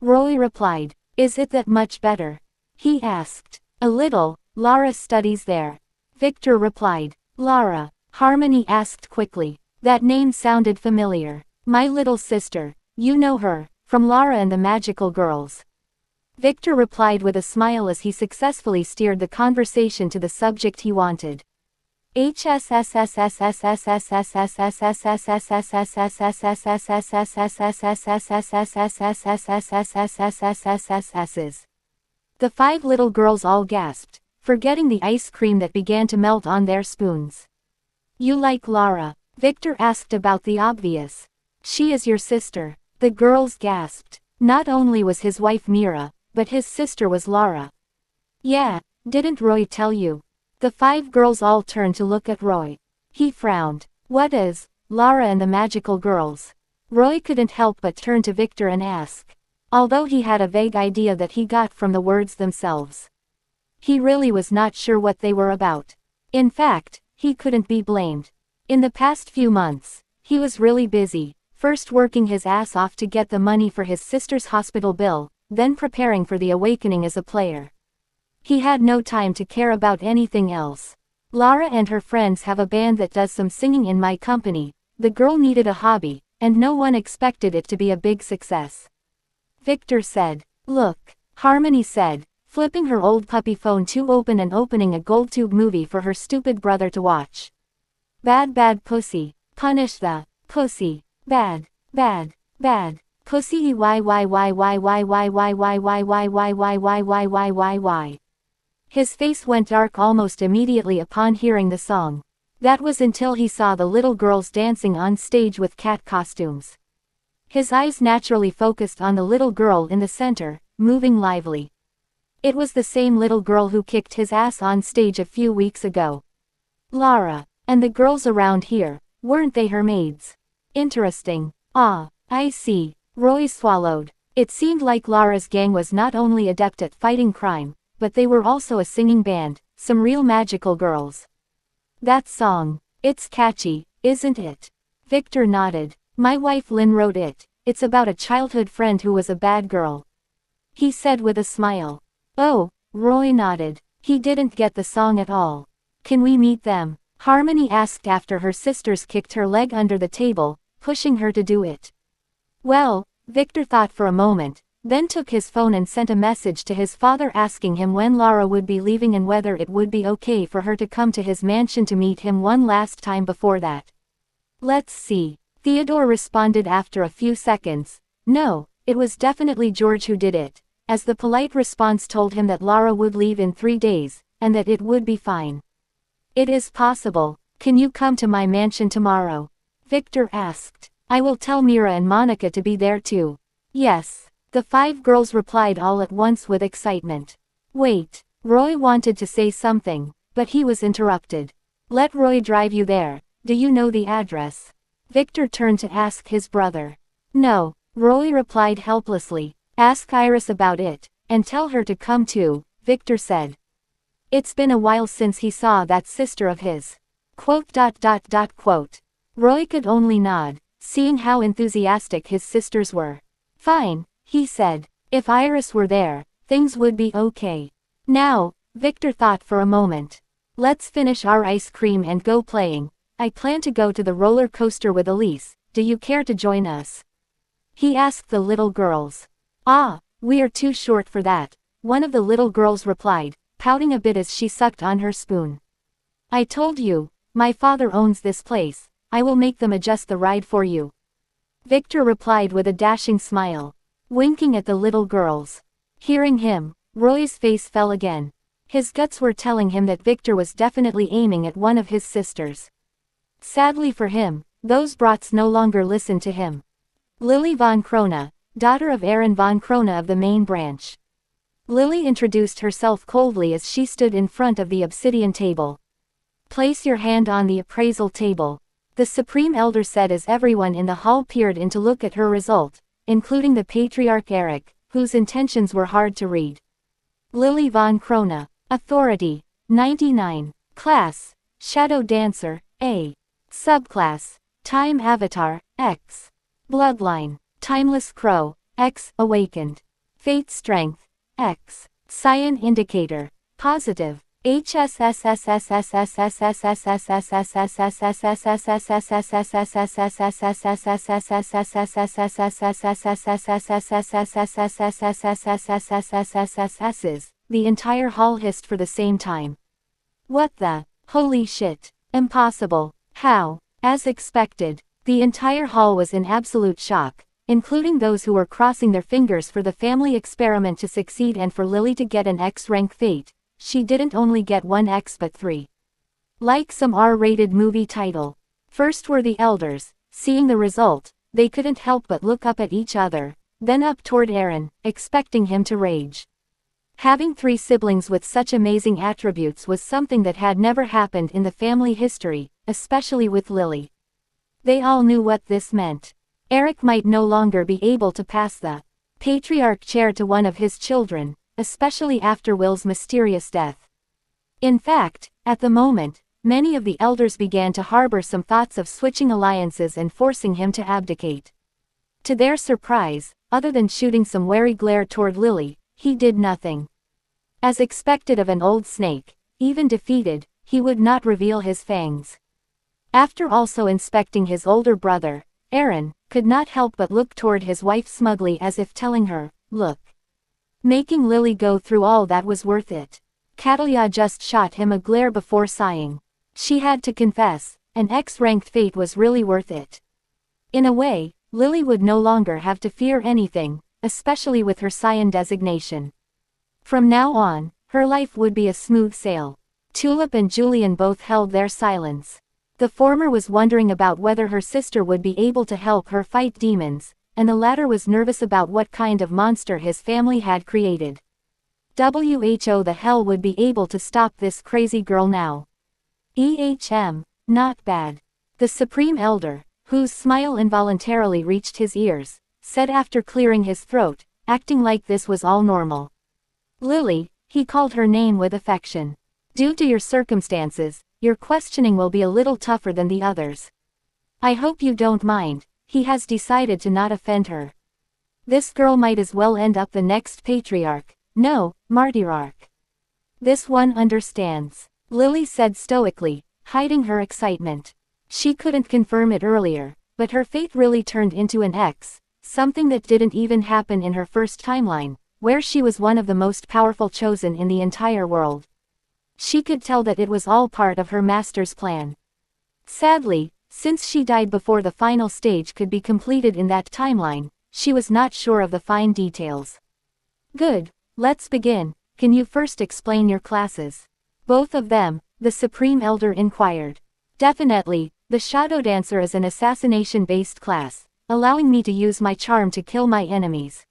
Roy replied. "Is it that much better?" he asked. "A little. Lara studies there," Victor replied. "Lara?" Harmony asked quickly. That name sounded familiar. My little sister. You know her, from Lara and the Magical Girls. Victor replied with a smile as he successfully steered the conversation to the subject he wanted. The five little girls all gasped, forgetting the ice cream that began to melt on their spoons. You like Lara? Victor asked about the obvious. She is your sister. The girls gasped. Not only was his wife Mira, but his sister was Lara. Yeah, didn't Roy tell you? The five girls all turned to look at Roy. He frowned. What is Lara and the Magical Girls? Roy couldn't help but turn to Victor and ask. Although he had a vague idea that he got from the words themselves. He really was not sure what they were about. In fact, he couldn't be blamed. In the past few months, he was really busy, first working his ass off to get the money for his sister's hospital bill, then preparing for the awakening as a player. He had no time to care about anything else. Lara and her friends have a band that does some singing in my company. The girl needed a hobby, and no one expected it to be a big success. Victor said. Look, Harmony said, flipping her old puppy phone to open and opening a GoldTube movie for her stupid brother to watch. Bad bad pussy, punish the pussy, bad, bad, bad, pussy y. His face went dark almost immediately upon hearing the song. That was until he saw the little girls dancing on stage with cat costumes. His eyes naturally focused on the little girl in the center, moving lively. It was the same little girl who kicked his ass on stage a few weeks ago. Lara. And the girls around here, weren't they her maids? Interesting. Ah, I see. Roy swallowed. It seemed like Lara's gang was not only adept at fighting crime, but they were also a singing band, some real magical girls. That song. It's catchy, isn't it? Victor nodded. My wife Lynn wrote it. It's about a childhood friend who was a bad girl. He said with a smile. Oh, Roy nodded. He didn't get the song at all. Can we meet them? Harmony asked after her sisters kicked her leg under the table, pushing her to do it. Well, Victor thought for a moment, then took his phone and sent a message to his father asking him when Lara would be leaving and whether it would be okay for her to come to his mansion to meet him one last time before that. Let's see. Theodore responded after a few seconds. No, it was definitely George who did it, as the polite response told him that Lara would leave in 3 days, and that it would be fine. It is possible. Can you come to my mansion tomorrow? Victor asked. I will tell Mira and Monica to be there too. Yes. The 5 girls replied all at once with excitement. Wait. Roy wanted to say something, but he was interrupted. Let Roy drive you there. Do you know the address? Victor turned to ask his brother. No. Roy replied helplessly. Ask Iris about it, and tell her to come too, Victor said. It's been a while since he saw that sister of his. Quote. Roy could only nod, seeing how enthusiastic his sisters were. Fine, he said. If Iris were there, things would be okay. Now, Victor thought for a moment. Let's finish our ice cream and go playing. I plan to go to the roller coaster with Elise. Do you care to join us? He asked the little girls. Ah, we are too short for that, one of the little girls replied, pouting a bit as she sucked on her spoon. I told you, my father owns this place. I will make them adjust the ride for you. Victor replied with a dashing smile, winking at the little girls. Hearing him, Roy's face fell again. His guts were telling him that Victor was definitely aiming at one of his sisters. Sadly for him, those brats no longer listened to him. Lily von Krona, daughter of Aaron von Krona of the main branch. Lily introduced herself coldly as she stood in front of the obsidian table. Place your hand on the appraisal table, the Supreme Elder said as everyone in the hall peered in to look at her result, including the Patriarch Eric, whose intentions were hard to read. Lily von Krona. Authority, 99. Class, Shadow Dancer, A. Subclass, Time Avatar, X. Bloodline, Timeless Crow, X. Awakened. Fate Strength, X. Cyan Indicator, Positive. The entire hall hissed for the same time. What the? Holy shit. Impossible. How? As expected, the entire hall was in absolute shock, including those who were crossing their fingers for the family experiment to succeed and for Lily to get an X-rank fate. She didn't only get 1 X but 3. Like some R-rated movie title. First were the elders. Seeing the result, they couldn't help but look up at each other, then up toward Aaron, expecting him to rage. Having 3 siblings with such amazing attributes was something that had never happened in the family history, especially with Lily. They all knew what this meant. Eric might no longer be able to pass the patriarch chair to one of his children, especially after Will's mysterious death. In fact, at the moment, many of the elders began to harbor some thoughts of switching alliances and forcing him to abdicate. To their surprise, other than shooting some wary glare toward Lily, he did nothing. As expected of an old snake, even defeated, he would not reveal his fangs. After also inspecting his older brother, Aaron could not help but look toward his wife smugly as if telling her, look. Making Lily go through all that was worth it. Catalia just shot him a glare before sighing. She had to confess, an X-ranked fate was really worth it. In a way, Lily would no longer have to fear anything, especially with her Scion designation. From now on, her life would be a smooth sail. Tulip and Julian both held their silence. The former was wondering about whether her sister would be able to help her fight demons, and the latter was nervous about what kind of monster his family had created. Who the hell would be able to stop this crazy girl now? Not bad. The Supreme Elder, whose smile involuntarily reached his ears, said after clearing his throat, acting like this was all normal. Lily, he called her name with affection. Due to your circumstances, your questioning will be a little tougher than the others. I hope you don't mind. He has decided to not offend her. This girl might as well end up the next patriarch, no, martyrarch. This one understands, Lily said stoically, hiding her excitement. She couldn't confirm it earlier, but her fate really turned into an X, something that didn't even happen in her first timeline, where she was one of the most powerful chosen in the entire world. She could tell that it was all part of her master's plan. Sadly, since she died before the final stage could be completed in that timeline, she was not sure of the fine details. Good, let's begin. Can you first explain your classes? Both of them, the Supreme Elder inquired. Definitely, the Shadow Dancer is an assassination-based class, allowing me to use my charm to kill my enemies.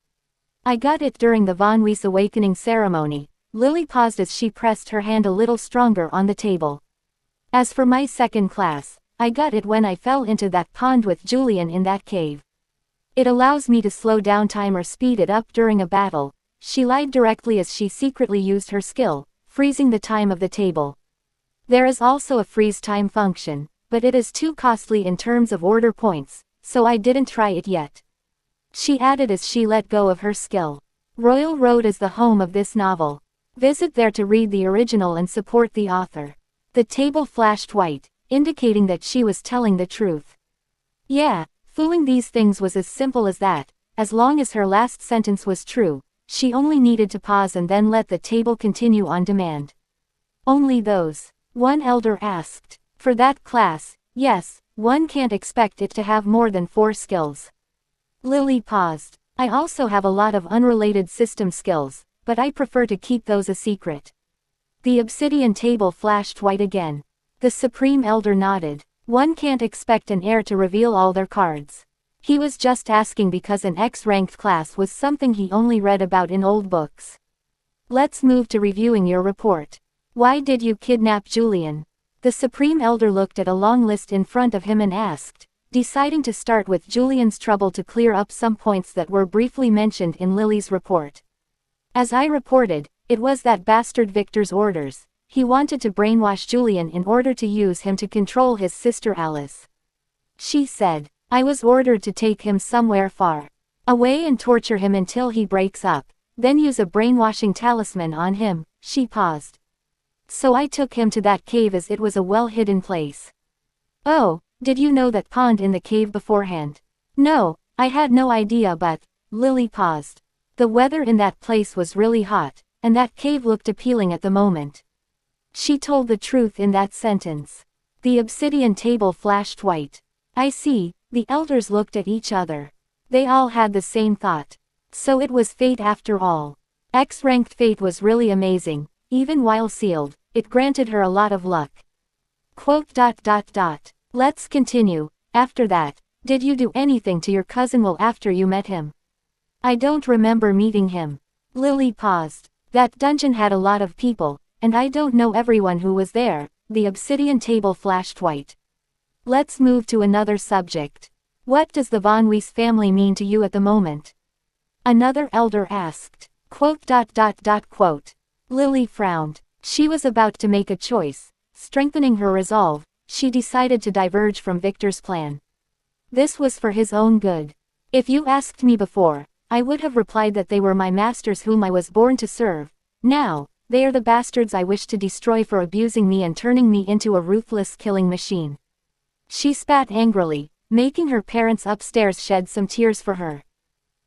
I got it during the Von Weiss awakening ceremony. Lily paused as she pressed her hand a little stronger on the table. As for my second class, I got it when I fell into that pond with Julian in that cave. It allows me to slow down time or speed it up during a battle. She lied directly as she secretly used her skill, freezing the time of the table. There is also a freeze time function, but it is too costly in terms of order points, so I didn't try it yet. She added as she let go of her skill. Royal Road is the home of this novel. Visit there to read the original and support the author. The table flashed white, indicating that she was telling the truth. Yeah, fooling these things was as simple as that. As long as her last sentence was true, she only needed to pause and then let the table continue on demand. Only those. One elder asked. For that class, yes, one can't expect it to have more than 4 skills. Lily paused. I also have a lot of unrelated system skills, but I prefer to keep those a secret. The obsidian table flashed white again. The Supreme Elder nodded. One can't expect an heir to reveal all their cards. He was just asking because an X-ranked class was something he only read about in old books. Let's move to reviewing your report. Why did you kidnap Julian? The Supreme Elder looked at a long list in front of him and asked, deciding to start with Julian's trouble to clear up some points that were briefly mentioned in Lily's report. As I reported, it was that bastard Victor's orders. He wanted to brainwash Julian in order to use him to control his sister Alice. She said, I was ordered to take him somewhere far away and torture him until he breaks up, then use a brainwashing talisman on him. She paused. So I took him to that cave as it was a well-hidden place. Oh, did you know that pond in the cave beforehand? No, I had no idea but, Lily paused. The weather in that place was really hot, and that cave looked appealing at the moment. She told the truth in that sentence. The obsidian table flashed white. I see, the elders looked at each other. They all had the same thought. So it was fate after all. X-ranked fate was really amazing, even while sealed, it granted her a lot of luck. Quote. Let's continue. After that, did you do anything to your cousin Will after you met him? I don't remember meeting him. Lily paused. That dungeon had a lot of people, and I don't know everyone who was there. The obsidian table flashed white. Let's move to another subject. What does the Von Weiss family mean to you at the moment? Another elder asked. Quote. Lily frowned. She was about to make a choice. Strengthening her resolve, she decided to diverge from Victor's plan. This was for his own good. If you asked me before, I would have replied that they were my masters whom I was born to serve. Now, they are the bastards I wish to destroy for abusing me and turning me into a ruthless killing machine. She spat angrily, making her parents upstairs shed some tears for her.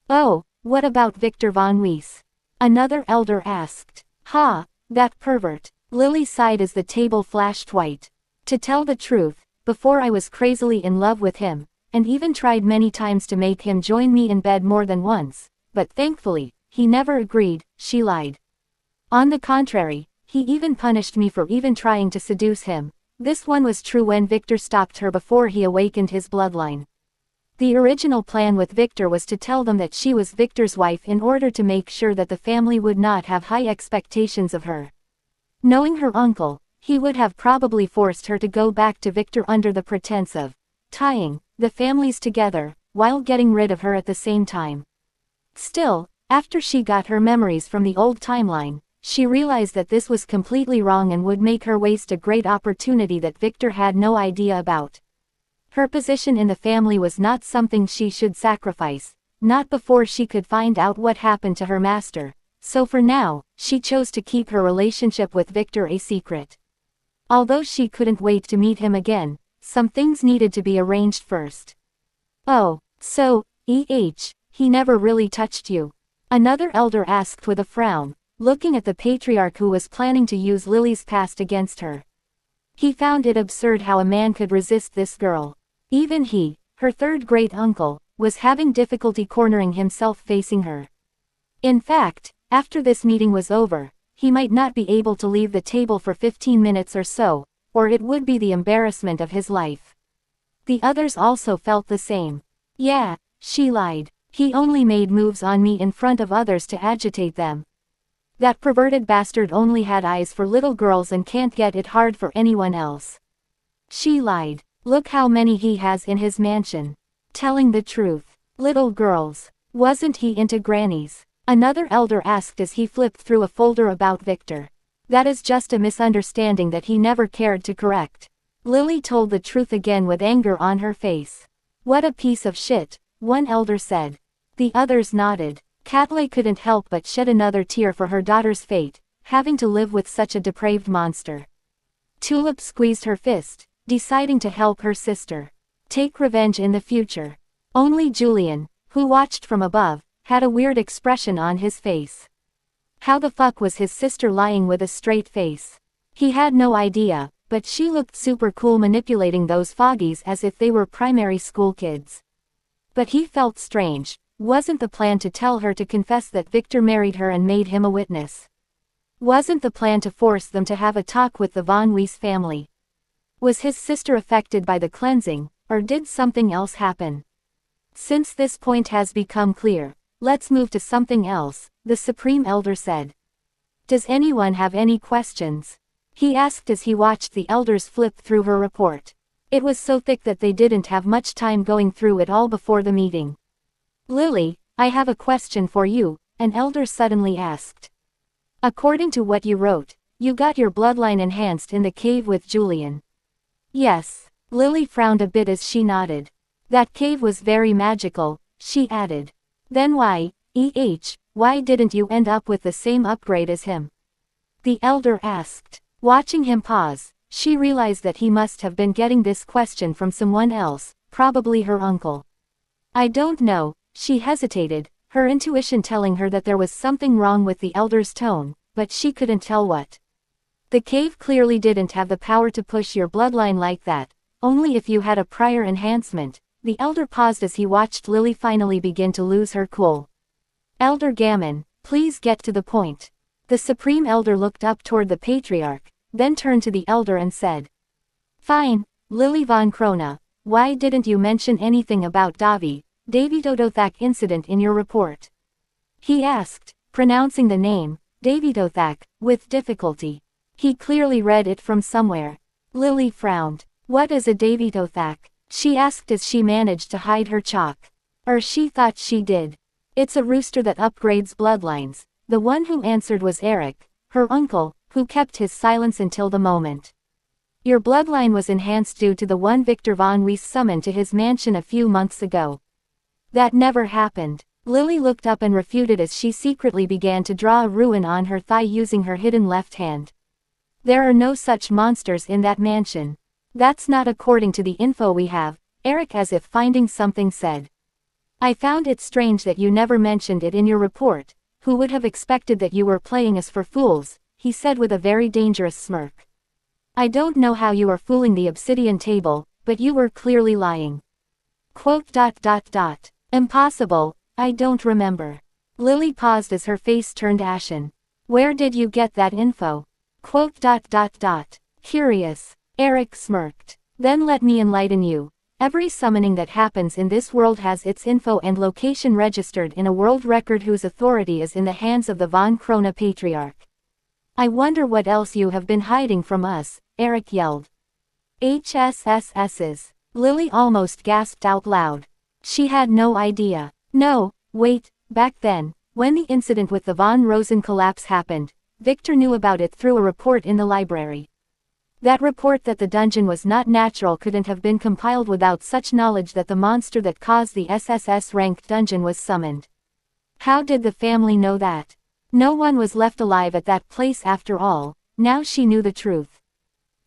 Oh, what about Victor Von Weiss? Another elder asked. Ha, that pervert. Lily sighed as the table flashed white. To tell the truth, before I was crazily in love with him, and even tried many times to make him join me in bed more than once, but thankfully, he never agreed, she lied. On the contrary, he even punished me for even trying to seduce him. This one was true when Victor stopped her before he awakened his bloodline. The original plan with Victor was to tell them that she was Victor's wife in order to make sure that the family would not have high expectations of her. Knowing her uncle, he would have probably forced her to go back to Victor under the pretense of tying the families together, while getting rid of her at the same time. Still, after she got her memories from the old timeline, she realized that this was completely wrong and would make her waste a great opportunity that Victor had no idea about. Her position in the family was not something she should sacrifice, not before she could find out what happened to her master, so for now, she chose to keep her relationship with Victor a secret. Although she couldn't wait to meet him again, some things needed to be arranged first. Oh, so, he never really touched you? Another elder asked with a frown, looking at the patriarch who was planning to use Lily's past against her. He found it absurd how a man could resist this girl. Even he, her third great uncle, was having difficulty cornering himself facing her. In fact, after this meeting was over, he might not be able to leave the table for 15 minutes or so, or it would be the embarrassment of his life. The others also felt the same. Yeah, she lied. He only made moves on me in front of others to agitate them. That perverted bastard only had eyes for little girls and can't get it hard for anyone else. She lied. Look how many he has in his mansion. Telling the truth. Little girls. Wasn't he into grannies? Another elder asked as he flipped through a folder about Victor. That is just a misunderstanding that he never cared to correct. Lily told the truth again with anger on her face. What a piece of shit, one elder said. The others nodded. Catley couldn't help but shed another tear for her daughter's fate, having to live with such a depraved monster. Tulip squeezed her fist, deciding to help her sister take revenge in the future. Only Julian, who watched from above, had a weird expression on his face. How the fuck was his sister lying with a straight face? He had no idea, but she looked super cool manipulating those foggies as if they were primary school kids. But he felt strange. Wasn't the plan to tell her to confess that Victor married her and made him a witness? Wasn't the plan to force them to have a talk with the Von Weiss family? Was his sister affected by the cleansing, or did something else happen? Since this point has become clear, let's move to something else, the Supreme Elder said. Does anyone have any questions? He asked as he watched the elders flip through her report. It was so thick that they didn't have much time going through it all before the meeting. Lily, I have a question for you, an elder suddenly asked. According to what you wrote, you got your bloodline enhanced in the cave with Julian. Yes. Lily frowned a bit as she nodded. That cave was very magical, she added. Then why didn't you end up with the same upgrade as him? The elder asked. Watching him pause, she realized that he must have been getting this question from someone else, probably her uncle. I don't know, she hesitated, her intuition telling her that there was something wrong with the elder's tone, but she couldn't tell what. The cave clearly didn't have the power to push your bloodline like that, only if you had a prior enhancement. The elder paused as he watched Lily finally begin to lose her cool. Elder Gammon, please get to the point. The Supreme Elder looked up toward the Patriarch, then turned to the Elder and said. Fine, Lily von Krona, why didn't you mention anything about Davidothak incident in your report? He asked, pronouncing the name, Davidothak, with difficulty. He clearly read it from somewhere. Lily frowned. What is a Davidothak? She asked as she managed to hide her chalk. Or she thought she did. It's a rooster that upgrades bloodlines. The one who answered was Eric, her uncle, who kept his silence until the moment. Your bloodline was enhanced due to the one Victor von Weiss summoned to his mansion a few months ago. That never happened. Lily looked up and refuted as she secretly began to draw a ruin on her thigh using her hidden left hand. There are no such monsters in that mansion. That's not according to the info we have, Eric, as if finding something, said. I found it strange that you never mentioned it in your report. Who would have expected that you were playing us for fools, he said with a very dangerous smirk. I don't know how you are fooling the obsidian table, but you were clearly lying. Impossible, I don't remember. Lily paused as her face turned ashen. Where did you get that info? Curious. Eric smirked. Then let me enlighten you. Every summoning that happens in this world has its info and location registered in a world record whose authority is in the hands of the von Krona Patriarch. I wonder what else you have been hiding from us, Eric yelled. HSSS's. Lily almost gasped out loud. She had no idea. No, wait, back then, when the incident with the von Rosen collapse happened, Victor knew about it through a report in the library. That report that the dungeon was not natural couldn't have been compiled without such knowledge that the monster that caused the SSS-ranked dungeon was summoned. How did the family know that? No one was left alive at that place after all. Now she knew the truth.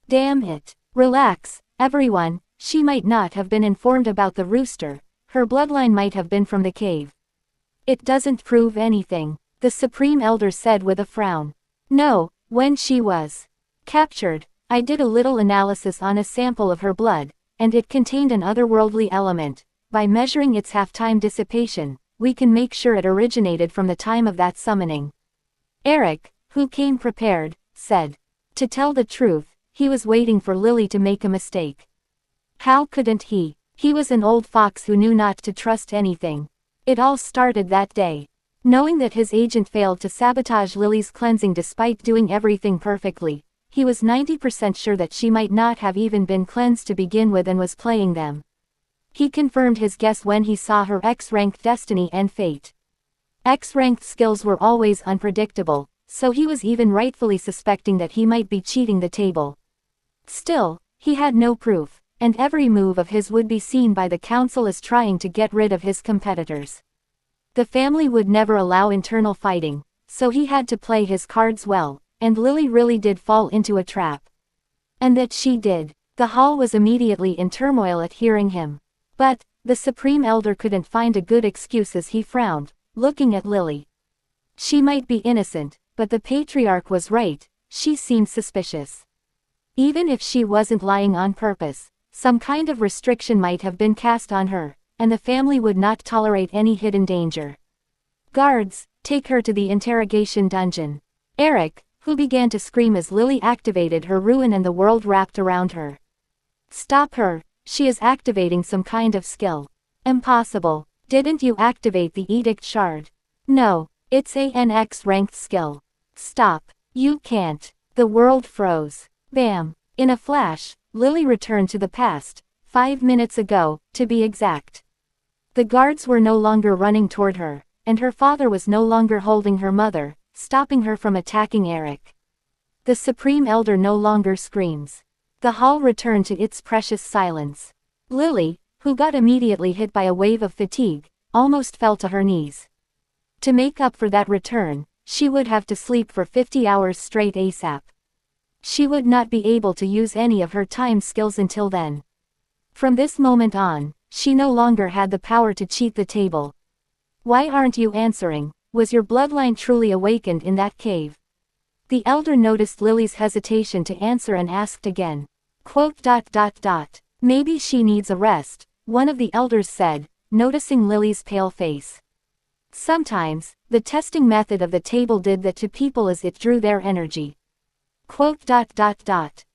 Damn it. Relax, everyone, she might not have been informed about the rooster. Her bloodline might have been from the cave. It doesn't prove anything, the Supreme Elder said with a frown. No, when she was captured, I did a little analysis on a sample of her blood, and it contained an otherworldly element. By measuring its half-time dissipation, we can make sure it originated from the time of that summoning. Eric, who came prepared, said. To tell the truth, he was waiting for Lily to make a mistake. How couldn't he? He was an old fox who knew not to trust anything. It all started that day. Knowing that his agent failed to sabotage Lily's cleansing despite doing everything perfectly, he was 90% sure that she might not have even been cleansed to begin with and was playing them. He confirmed his guess when he saw her X-ranked destiny and fate. X-ranked skills were always unpredictable, so he was even rightfully suspecting that he might be cheating the table. Still, he had no proof, and every move of his would be seen by the council as trying to get rid of his competitors. The family would never allow internal fighting, so he had to play his cards well. And Lily really did fall into a trap. And that she did. The hall was immediately in turmoil at hearing him. But, the Supreme Elder couldn't find a good excuse as he frowned, looking at Lily. She might be innocent, but the Patriarch was right, she seemed suspicious. Even if she wasn't lying on purpose, some kind of restriction might have been cast on her, and the family would not tolerate any hidden danger. Guards, take her to the interrogation dungeon. Eric, who began to scream as Lily activated her ruin and the world wrapped around her. Stop her, she is activating some kind of skill. Impossible, didn't you activate the Edict Shard? No, it's a NX ranked skill. Stop, you can't. The world froze. Bam. In a flash, Lily returned to the past, 5 minutes ago, to be exact. The guards were no longer running toward her, and her father was no longer holding her mother, stopping her from attacking Eric. The Supreme Elder no longer screams. The hall returned to its precious silence. Lily, who got immediately hit by a wave of fatigue, almost fell to her knees. To make up for that return, she would have to sleep for 50 hours straight ASAP. She would not be able to use any of her time skills until then. From this moment on, she no longer had the power to cheat the table. Why aren't you answering? Was your bloodline truly awakened in that cave? The elder noticed Lily's hesitation to answer and asked again. Maybe she needs a rest, one of the elders said, noticing Lily's pale face. Sometimes, the testing method of the table did that to people as it drew their energy.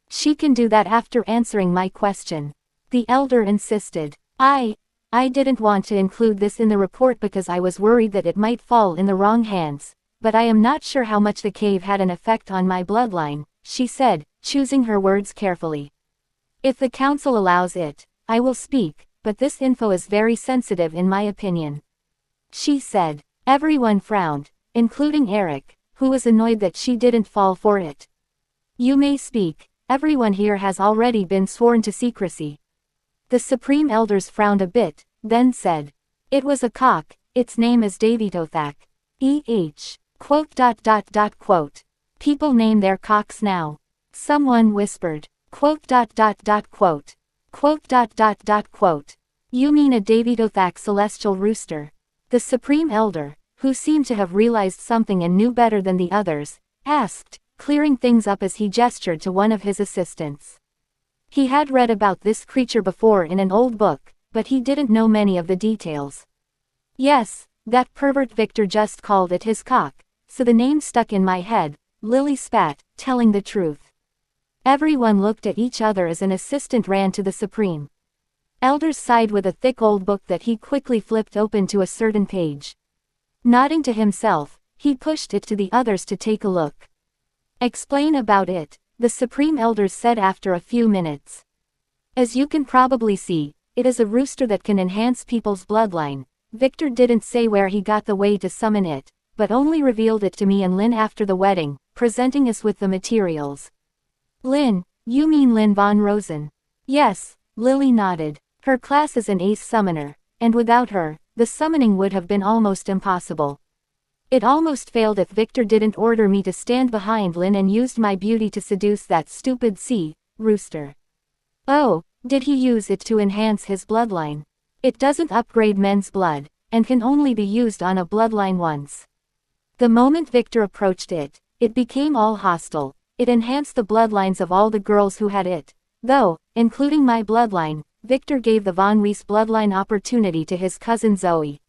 She can do that after answering my question. The elder insisted. I didn't want to include this in the report because I was worried that it might fall in the wrong hands, but I am not sure how much the cave had an effect on my bloodline, she said, choosing her words carefully. If the council allows it, I will speak, but this info is very sensitive in my opinion. She said. Everyone frowned, including Eric, who was annoyed that she didn't fall for it. You may speak, everyone here has already been sworn to secrecy. The Supreme Elders frowned a bit, then said. It was a cock, its name is Davitothak. People name their cocks now. Someone whispered. You mean a Davitothak celestial rooster? The Supreme Elder, who seemed to have realized something and knew better than the others, asked, clearing things up as he gestured to one of his assistants. He had read about this creature before in an old book, but he didn't know many of the details. Yes, that pervert Victor just called it his cock, so the name stuck in my head, Lily spat, telling the truth. Everyone looked at each other as an assistant ran to the Supreme Elder's side with a thick old book that he quickly flipped open to a certain page. Nodding to himself, he pushed it to the others to take a look. Explain about it, the Supreme Elders said after a few minutes. As you can probably see, it is a rooster that can enhance people's bloodline. Victor didn't say where he got the way to summon it, but only revealed it to me and Lynn after the wedding, presenting us with the materials. Lynn, you mean Lynn von Rosen? Yes, Lily nodded. Her class is an ace summoner, and without her, the summoning would have been almost impossible. It almost failed if Victor didn't order me to stand behind Lynn and used my beauty to seduce that stupid rooster. Oh, did he use it to enhance his bloodline? It doesn't upgrade men's blood, and can only be used on a bloodline once. The moment Victor approached it, it became all hostile. It enhanced the bloodlines of all the girls who had it, though, including my bloodline. Victor gave the Von Weiss bloodline opportunity to his cousin Zoe.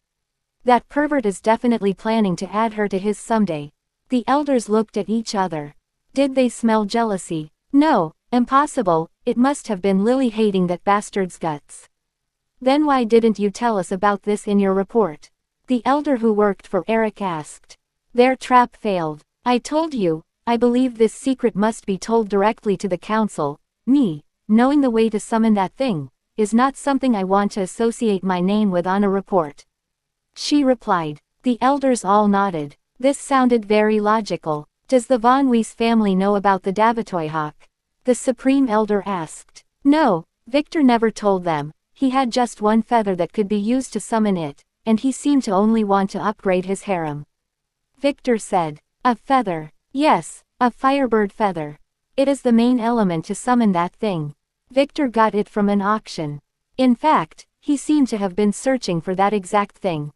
That pervert is definitely planning to add her to his someday. The elders looked at each other. Did they smell jealousy? No, impossible, it must have been Lily hating that bastard's guts. Then why didn't you tell us about this in your report? The elder who worked for Eric asked. Their trap failed. I told you, I believe this secret must be told directly to the council. Me, knowing the way to summon that thing, is not something I want to associate my name with on a report. She replied. The elders all nodded. This sounded very logical. Does the Von Weiss family know about the Davitothak? The Supreme Elder asked. No, Victor never told them. He had just one feather that could be used to summon it, and he seemed to only want to upgrade his harem. Victor said. A feather. Yes, a firebird feather. It is the main element to summon that thing. Victor got it from an auction. In fact, he seemed to have been searching for that exact thing.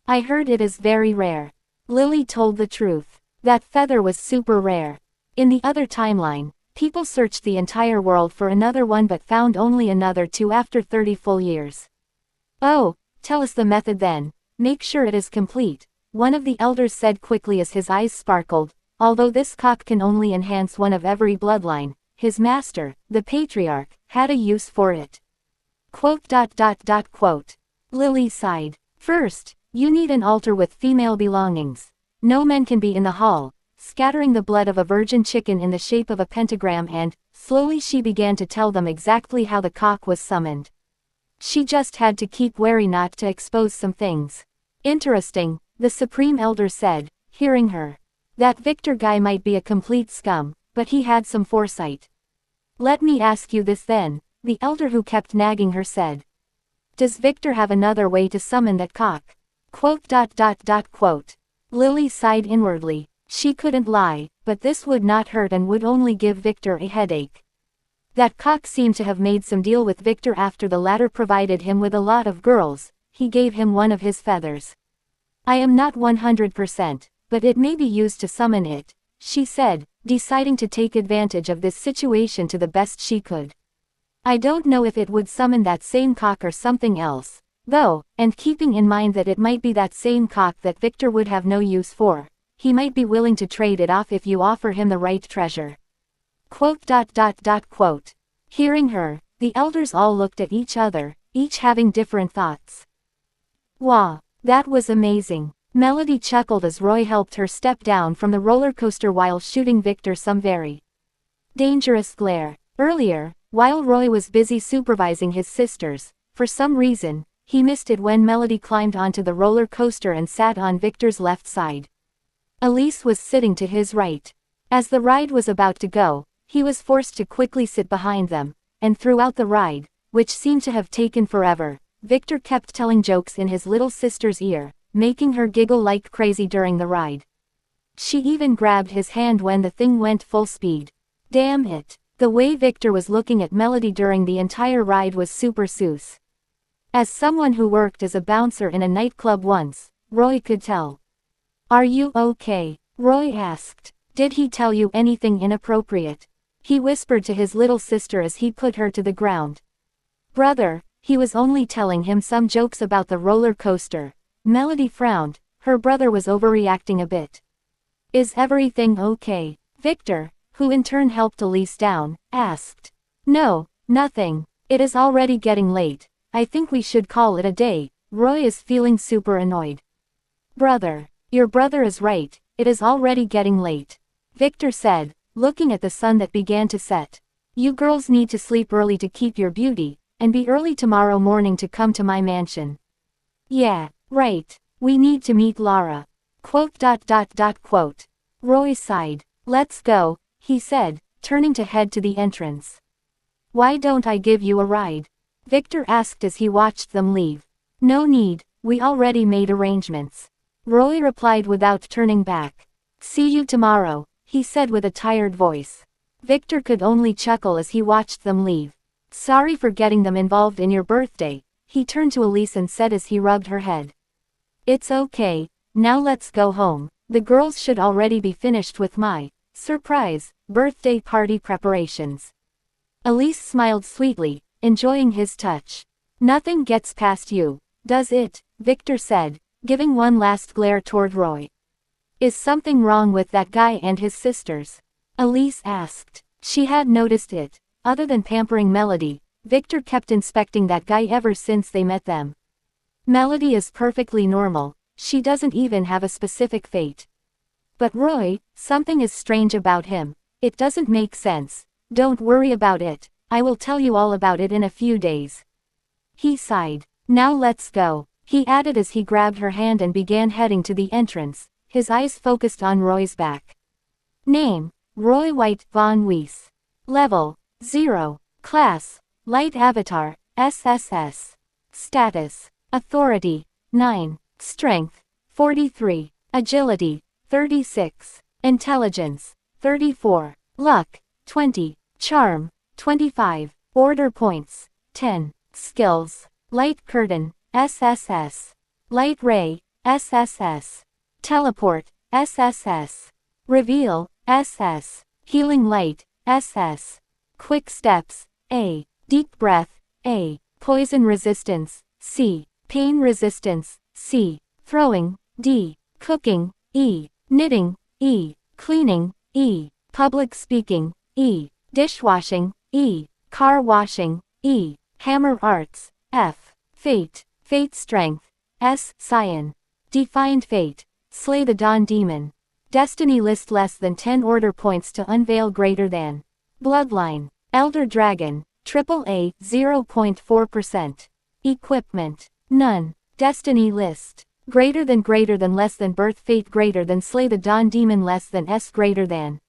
I heard it is very rare. Lily told the truth. That feather was super rare. In the other timeline, people searched the entire world for another one but found only another two after 30 full years. Oh, tell us the method then. Make sure it is complete, one of the elders said quickly as his eyes sparkled. Although this cock can only enhance one of every bloodline, his master, the patriarch, had a use for it. Lily sighed. First, you need an altar with female belongings. No men can be in the hall, scattering the blood of a virgin chicken in the shape of a pentagram and, slowly she began to tell them exactly how the cock was summoned. She just had to keep wary not to expose some things. Interesting, the Supreme Elder said, hearing her. That Victor guy might be a complete scum, but he had some foresight. Let me ask you this then, the elder who kept nagging her said. Does Victor have another way to summon that cock? Lily sighed inwardly. She couldn't lie, but this would not hurt and would only give Victor a headache. That cock seemed to have made some deal with Victor after the latter provided him with a lot of girls. He gave him one of his feathers. I am not 100%, but it may be used to summon it, she said, deciding to take advantage of this situation to the best she could. I don't know if it would summon that same cock or something else, though, and keeping in mind that it might be that same cock that Victor would have no use for, he might be willing to trade it off if you offer him the right treasure. Quote. Hearing her, the elders all looked at each other, each having different thoughts. Wow, that was amazing. Melody chuckled as Roy helped her step down from the roller coaster while shooting Victor some very dangerous glare. Earlier, while Roy was busy supervising his sisters, for some reason, he missed it when Melody climbed onto the roller coaster and sat on Victor's left side. Elise was sitting to his right. As the ride was about to go, he was forced to quickly sit behind them, and throughout the ride, which seemed to have taken forever, Victor kept telling jokes in his little sister's ear, making her giggle like crazy during the ride. She even grabbed his hand when the thing went full speed. Damn it. The way Victor was looking at Melody during the entire ride was super sus. As someone who worked as a bouncer in a nightclub once, Roy could tell. Are you okay? Roy asked. Did he tell you anything inappropriate? He whispered to his little sister as he put her to the ground. Brother, he was only telling him some jokes about the roller coaster. Melody frowned, her brother was overreacting a bit. Is everything okay? Victor, who in turn helped Elise down, asked. No, nothing. It is already getting late. I think we should call it a day. Roy is feeling super annoyed. Brother, your brother is right, it is already getting late. Victor said, looking at the sun that began to set. You girls need to sleep early to keep your beauty, and be early tomorrow morning to come to my mansion. Yeah, right. We need to meet Lara. Quote. Roy sighed. Let's go, he said, turning to head to the entrance. Why don't I give you a ride? Victor asked as he watched them leave. No need, we already made arrangements. Roy replied without turning back. See you tomorrow, he said with a tired voice. Victor could only chuckle as he watched them leave. Sorry for getting them involved in your birthday, he turned to Elise and said as he rubbed her head. It's okay, now let's go home. The girls should already be finished with my surprise birthday party preparations. Elise smiled sweetly, enjoying his touch. Nothing gets past you, does it? Victor said, giving one last glare toward Roy. Is something wrong with that guy and his sisters? Elise asked. She had noticed it. Other than pampering Melody, Victor kept inspecting that guy ever since they met them. Melody is perfectly normal, she doesn't even have a specific fate. But Roy, something is strange about him. It doesn't make sense. Don't worry about it, I will tell you all about it in a few days. He sighed. Now let's go, he added as he grabbed her hand and began heading to the entrance, his eyes focused on Roy's back. Name, Roy White Von Weiss. Level, 0. Class, Light Avatar, SSS. Status, Authority, 9. Strength, 43. Agility, 36. Intelligence, 34. Luck, 20. Charm, 25. Order points, 10. Skills, Light Curtain, SSS. Light Ray, SSS. Teleport, SSS. Reveal, SS. Healing Light, SS. Quick Steps, A. Deep Breath, A. Poison Resistance, C. Pain Resistance, C. Throwing, D. Cooking, E. Knitting, E. Cleaning, E. Public Speaking, E. Dishwashing, E. Car Washing, E. Hammer Arts, F. Fate, Fate Strength, S. Cyan. Defined Fate, Slay the Dawn Demon. Destiny List less than 10 order points to unveil greater than. Bloodline, Elder Dragon, AAA, 0.4%. Equipment, none. Destiny List, greater than less than Birth Fate greater than Slay the Dawn Demon less than S greater than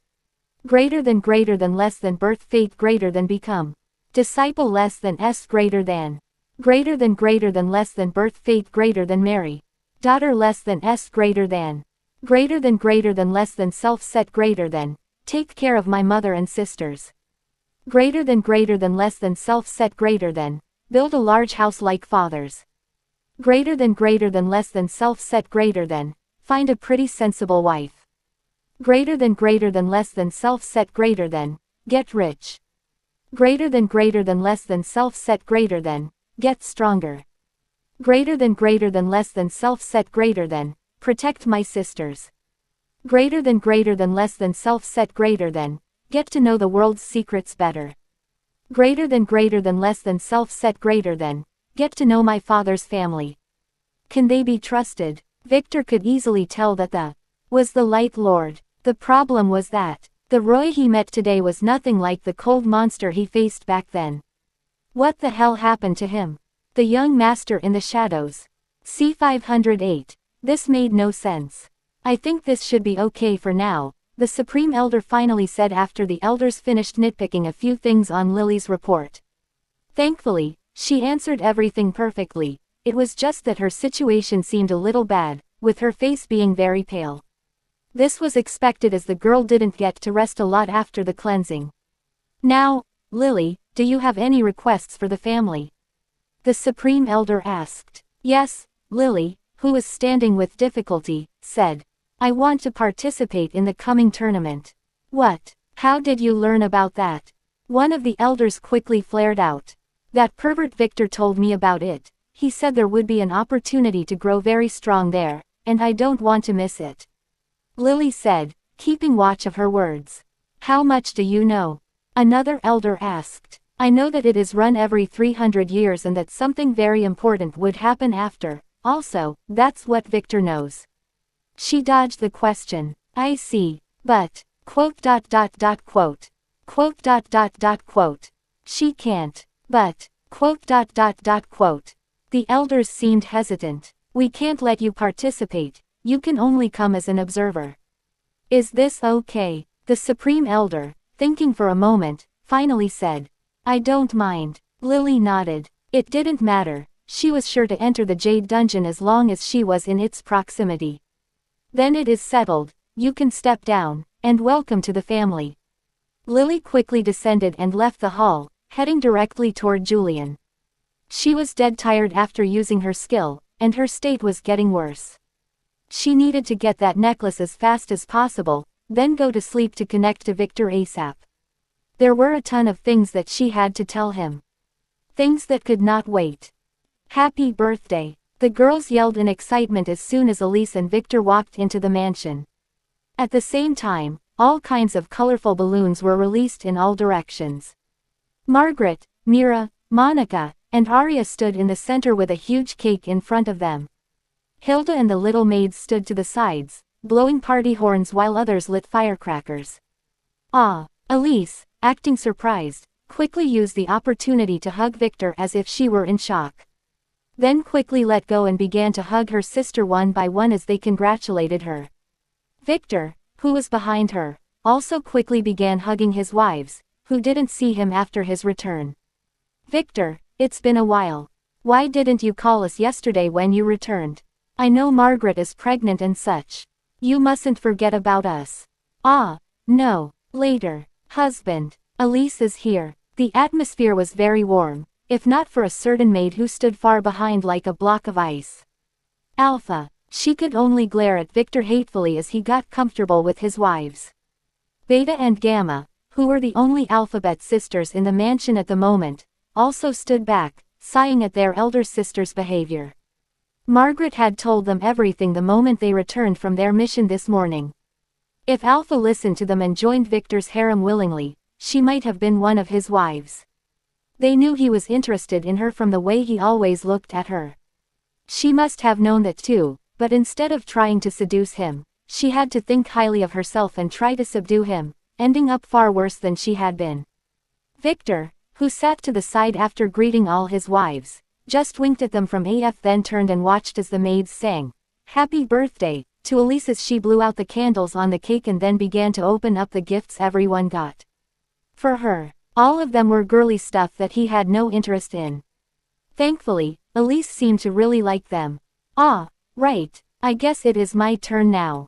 less than Birth Fate greater than Become. Disciple less than S greater than less than Birth Fate greater than Marry. Daughter less than S greater than greater than less than self-set greater than, take care of my mother and sisters. Greater than less than self-set greater than, build a large house like father's. Greater than less than self-set greater than, find a pretty sensible wife. Greater than less than self-set greater than, get rich. Greater than less than self-set greater than, get stronger. Greater than less than self-set greater than, protect my sisters. Greater than less than self-set greater than, get to know the world's secrets better. Greater than less than self-set greater than, get to know my father's family. Can they be trusted? Victor could easily tell that was the Light Lord. The problem was that the Roy he met today was nothing like the cold monster he faced back then. What the hell happened to him? The young master in the shadows. C508. This made no sense. I think this should be okay for now, the Supreme Elder finally said after the elders finished nitpicking a few things on Lily's report. Thankfully, she answered everything perfectly. It was just that her situation seemed a little bad, with her face being very pale. This was expected as the girl didn't get to rest a lot after the cleansing. Now, Lily, do you have any requests for the family? The Supreme Elder asked. Yes, Lily, who was standing with difficulty, said. I want to participate in the coming tournament. What? How did you learn about that? One of the elders quickly flared out. That pervert Victor told me about it. He said there would be an opportunity to grow very strong there, and I don't want to miss it. Lily said, keeping watch of her words. How much do you know? Another elder asked. I know that it is run every 300 years and that something very important would happen after. Also, that's what Victor knows. She dodged the question. I see. But, quote. She can't. But, quote. The elders seemed hesitant. We can't let you participate. You can only come as an observer. Is this okay? The Supreme Elder, thinking for a moment, finally said. I don't mind. Lily nodded. It didn't matter. She was sure to enter the Jade Dungeon as long as she was in its proximity. Then it is settled. You can step down, and welcome to the family. Lily quickly descended and left the hall, heading directly toward Julian. She was dead tired after using her skill, and her state was getting worse. She needed to get that necklace as fast as possible, then go to sleep to connect to Victor ASAP. There were a ton of things that she had to tell him. Things that could not wait. Happy birthday! The girls yelled in excitement as soon as Elise and Victor walked into the mansion. At the same time, all kinds of colorful balloons were released in all directions. Margaret, Mira, Monica, and Arya stood in the center with a huge cake in front of them. Hilda and the little maids stood to the sides, blowing party horns while others lit firecrackers. Elise, acting surprised, quickly used the opportunity to hug Victor as if she were in shock. Then quickly let go and began to hug her sister one by one as they congratulated her. Victor, who was behind her, also quickly began hugging his wives, who didn't see him after his return. Victor, it's been a while. Why didn't you call us yesterday when you returned? I know Margaret is pregnant and such. You mustn't forget about us. No. Later. Husband. Elise is here. The atmosphere was very warm, if not for a certain maid who stood far behind like a block of ice. Alpha. She could only glare at Victor hatefully as he got comfortable with his wives. Beta and Gamma, who were the only alphabet sisters in the mansion at the moment, also stood back, sighing at their elder sister's behavior. Margaret had told them everything the moment they returned from their mission this morning. If Alpha listened to them and joined Victor's harem willingly, she might have been one of his wives. They knew he was interested in her from the way he always looked at her. She must have known that too, but instead of trying to seduce him, she had to think highly of herself and try to subdue him, ending up far worse than she had been. Victor, who sat to the side after greeting all his wives, just winked at them from AF, then turned and watched as the maids sang "Happy Birthday" to Elise as she blew out the candles on the cake and then began to open up the gifts everyone got. For her, all of them were girly stuff that he had no interest in. Thankfully, Elise seemed to really like them. Right, I guess it is my turn now.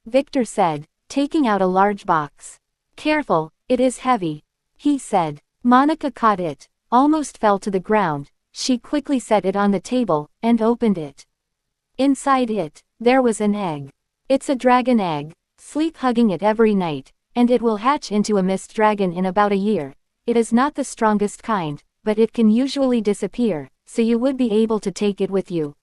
Victor said, taking out a large box. Careful, it is heavy. He said. Monica caught it, almost fell to the ground. She quickly set it on the table, and opened it. Inside it, there was an egg. It's a dragon egg. Sleep hugging it every night, and it will hatch into a mist dragon in about a year. It is not the strongest kind, but it can usually disappear, so you would be able to take it with you.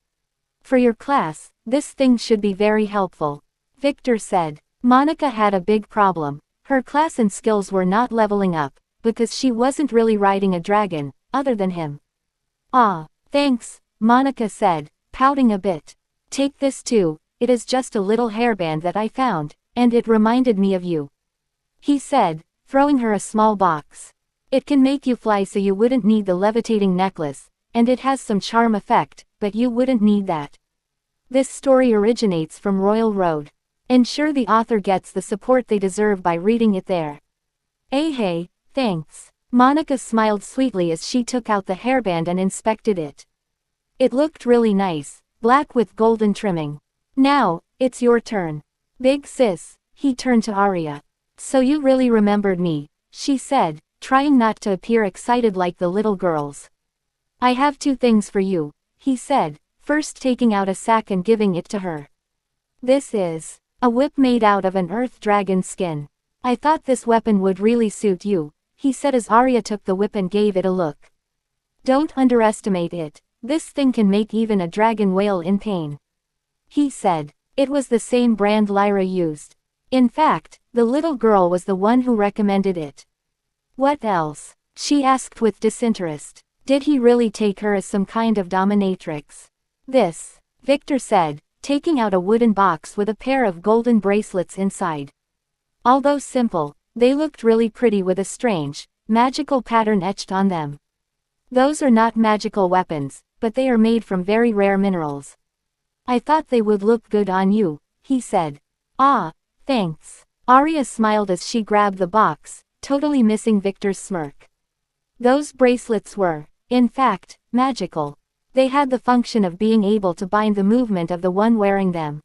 For your class, this thing should be very helpful. Victor said. Monica had a big problem. Her class and skills were not leveling up, because she wasn't really riding a dragon, other than him. Ah, thanks, Monica said, pouting a bit. Take this too, it is just a little hairband that I found, and it reminded me of you. He said, throwing her a small box. It can make you fly so you wouldn't need the levitating necklace, and it has some charm effect, but you wouldn't need that. This story originates from Royal Road. Ensure the author gets the support they deserve by reading it there. Hey, thanks. Monica smiled sweetly as she took out the hairband and inspected it. It looked really nice, black with golden trimming. Now, it's your turn. Big sis, he turned to Arya. So you really remembered me, she said, trying not to appear excited like the little girls. I have 2 things for you, he said, first taking out a sack and giving it to her. This is a whip made out of an earth dragon skin. I thought this weapon would really suit you, he said as Arya took the whip and gave it a look. Don't underestimate it, this thing can make even a dragon wail in pain. He said. It was the same brand Lyra used. In fact, the little girl was the one who recommended it. What else? She asked with disinterest. Did he really take her as some kind of dominatrix? This, Victor said, taking out a wooden box with a pair of golden bracelets inside. Although simple, they looked really pretty with a strange, magical pattern etched on them. Those are not magical weapons, but they are made from very rare minerals. I thought they would look good on you, he said. Ah, thanks. Arya smiled as she grabbed the box, totally missing Victor's smirk. Those bracelets were, in fact, magical. They had the function of being able to bind the movement of the one wearing them.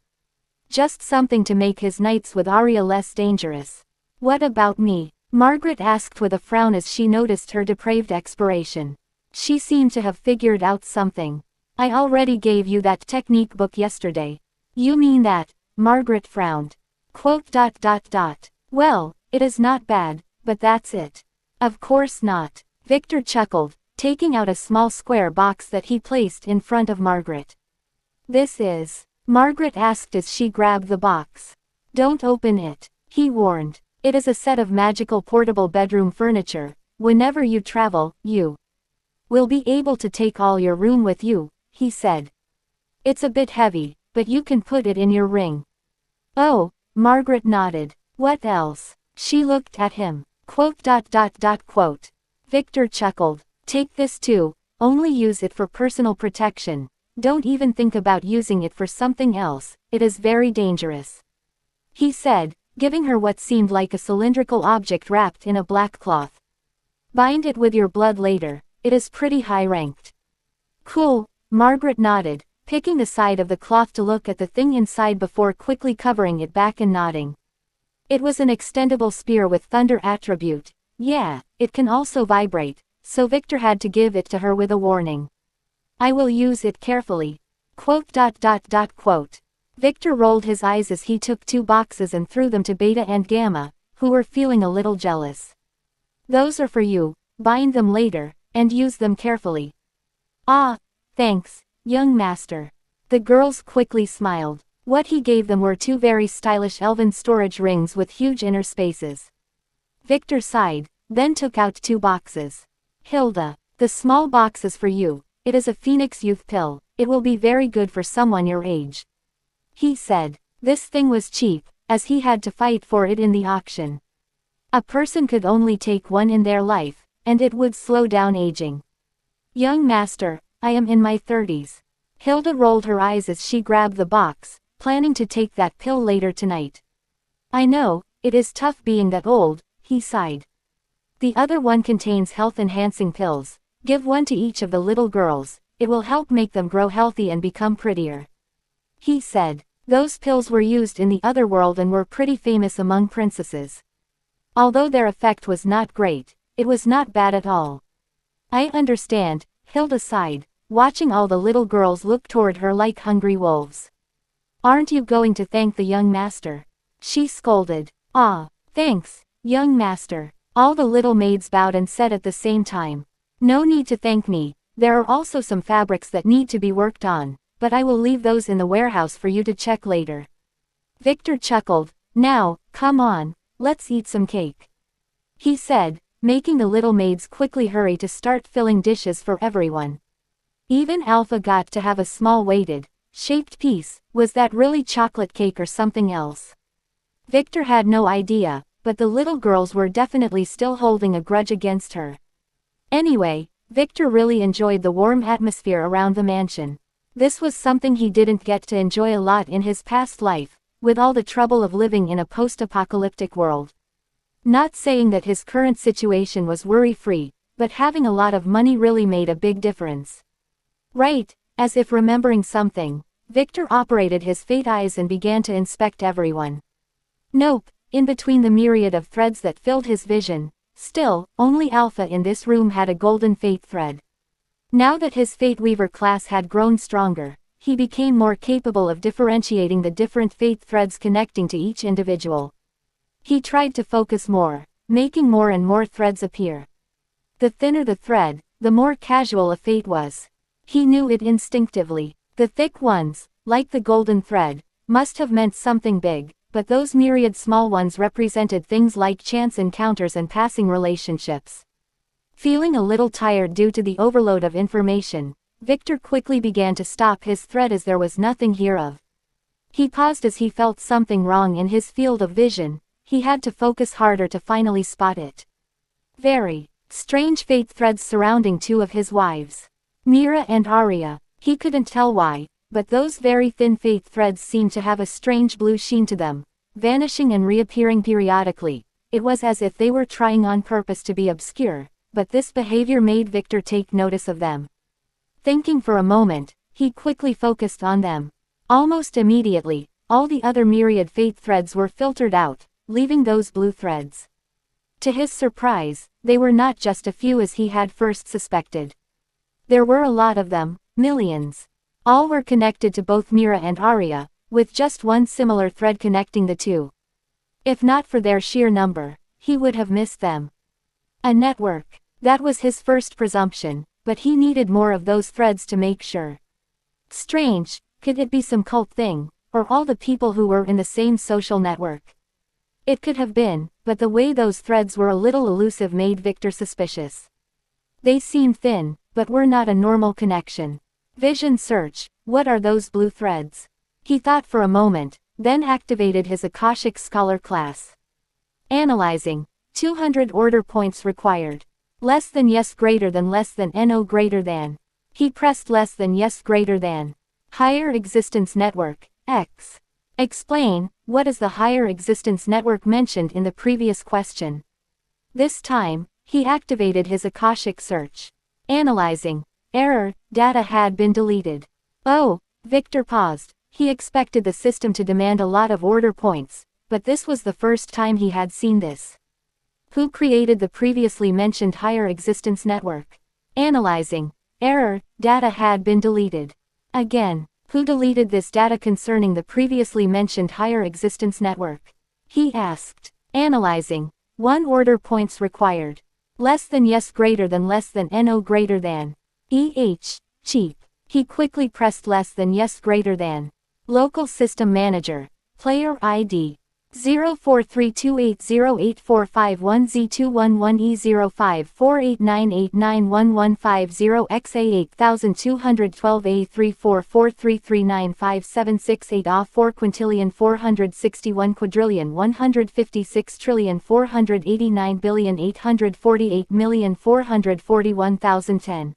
Just something to make his nights with Arya less dangerous. What about me? Margaret asked with a frown as she noticed her depraved expiration. She seemed to have figured out something. I already gave you that technique book yesterday. You mean that? Margaret frowned. Well, it is not bad, but that's it. Of course not. Victor chuckled, taking out a small square box that he placed in front of Margaret. This is? Margaret asked as she grabbed the box. Don't open it, he warned. It is a set of magical portable bedroom furniture. Whenever you travel, you will be able to take all your room with you, he said. It's a bit heavy, but you can put it in your ring. Oh, Margaret nodded. What else? She looked at him. Victor chuckled. Take this too, only use it for personal protection. Don't even think about using it for something else, it is very dangerous. He said, giving her what seemed like a cylindrical object wrapped in a black cloth. Bind it with your blood later, it is pretty high-ranked. Cool, Margaret nodded, picking the side of the cloth to look at the thing inside before quickly covering it back and nodding. It was an extendable spear with thunder attribute. Yeah, it can also vibrate, so Victor had to give it to her with a warning. I will use it carefully. Victor rolled his eyes as he took 2 boxes and threw them to Beta and Gamma, who were feeling a little jealous. Those are for you, bind them later, and use them carefully. Ah, thanks, young master. The girls quickly smiled. What he gave them were 2 very stylish elven storage rings with huge inner spaces. Victor sighed, then took out 2 boxes. Hilda, the small box is for you. It is a Phoenix Youth pill. It will be very good for someone your age. He said. This thing was cheap, as he had to fight for it in the auction. A person could only take one in their life, and it would slow down aging. Young master, I am in my 30s. Hilda rolled her eyes as she grabbed the box, planning to take that pill later tonight. I know, it is tough being that old, he sighed. The other one contains health-enhancing pills. Give one to each of the little girls, it will help make them grow healthy and become prettier. He said. Those pills were used in the other world and were pretty famous among princesses. Although their effect was not great, it was not bad at all. I understand, Hilda sighed, watching all the little girls look toward her like hungry wolves. Aren't you going to thank the young master? She scolded. Ah, thanks, young master. All the little maids bowed and said at the same time. No need to thank me, there are also some fabrics that need to be worked on, but I will leave those in the warehouse for you to check later. Victor chuckled. Now, come on, let's eat some cake, he said, making the little maids quickly hurry to start filling dishes for everyone. Even Alpha got to have a small weighted, shaped piece. Was that really chocolate cake or something else? Victor had no idea, but the little girls were definitely still holding a grudge against her. Anyway, Victor really enjoyed the warm atmosphere around the mansion. This was something he didn't get to enjoy a lot in his past life, with all the trouble of living in a post-apocalyptic world. Not saying that his current situation was worry-free, but having a lot of money really made a big difference. Right, as if remembering something, Victor operated his fate eyes and began to inspect everyone. Nope, in between the myriad of threads that filled his vision, still, only Alpha in this room had a golden fate thread. Now that his Fate Weaver class had grown stronger, he became more capable of differentiating the different fate threads connecting to each individual. He tried to focus more, making more and more threads appear. The thinner the thread, the more casual a fate was. He knew it instinctively. The thick ones, like the golden thread, must have meant something big, but those myriad small ones represented things like chance encounters and passing relationships. Feeling a little tired due to the overload of information, Victor quickly began to stop his thread as there was nothing here of. He paused as he felt something wrong in his field of vision. He had to focus harder to finally spot it. Very strange fate threads surrounding two of his wives, Mira and Arya. He couldn't tell why, but those very thin fate threads seemed to have a strange blue sheen to them, vanishing and reappearing periodically. It was as if they were trying on purpose to be obscure, but this behavior made Victor take notice of them. Thinking for a moment, he quickly focused on them. Almost immediately, all the other myriad fate threads were filtered out, leaving those blue threads. To his surprise, they were not just a few as he had first suspected. There were a lot of them, millions. All were connected to both Mira and Arya, with just one similar thread connecting the two. If not for their sheer number, he would have missed them. A network. That was his first presumption, but he needed more of those threads to make sure. Strange, could it be some cult thing, or all the people who were in the same social network? It could have been, but the way those threads were a little elusive made Victor suspicious. They seemed thin, but were not a normal connection. Vision search, what are those blue threads? He thought for a moment, then activated his Akashic Scholar class. Analyzing, 200 order points required. Less than yes greater than less than no greater than. He pressed less than yes greater than. Higher Existence Network, X. Explain, what is the Higher Existence Network mentioned in the previous question? This time, he activated his Akashic search. Analyzing. Error, data had been deleted. Oh, Victor paused. He expected the system to demand a lot of order points, but this was the first time he had seen this. Who created the previously mentioned Higher Existence Network? Analyzing. Error, data had been deleted. Again, who deleted this data concerning the previously mentioned Higher Existence Network? He asked. Analyzing. 1 order points required. Less than yes greater than less than no greater than. Cheap. He quickly pressed less than yes greater than. Local System Manager. Player ID. 0432808451Z211E0548991150XA8212A3443395768 4quintillion461,456,489,848,441,010.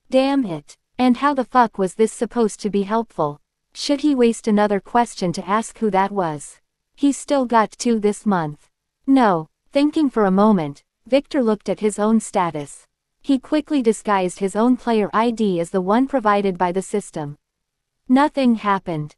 Damn it. And how the fuck was this supposed to be helpful? Should he waste another question to ask who that was? He's still got 2 this month. No. Thinking for a moment, Victor looked at his own status. He quickly disguised his own player ID as the one provided by the system. Nothing happened.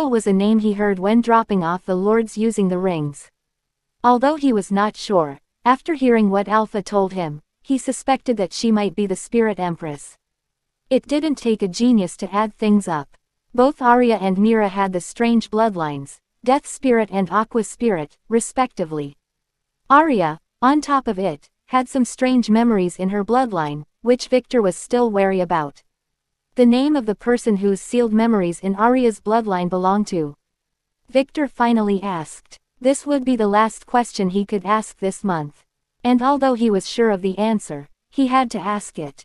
Kevo was a name he heard when dropping off the lords using the rings. Although he was not sure, after hearing what Alpha told him, he suspected that she might be the Spirit Empress. It didn't take a genius to add things up. Both Arya and Mira had the strange bloodlines, Death Spirit and Aqua Spirit, respectively. Arya, on top of it, had some strange memories in her bloodline, which Victor was still wary about. The name of the person whose sealed memories in Arya's bloodline belonged to. Victor finally asked. This would be the last question he could ask this month. And although he was sure of the answer, he had to ask it.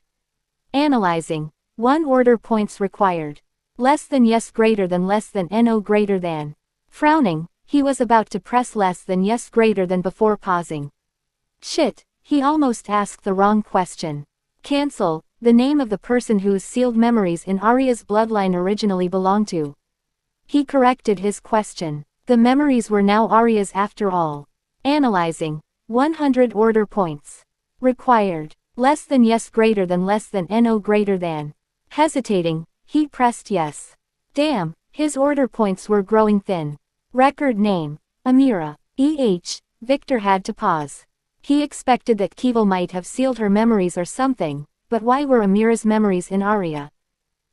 Analyzing. 1 order points required. Less than yes greater than less than no greater than. Frowning, he was about to press less than yes greater than before pausing. Shit, he almost asked the wrong question. Cancel, the name of the person whose sealed memories in Arya's bloodline originally belonged to. He corrected his question. The memories were now Arya's after all. Analyzing. 100 order points. Required. Less than yes greater than less than no greater than. Hesitating, he pressed yes. Damn, his order points were growing thin. Record name. Amira. Victor had to pause. He expected that Kevo might have sealed her memories or something, but why were Amira's memories in Arya?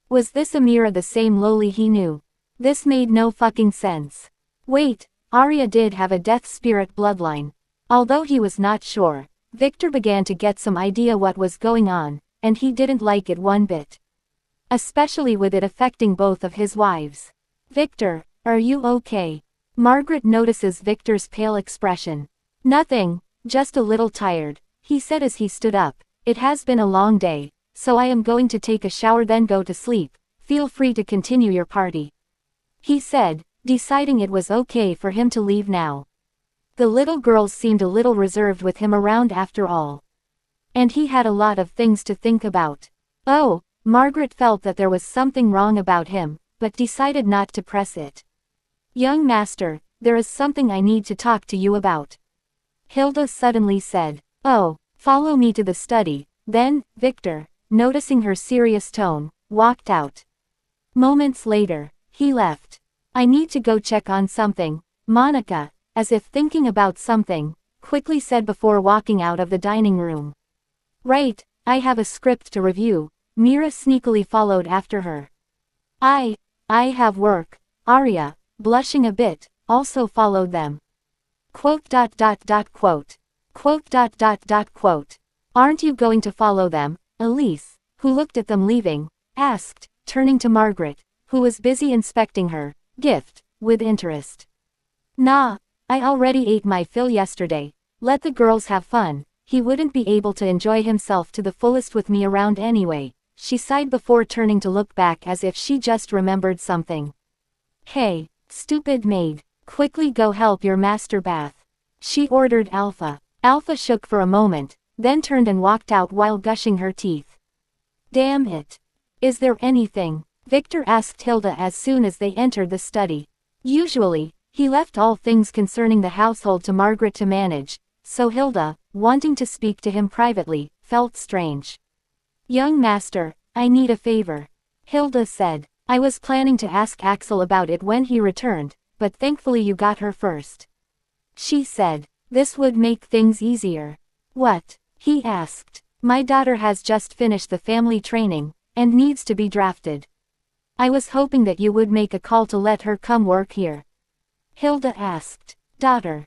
Was this Amira the same lowly he knew? This made no fucking sense. Wait, Arya did have a Death Spirit bloodline. Although he was not sure, Victor began to get some idea what was going on, and he didn't like it one bit. Especially with it affecting both of his wives. Victor, are you okay? Margaret notices Victor's pale expression. Nothing, just a little tired, he said as he stood up. It has been a long day, so I am going to take a shower then go to sleep. Feel free to continue your party. He said, deciding it was okay for him to leave now. The little girls seemed a little reserved with him around after all. And he had a lot of things to think about. Oh, Margaret felt that there was something wrong about him, but decided not to press it. Young master, there is something I need to talk to you about. Hilda suddenly said. Oh, follow me to the study. Then, Victor, noticing her serious tone, walked out. Moments later, he left. I need to go check on something, Monica, as if thinking about something, quickly said before walking out of the dining room. Right, I have a script to review. Mira sneakily followed after her. I have work. Arya, blushing a bit, also followed them. Quote. Aren't you going to follow them? Elise, who looked at them leaving, asked, turning to Margaret, who was busy inspecting her gift with interest. Nah, I already ate my fill yesterday. Let the girls have fun. He wouldn't be able to enjoy himself to the fullest with me around anyway, she sighed before turning to look back as if she just remembered something. Hey, stupid maid, quickly go help your master bath, she ordered Alpha. Alpha shook for a moment, then turned and walked out while gushing her teeth. Damn it. Is there anything? Victor asked Hilda as soon as they entered the study. Usually, he left all things concerning the household to Margaret to manage, so Hilda, wanting to speak to him privately, felt strange. Young master, I need a favor. Hilda said. I was planning to ask Axel about it when he returned, but thankfully you got her first. She said. This would make things easier. What? He asked. My daughter has just finished the family training, and needs to be drafted. I was hoping that you would make a call to let her come work here. Hilda asked. Daughter.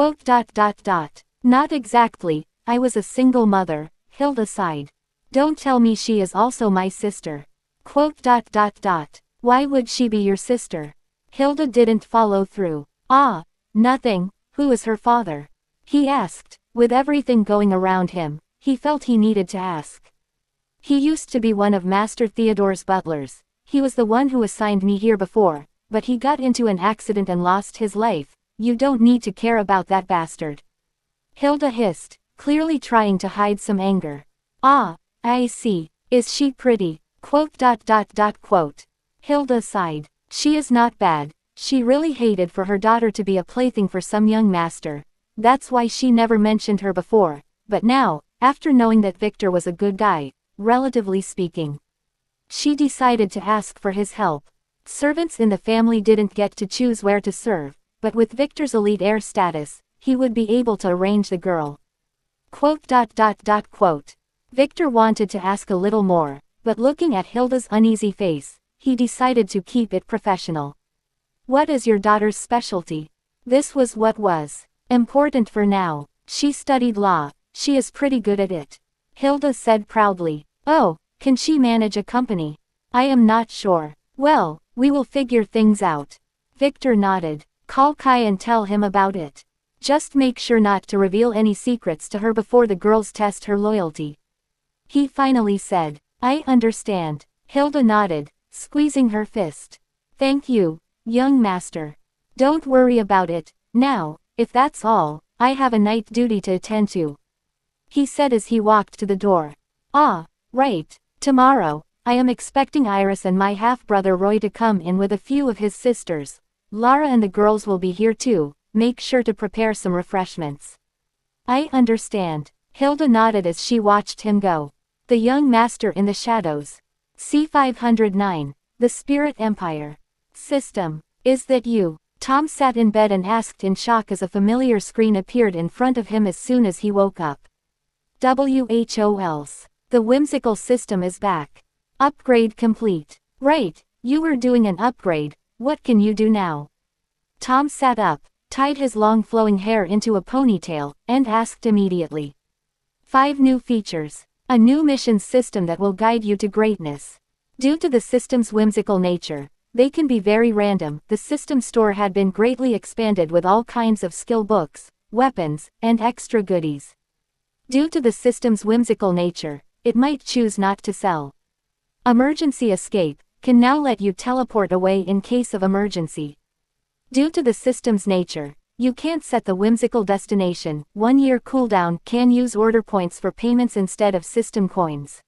Quote. Not exactly, I was a single mother, Hilda sighed. Don't tell me she is also my sister. Quote. Why would she be your sister? Hilda didn't follow through. Ah, nothing, who is her father? He asked. With everything going around him, he felt he needed to ask. He used to be one of Master Theodore's butlers. He was the one who assigned me here before, but he got into an accident and lost his life. You don't need to care about that bastard. Hilda hissed, clearly trying to hide some anger. Ah, I see. Is she pretty? Quote. Hilda sighed. She is not bad. She really hated for her daughter to be a plaything for some young master. That's why she never mentioned her before, but now, after knowing that Victor was a good guy, relatively speaking, she decided to ask for his help. Servants in the family didn't get to choose where to serve, but with Victor's elite heir status, he would be able to arrange the girl. Quote. Victor wanted to ask a little more, but looking at Hilda's uneasy face, he decided to keep it professional. What is your daughter's specialty? This was what was important for now. She studied law. She is pretty good at it. Hilda said proudly. Oh, can she manage a company? I am not sure. Well, we will figure things out. Victor nodded. Call Kai and tell him about it. Just make sure not to reveal any secrets to her before the girls test her loyalty. He finally said. I understand. Hilda nodded, squeezing her fist. Thank you, young master. Don't worry about it. Now, if that's all, I have a night duty to attend to. He said as he walked to the door. Ah, right. Tomorrow, I am expecting Iris and my half-brother Roy to come in with a few of his sisters. Lara and the girls will be here too. Make sure to prepare some refreshments. I understand. Hilda nodded as she watched him go. The young master in the shadows. C509. The Spirit Empire. System. Is that you? Tom sat in bed and asked in shock as a familiar screen appeared in front of him as soon as he woke up. WHOLs. The whimsical system is back. Upgrade complete. Right, you were doing an upgrade. What can you do now? Tom sat up, tied his long flowing hair into a ponytail, and asked immediately. 5 new features. A new mission system that will guide you to greatness. Due to the system's whimsical nature, they can be very random. The system store had been greatly expanded with all kinds of skill books, weapons, and extra goodies. Due to the system's whimsical nature, it might choose not to sell. Emergency escape can now let you teleport away in case of emergency. Due to the system's nature, you can't set the whimsical destination. 1-year cooldown. Can use order points for payments instead of system coins.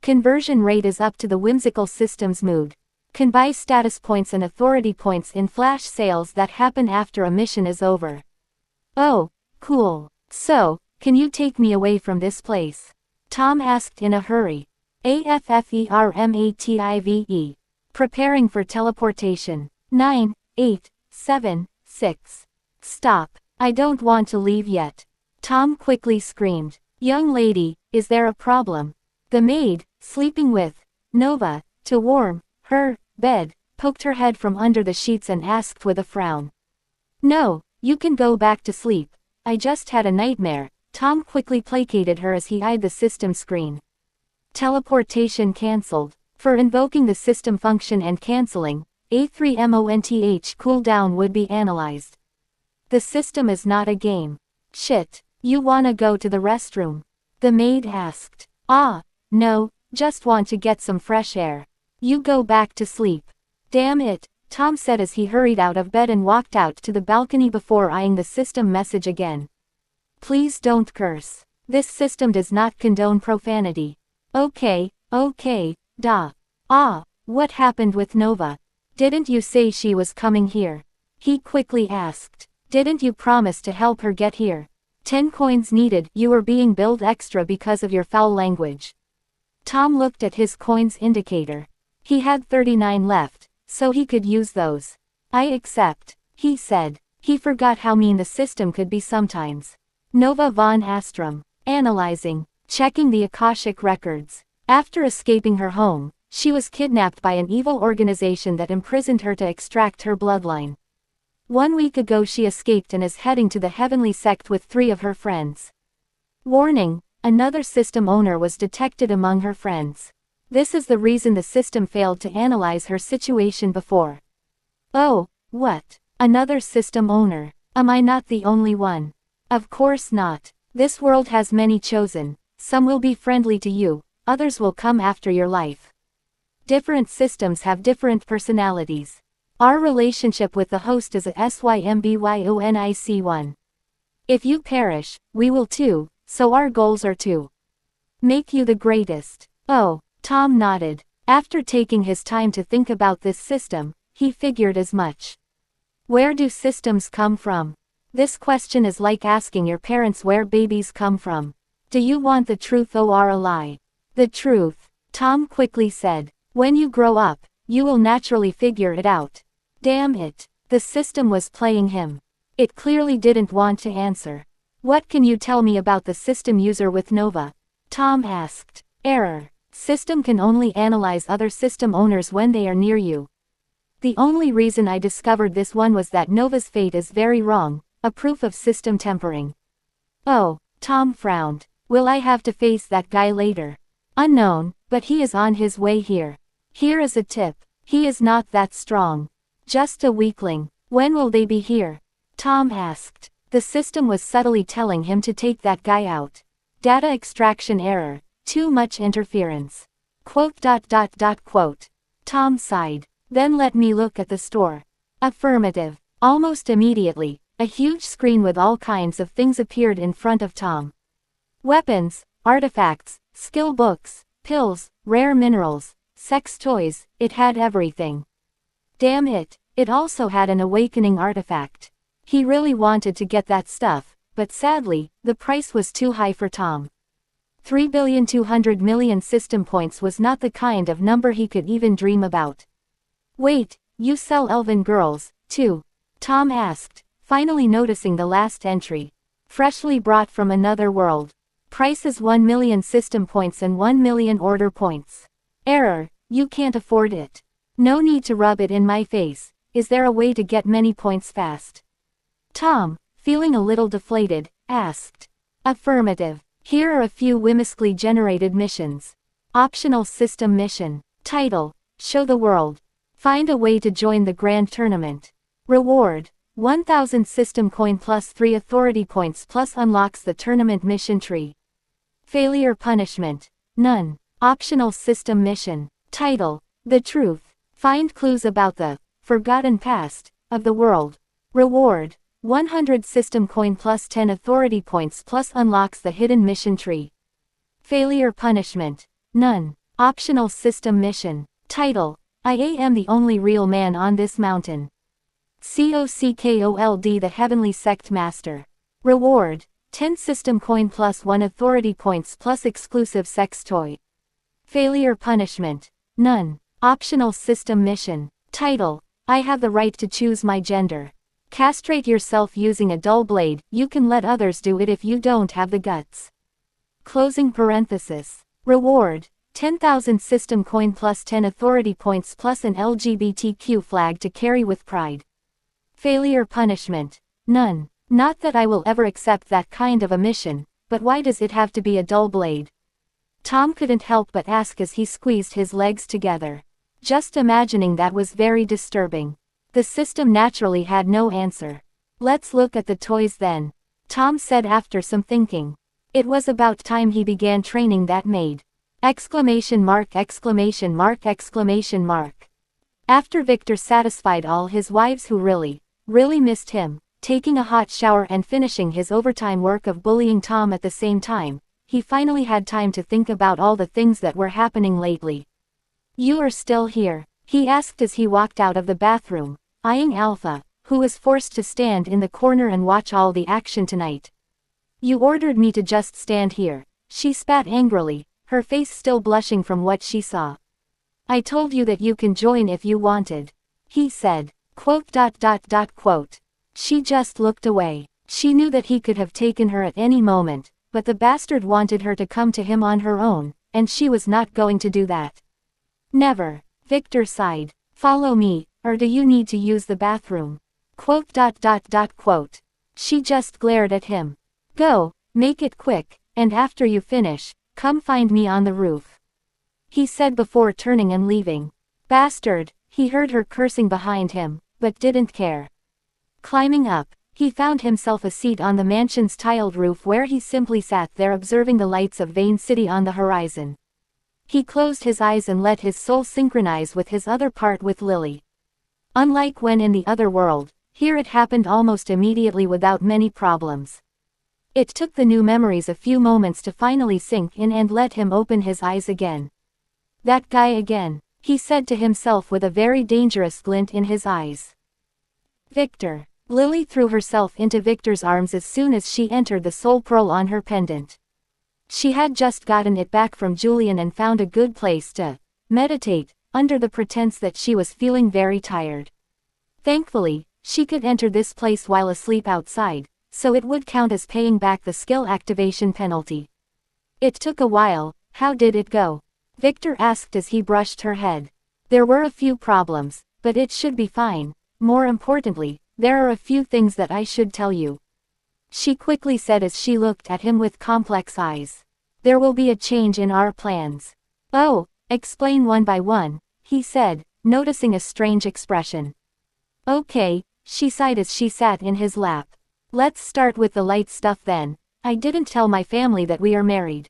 Conversion rate is up to the whimsical system's mood. Can buy status points and authority points in flash sales that happen after a mission is over. Oh, cool. So, can you take me away from this place? Tom asked in a hurry. AFFERMATIVE. Preparing for teleportation. 9, 8, 7, 6. Stop. I don't want to leave yet. Tom quickly screamed. Young lady, is there a problem? The maid, sleeping with Nova, to warm her bed, poked her head from under the sheets and asked with a frown. No, you can go back to sleep. I just had a nightmare. Tom quickly placated her as he eyed the system screen. Teleportation cancelled. For invoking the system function and cancelling, a 3month cooldown would be analyzed. The system is not a game. Shit, you wanna go to the restroom? The maid asked. Ah, no, just want to get some fresh air. You go back to sleep. Damn it, Tom said as he hurried out of bed and walked out to the balcony before eyeing the system message again. Please don't curse. This system does not condone profanity. Okay, duh. Ah, what happened with Nova? Didn't you say she was coming here? He quickly asked. Didn't you promise to help her get here? 10 coins needed. You were being billed extra because of your foul language. Tom looked at his coins indicator. He had 39 left, so he could use those. I accept, he said. He forgot how mean the system could be sometimes. Nova von Astrum. Analyzing. Checking the Akashic records. After escaping her home, she was kidnapped by an evil organization that imprisoned her to extract her bloodline. 1 week ago she escaped and is heading to the heavenly sect with 3 of her friends. Warning: another system owner was detected among her friends. This is the reason the system failed to analyze her situation before. Oh, what? Another system owner? Am I not the only one? Of course not. This world has many chosen. Some will be friendly to you, others will come after your life. Different systems have different personalities. Our relationship with the host is a SYMBYONIC one. If you perish, we will too, so our goals are to make you the greatest. Oh, Tom nodded. After taking his time to think about this system, he figured as much. Where do systems come from? This question is like asking your parents where babies come from. Do you want the truth or a lie? The truth, Tom quickly said. When you grow up, you will naturally figure it out. Damn it, the system was playing him. It clearly didn't want to answer. What can you tell me about the system user with Nova? Tom asked. Error. System can only analyze other system owners when they are near you. The only reason I discovered this one was that Nova's fate is very wrong, a proof of system tempering. Oh, Tom frowned. Will I have to face that guy later? Unknown, but he is on his way here. Here is a tip. He is not that strong. Just a weakling. When will they be here? Tom asked. The system was subtly telling him to take that guy out. Data extraction error. Too much interference. Quote. Tom sighed. Then let me look at the store. Affirmative. Almost immediately, a huge screen with all kinds of things appeared in front of Tom. Weapons, artifacts, skill books, pills, rare minerals, sex toys, it had everything. Damn it, it also had an awakening artifact. He really wanted to get that stuff, but sadly, the price was too high for Tom. 3,200,000,000 system points was not the kind of number he could even dream about. Wait, you sell elven girls, too? Tom asked, finally noticing the last entry. Freshly brought from another world. Price is 1,000,000 system points and 1,000,000 order points. Error, you can't afford it. No need to rub it in my face. Is there a way to get many points fast? Tom, feeling a little deflated, asked. Affirmative. Here are a few whimsically generated missions. Optional system mission. Title: Show the world. Find a way to join the grand tournament. Reward: 1,000 system coin plus 3 authority points plus unlocks the tournament mission tree. Failure punishment: none. Optional system mission. Title: The Truth. Find clues about the forgotten past of the world. Reward: 100 system coin plus 10 authority points plus unlocks the hidden mission tree. Failure punishment: none. Optional system mission. Title: I am the only real man on this mountain. COCKOLD the Heavenly Sect Master. Reward: 10 system coin plus 1 authority points plus exclusive sex toy. Failure punishment: none. Optional system mission. Title: I have the right to choose my gender. Castrate yourself using a dull blade, you can let others do it if you don't have the guts. Closing parenthesis. Reward: 10,000 system coin plus 10 authority points plus an LGBTQ flag to carry with pride. Failure punishment: none. Not that I will ever accept that kind of a mission, but why does it have to be a dull blade? Tom couldn't help but ask as he squeezed his legs together. Just imagining that was very disturbing. The system naturally had no answer. Let's look at the toys then, Tom said after some thinking. It was about time he began training that maid. Exclamation mark, exclamation mark, exclamation mark. After Victor satisfied all his wives who really missed him, taking a hot shower and finishing his overtime work of bullying Tom at the same time, he finally had time to think about all the things that were happening lately. You are still here, he asked as he walked out of the bathroom, eyeing Alpha, who was forced to stand in the corner and watch all the action tonight. You ordered me to just stand here, she spat angrily, her face still blushing from what she saw. I told you that you can join if you wanted, he said. Quote. She just looked away. She knew that he could have taken her at any moment, but the bastard wanted her to come to him on her own, and she was not going to do that. Never. Victor sighed. Follow me, or do you need to use the bathroom? Quote. She just glared at him. Go, make it quick, and after you finish, come find me on the roof. He said before turning and leaving. Bastard, he heard her cursing behind him, but didn't care. Climbing up, he found himself a seat on the mansion's tiled roof where he simply sat there observing the lights of Vane City on the horizon. He closed his eyes and let his soul synchronize with his other part with Lily. Unlike when in the other world, here it happened almost immediately without many problems. It took the new memories a few moments to finally sink in and let him open his eyes again. That guy again, he said to himself with a very dangerous glint in his eyes. Victor. Lily threw herself into Victor's arms as soon as she entered the soul pearl on her pendant. She had just gotten it back from Julian and found a good place to meditate, under the pretense that she was feeling very tired. Thankfully, she could enter this place while asleep outside, so it would count as paying back the skill activation penalty. It took a while. How did it go? Victor asked as he brushed her head. There were a few problems, but it should be fine. More importantly, there are a few things that I should tell you. She quickly said as she looked at him with complex eyes. There will be a change in our plans. Oh, explain one by one, he said, noticing a strange expression. Okay, she sighed as she sat in his lap. Let's start with the light stuff then. I didn't tell my family that we are married.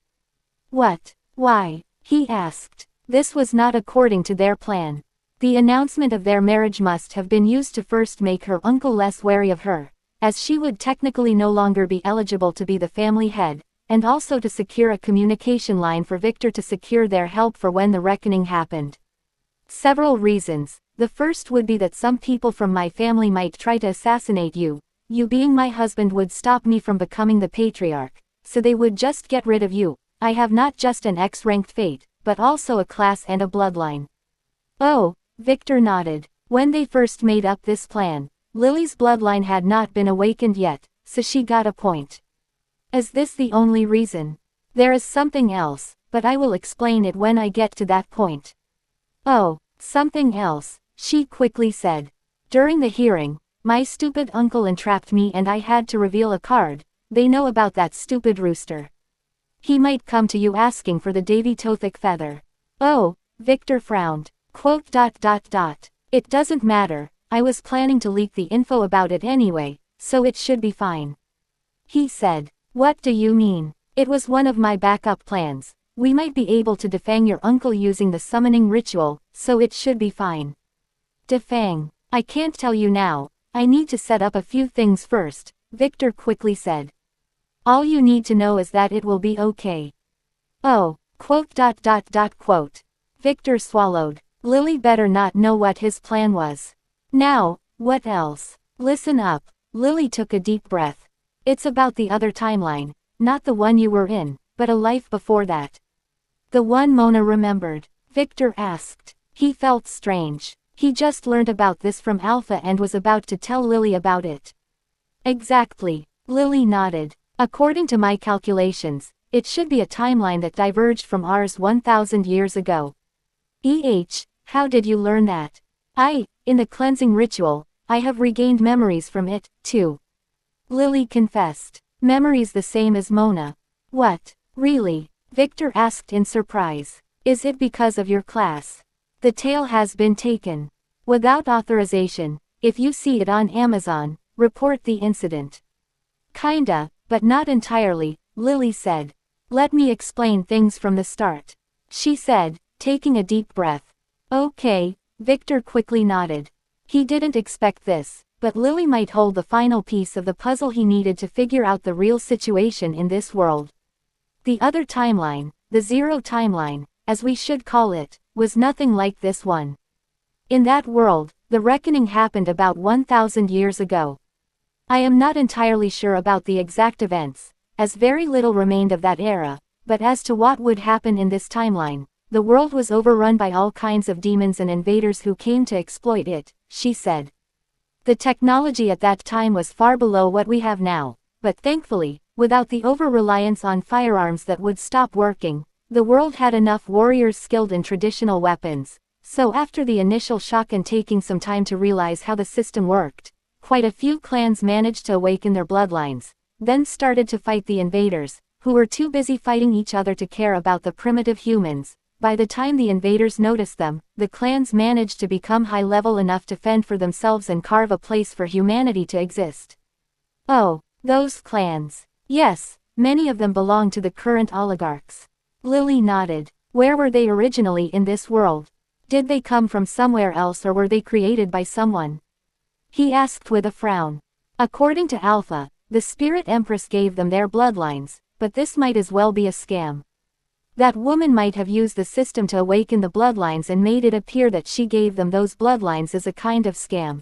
What? Why? He asked. This was not according to their plan. The announcement of their marriage must have been used to first make her uncle less wary of her, as she would technically no longer be eligible to be the family head, and also to secure a communication line for Victor to secure their help for when the reckoning happened. Several reasons. The first would be that some people from my family might try to assassinate you. You being my husband would stop me from becoming the patriarch, so they would just get rid of you. I have not just an X-ranked fate, but also a class and a bloodline. Oh, Victor nodded. When they first made up this plan, Lily's bloodline had not been awakened yet, so she got a point. Is this the only reason? There is something else, but I will explain it when I get to that point. Oh, something else, she quickly said. During the hearing, my stupid uncle entrapped me and I had to reveal a card. They know about that stupid rooster. He might come to you asking for the Davy Tothic feather. Oh, Victor frowned. Quote. It doesn't matter, I was planning to leak the info about it anyway, so it should be fine. He said. What do you mean? It was one of my backup plans. We might be able to defang your uncle using the summoning ritual, so it should be fine. Defang. I can't tell you now, I need to set up a few things first, Victor quickly said. All you need to know is that it will be okay. Oh, quote. Victor swallowed. Lily better not know what his plan was. Now, what else? Listen up. Lily took a deep breath. It's about the other timeline, not the one you were in, but a life before that. The one Mona remembered? Victor asked. He felt strange. He just learned about this from Alpha and was about to tell Lily about it. Exactly. Lily nodded. According to my calculations, it should be a timeline that diverged from ours 1,000 years ago. How did you learn that? In the cleansing ritual, I have regained memories from it, too. Lily confessed. Memories the same as Mona. What? Really? Victor asked in surprise. Is it because of your class? The tale has been taken. Without authorization, if you see it on Amazon, report the incident. Kinda, but not entirely, Lily said. Let me explain things from the start. She said, taking a deep breath. Okay, Victor quickly nodded. He didn't expect this, but Lily might hold the final piece of the puzzle he needed to figure out the real situation in this world. The other timeline, the zero timeline, as we should call it, was nothing like this one. In that world, the reckoning happened about 1,000 years ago. I am not entirely sure about the exact events, as very little remained of that era, but as to what would happen in this timeline, the world was overrun by all kinds of demons and invaders who came to exploit it, she said. The technology at that time was far below what we have now, but thankfully, without the over-reliance on firearms that would stop working, The world had enough warriors skilled in traditional weapons, so after the initial shock and taking some time to realize how the system worked, quite a few clans managed to awaken their bloodlines, then started to fight the invaders, who were too busy fighting each other to care about the primitive humans. By the time the invaders noticed them, the clans managed to become high-level enough to fend for themselves and carve a place for humanity to exist. Oh, those clans. Yes, many of them belong to the current oligarchs. Lily nodded. Where were they originally in this world? Did they come from somewhere else or were they created by someone? He asked with a frown. According to Alpha, the Spirit Empress gave them their bloodlines, but this might as well be a scam. That woman might have used the system to awaken the bloodlines and made it appear that she gave them those bloodlines as a kind of scam.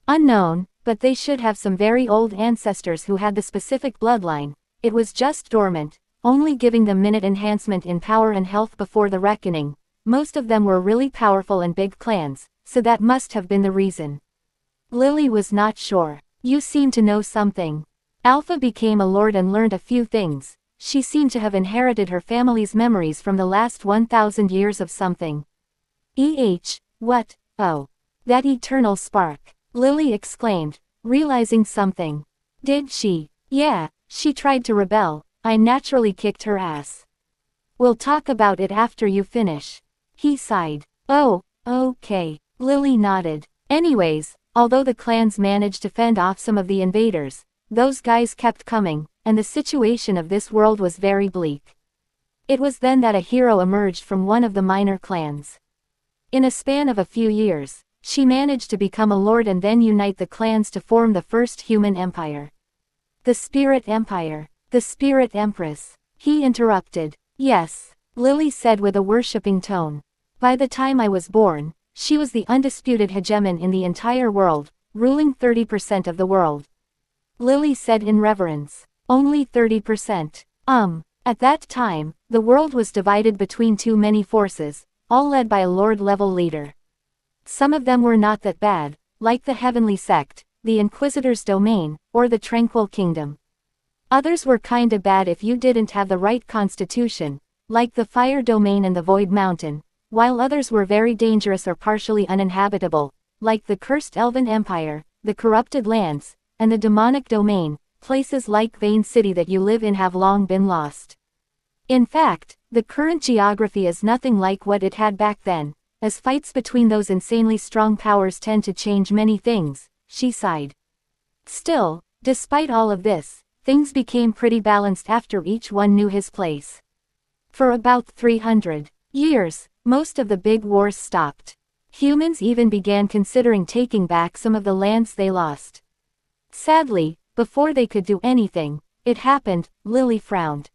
Unknown, but they should have some very old ancestors who had the specific bloodline. It was just dormant, only giving them minute enhancement in power and health before the reckoning. Most of them were really powerful and big clans, so that must have been the reason. Lily was not sure. You seem to know something. Alpha became a lord and learned a few things. She seemed to have inherited her family's memories from the last 1,000 years of something. What? Oh. That eternal spark. Lily exclaimed, realizing something. Did she? Yeah, she tried to rebel. I naturally kicked her ass. We'll talk about it after you finish. He sighed. Oh, okay. Lily nodded. Anyways, although the clans managed to fend off some of the invaders, those guys kept coming, and the situation of this world was very bleak. It was then that a hero emerged from one of the minor clans. In a span of a few years, she managed to become a lord and then unite the clans to form the first human empire. The Spirit Empire. The Spirit Empress. He interrupted. Yes, Lily said with a worshipping tone. By the time I was born, she was the undisputed hegemon in the entire world, ruling 30% of the world. Lily said in reverence. Only 30%. At that time, the world was divided between too many forces, all led by a lord-level leader. Some of them were not that bad, like the Heavenly Sect, the Inquisitor's Domain, or the Tranquil Kingdom. Others were kinda bad if you didn't have the right constitution, like the Fire Domain and the Void Mountain, while others were very dangerous or partially uninhabitable, like the Cursed Elven Empire, the Corrupted Lands, and the Demonic Domain. Places like Vane City that you live in have long been lost. In fact, the current geography is nothing like what it had back then, as fights between those insanely strong powers tend to change many things, she sighed. Still, despite all of this, things became pretty balanced after each one knew his place. For about 300 years, most of the big wars stopped. Humans even began considering taking back some of the lands they lost. Sadly, before they could do anything, it happened. Lily frowned.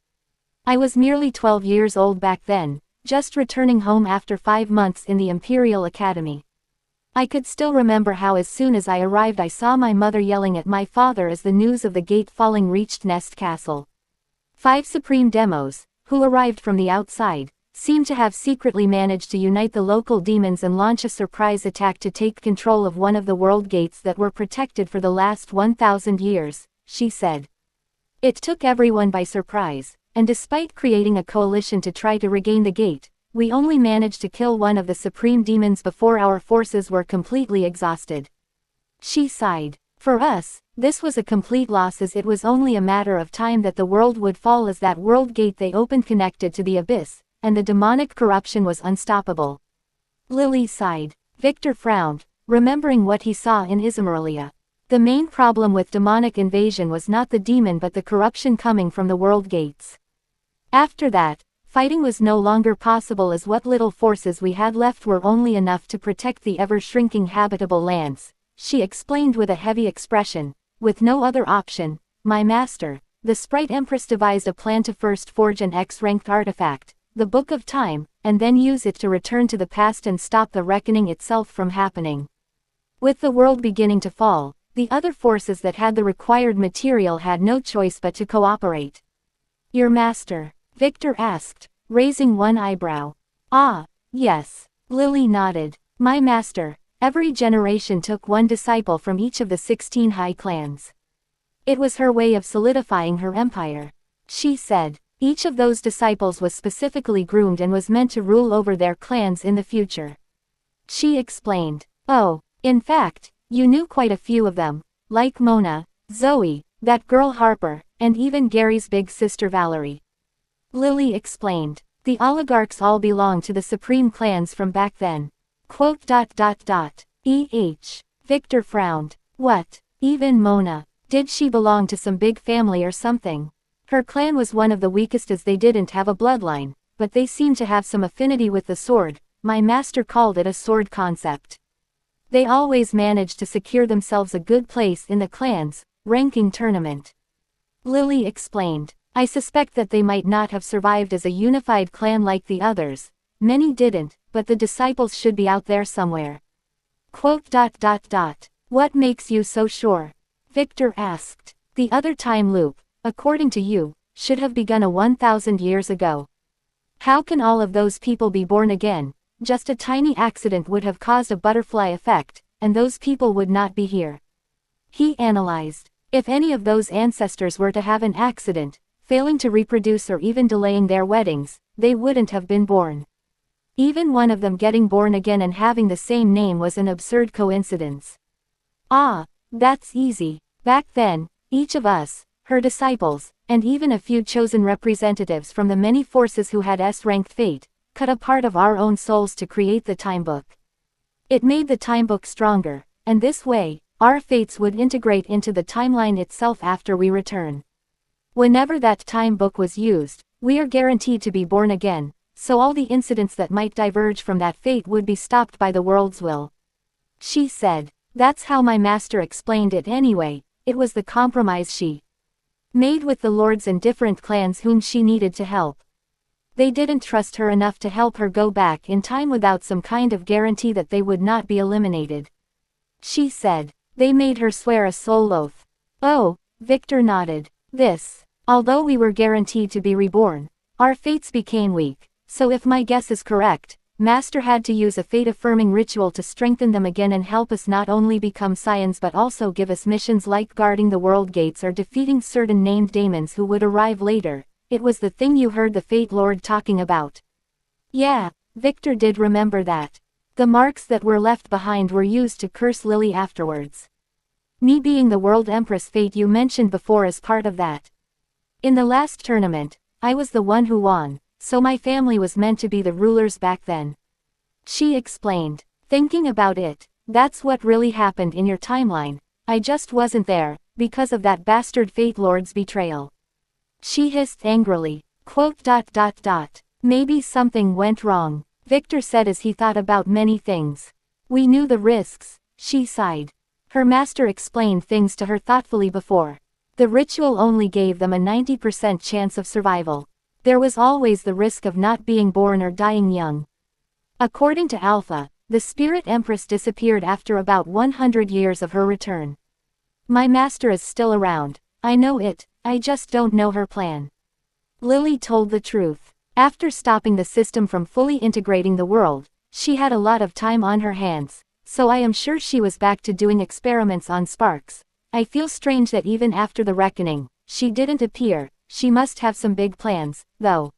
I was merely 12 years old back then, just returning home after 5 months in the Imperial Academy. I could still remember how as soon as I arrived I saw my mother yelling at my father as the news of the gate falling reached Nest Castle. 5 Supreme Demos, who arrived from the outside, seemed to have secretly managed to unite the local demons and launch a surprise attack to take control of one of the world gates that were protected for the last 1,000 years, she said. It took everyone by surprise, and despite creating a coalition to try to regain the gate, we only managed to kill one of the supreme demons before our forces were completely exhausted. She sighed. For us, this was a complete loss as it was only a matter of time that the world would fall as that world gate they opened connected to the abyss, and the demonic corruption was unstoppable. Lily sighed. Victor frowned, remembering what he saw in Ismeralia. The main problem with demonic invasion was not the demon but the corruption coming from the world gates. After that, fighting was no longer possible as what little forces we had left were only enough to protect the ever-shrinking habitable lands, she explained with a heavy expression. With no other option, my master, the Sprite Empress devised a plan to first forge an X-ranked artifact, the Book of Time, and then use it to return to the past and stop the reckoning itself from happening. With the world beginning to fall, the other forces that had the required material had no choice but to cooperate. Your master? Victor asked, raising one eyebrow. Ah, yes. Lily nodded. My master. Every generation took one disciple from each of the 16 high clans. It was her way of solidifying her empire. She said. Each of those disciples was specifically groomed and was meant to rule over their clans in the future. She explained. Oh, in fact, you knew quite a few of them, like Mona, Zoe, that girl Harper, and even Gary's big sister Valerie. Lily explained. The oligarchs all belong to the supreme clans from back then. Victor frowned. What? Even Mona? Did she belong to some big family or something? Her clan was one of the weakest as they didn't have a bloodline, but they seemed to have some affinity with the sword. My master called it a sword concept. They always managed to secure themselves a good place in the clan's ranking tournament. Lily explained. I suspect that they might not have survived as a unified clan like the others. Many didn't, but the disciples should be out there somewhere. What makes you so sure? Victor asked. The other time loop, according to you, should have begun 1,000 years ago. How can all of those people be born again? Just a tiny accident would have caused a butterfly effect, and those people would not be here. He analyzed. If any of those ancestors were to have an accident, failing to reproduce or even delaying their weddings, they wouldn't have been born. Even one of them getting born again and having the same name was an absurd coincidence. Ah, that's easy. Back then, each of us, her disciples, and even a few chosen representatives from the many forces who had S-ranked fate, cut a part of our own souls to create the time book. It made the time book stronger, and this way, our fates would integrate into the timeline itself after we return. Whenever that time book was used, we are guaranteed to be born again, so all the incidents that might diverge from that fate would be stopped by the world's will. She said. That's how my master explained it anyway. It was the compromise she made with the lords and different clans whom she needed to help. They didn't trust her enough to help her go back in time without some kind of guarantee that they would not be eliminated. She said. They made her swear a soul oath. Oh, Victor nodded. Although we were guaranteed to be reborn, our fates became weak, so if my guess is correct, Master had to use a fate-affirming ritual to strengthen them again and help us not only become Scions but also give us missions like guarding the world gates or defeating certain named daemons who would arrive later. It was the thing you heard the Fate Lord talking about. Yeah, Victor did remember that. The marks that were left behind were used to curse Lily afterwards. Me being the World Empress Fate you mentioned before is part of that. In the last tournament, I was the one who won, so my family was meant to be the rulers back then. She explained. Thinking about it, that's what really happened in your timeline. I just wasn't there, because of that bastard Fate Lord's betrayal. She hissed angrily. Maybe something went wrong, Victor said as he thought about many things. We knew the risks, she sighed. Her master explained things to her thoughtfully before. The ritual only gave them a 90% chance of survival. There was always the risk of not being born or dying young. According to Alpha, the Spirit Empress disappeared after about 100 years of her return. My master is still around. I know it, I just don't know her plan. Lily told the truth. After stopping the system from fully integrating the world, she had a lot of time on her hands, so I am sure she was back to doing experiments on Sparks. I feel strange that even after the reckoning, she didn't appear. She must have some big plans, though.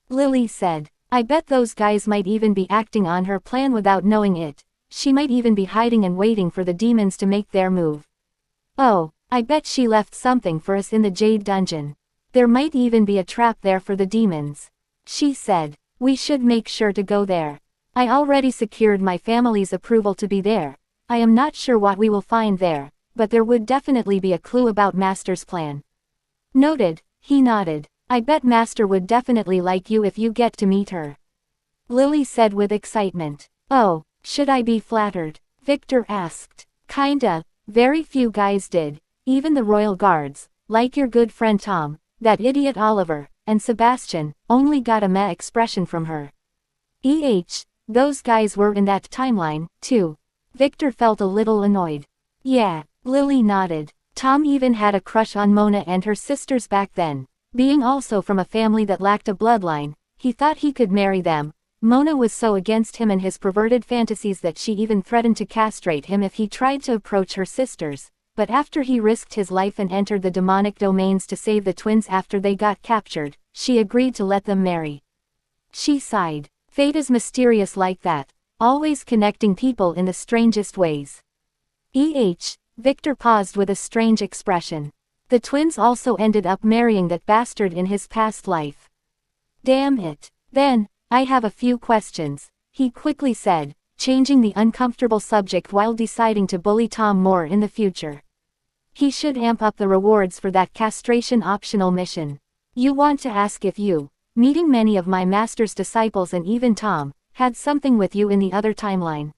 Lily said. I bet those guys might even be acting on her plan without knowing it. She might even be hiding and waiting for the demons to make their move. Oh, I bet she left something for us in the Jade Dungeon. There might even be a trap there for the demons. She said. We should make sure to go there. I already secured my family's approval to be there. I am not sure what we will find there, but there would definitely be a clue about Master's plan. Noted. He nodded. I bet Master would definitely like you if you get to meet her. Lily said with excitement. Oh, should I be flattered? Victor asked. Kinda. Very few guys did. Even the royal guards, like your good friend Tom, that idiot Oliver, and Sebastian, only got a meh expression from her. Those guys were in that timeline, too. Victor felt a little annoyed. Yeah, Lily nodded. Tom even had a crush on Mona and her sisters back then. Being also from a family that lacked a bloodline, he thought he could marry them. Mona was so against him and his perverted fantasies that she even threatened to castrate him if he tried to approach her sisters. But after he risked his life and entered the demonic domains to save the twins after they got captured, she agreed to let them marry. She sighed. Fate is mysterious like that, always connecting people in the strangest ways. Victor paused with a strange expression. The twins also ended up marrying that bastard in his past life. Damn it. Then, I have a few questions, he quickly said, changing the uncomfortable subject while deciding to bully Tom more in the future. He should amp up the rewards for that castration-optional mission. You want to ask if you, meeting many of my master's disciples and even Tom, had something with you in the other timeline?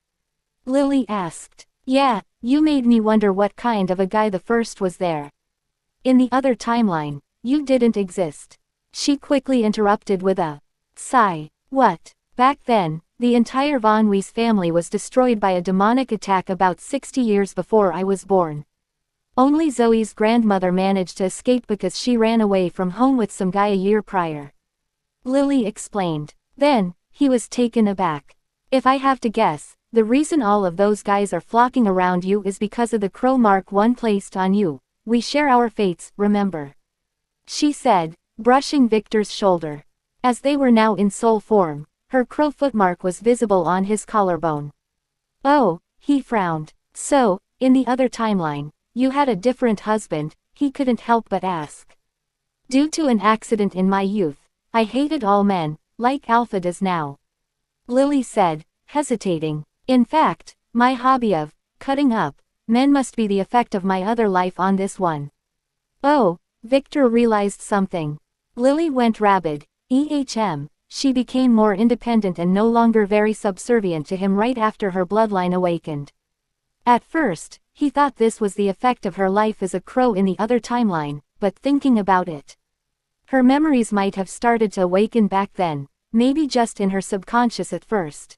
Lily asked. Yeah, you made me wonder what kind of a guy the first was there. In the other timeline, you didn't exist. She quickly interrupted with a sigh. What? Back then, the entire Von Weiss family was destroyed by a demonic attack about 60 years before I was born. Only Zoe's grandmother managed to escape because she ran away from home with some guy a year prior. Lily explained. Then, he was taken aback. If I have to guess, the reason all of those guys are flocking around you is because of the crow mark one placed on you. We share our fates, remember? She said, brushing Victor's shoulder. As they were now in soul form, her crow footmark was visible on his collarbone. Oh, he frowned. So, in the other timeline, you had a different husband, he couldn't help but ask. Due to an accident in my youth, I hated all men, like Alpha does now. Lily said, hesitating. In fact, my hobby of cutting up men must be the effect of my other life on this one. Oh, Victor realized something. Lily went rabid. She became more independent and no longer very subservient to him right after her bloodline awakened. At first, he thought this was the effect of her life as a crow in the other timeline, but thinking about it, her memories might have started to awaken back then, maybe just in her subconscious at first.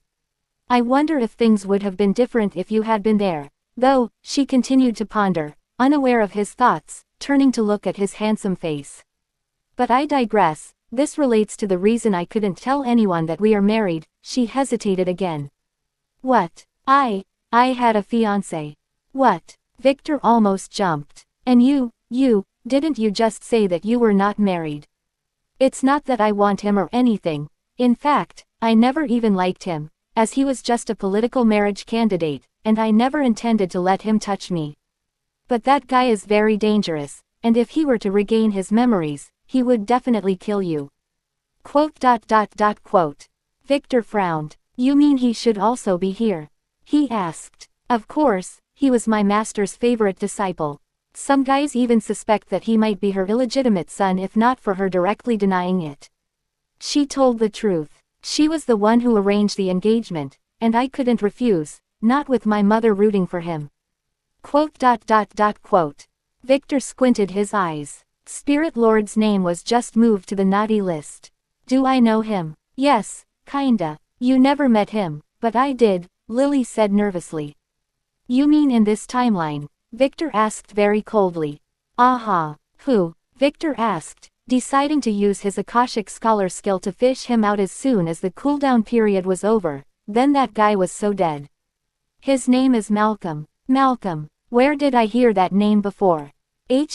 I wonder if things would have been different if you had been there, though, she continued to ponder, unaware of his thoughts, turning to look at his handsome face. But I digress, this relates to the reason I couldn't tell anyone that we are married, she hesitated again. What? I had a fiancé. What? Victor almost jumped. And didn't you just say that you were not married? It's not that I want him or anything, in fact, I never even liked him, as he was just a political marriage candidate, and I never intended to let him touch me. But that guy is very dangerous, and if he were to regain his memories, he would definitely kill you. Victor frowned. You mean he should also be here? He asked. Of course, he was my master's favorite disciple. Some guys even suspect that he might be her illegitimate son if not for her directly denying it. She told the truth. She was the one who arranged the engagement, and I couldn't refuse, not with my mother rooting for him. Victor squinted his eyes. Spirit Lord's name was just moved to the naughty list. Do I know him? Yes, kinda. You never met him, but I did, Lily said nervously. You mean in this timeline? Victor asked very coldly. Aha. Who? Victor asked, deciding to use his Akashic Scholar skill to fish him out as soon as the cooldown period was over. Then that guy was so dead. His name is Malcolm. Malcolm. Where did I hear that name before? He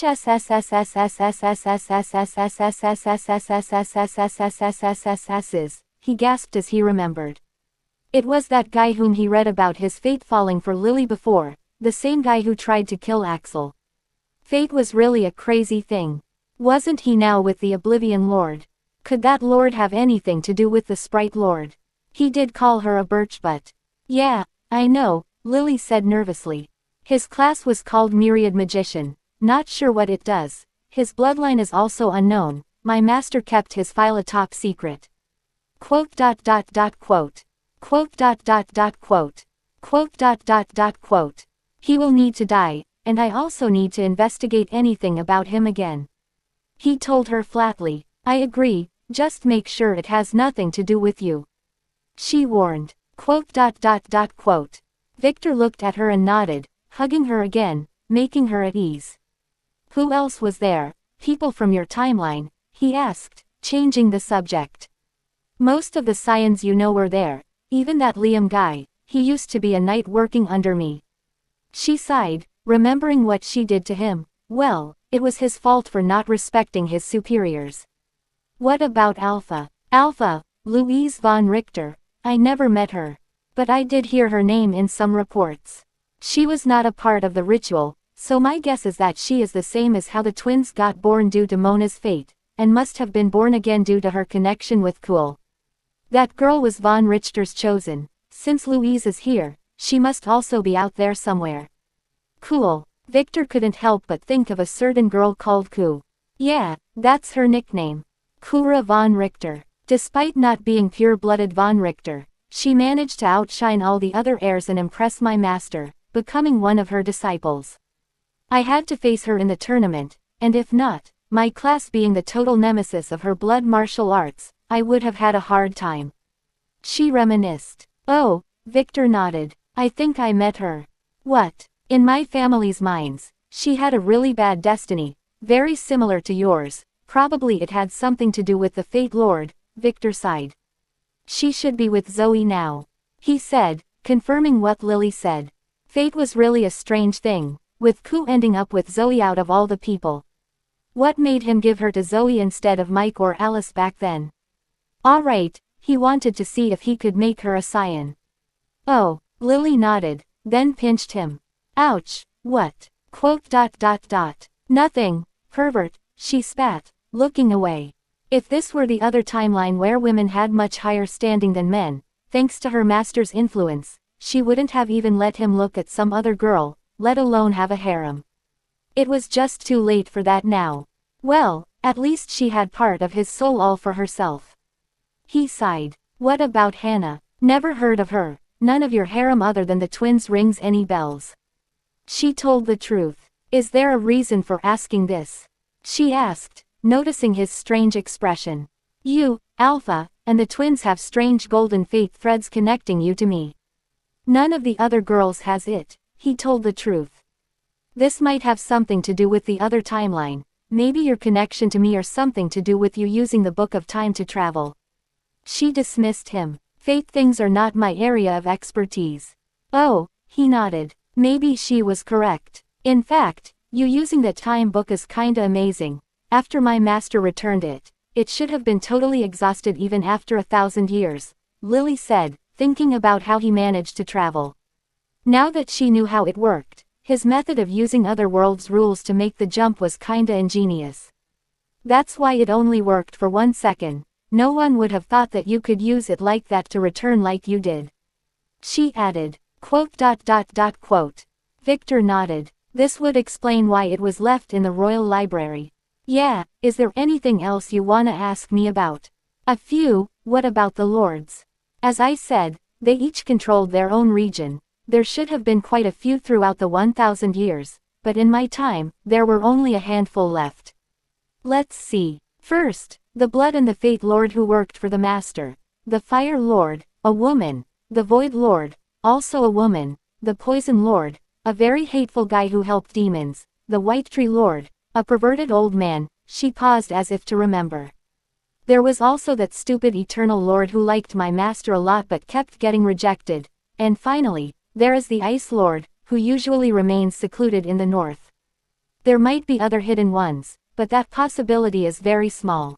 gasped as he remembered. It was that guy whom he read about his fate falling for Lily before, the same guy who tried to kill Axel. Fate was really a crazy thing. Wasn't he now with the Oblivion Lord? Could that lord have anything to do with the Sprite Lord? He did call her a birchbutt. Yeah, I know, Lily said nervously. His class was called Myriad Magician. Not sure what it does. His bloodline is also unknown. My master kept his file a top secret. He will need to die, and I also need to investigate anything about him again. He told her flatly. I agree, just make sure it has nothing to do with you. She warned. Victor looked at her and nodded, hugging her again, making her at ease. Who else was there? People from your timeline? He asked, changing the subject. Most of the Scions you know were there, even that Liam guy, he used to be a knight working under me. She sighed, remembering what she did to him. Well, it was his fault for not respecting his superiors. What about Alpha? Alpha, Louise von Richter. I never met her. But I did hear her name in some reports. She was not a part of the ritual, so my guess is that she is the same as how the twins got born due to Mona's fate, and must have been born again due to her connection with Kuhl. That girl was von Richter's chosen. Since Louise is here, she must also be out there somewhere. Kuhl. Victor couldn't help but think of a certain girl called Ku. Yeah, that's her nickname. Kura von Richter. Despite not being pure-blooded von Richter, she managed to outshine all the other heirs and impress my master, becoming one of her disciples. I had to face her in the tournament, and if not, my class being the total nemesis of her blood martial arts, I would have had a hard time. She reminisced. Oh, Victor nodded. I think I met her. What? In my family's minds, she had a really bad destiny, very similar to yours. Probably it had something to do with the Fate Lord, Victor sighed. She should be with Zoe now, he said, confirming what Lily said. Fate was really a strange thing, with Ku ending up with Zoe out of all the people. What made him give her to Zoe instead of Mike or Alice back then? Alright, he wanted to see if he could make her a scion. Oh, Lily nodded, then pinched him. Ouch, what? Nothing, pervert, she spat, looking away. If this were the other timeline where women had much higher standing than men, thanks to her master's influence, she wouldn't have even let him look at some other girl, let alone have a harem. It was just too late for that now. Well, at least she had part of his soul all for herself. He sighed. What about Hannah? Never heard of her. None of your harem other than the twins rings any bells. She told the truth. Is there a reason for asking this? She asked, noticing his strange expression. You, Alpha, and the twins have strange golden fate threads connecting you to me. None of the other girls has it, he told the truth. This might have something to do with the other timeline, maybe your connection to me or something to do with you using the Book of Time to travel. She dismissed him. Fate things are not my area of expertise. Oh, he nodded. Maybe she was correct. In fact, you using that time book is kinda amazing. After my master returned it, it should have been totally exhausted even after 1,000 years, Lily said, thinking about how he managed to travel. Now that she knew how it worked, his method of using other worlds' rules to make the jump was kinda ingenious. That's why it only worked for 1 second. No one would have thought that you could use it like that to return like you did. She added. Victor nodded. This would explain why it was left in the royal library. Yeah, is there anything else you wanna ask me about? A few. What about the lords? As I said, they each controlled their own region. There should have been quite a few throughout the 1,000 years, but in my time, there were only a handful left. Let's see. First, the Blood and the Fate Lord who worked for the Master. The Fire Lord, a woman. The Void Lord, also a woman. The Poison Lord, a very hateful guy who helped demons. The White Tree Lord, a perverted old man. She paused as if to remember. There was also that stupid Eternal Lord who liked my master a lot but kept getting rejected. And finally, there is the Ice Lord, who usually remains secluded in the north. There might be other hidden ones, but that possibility is very small.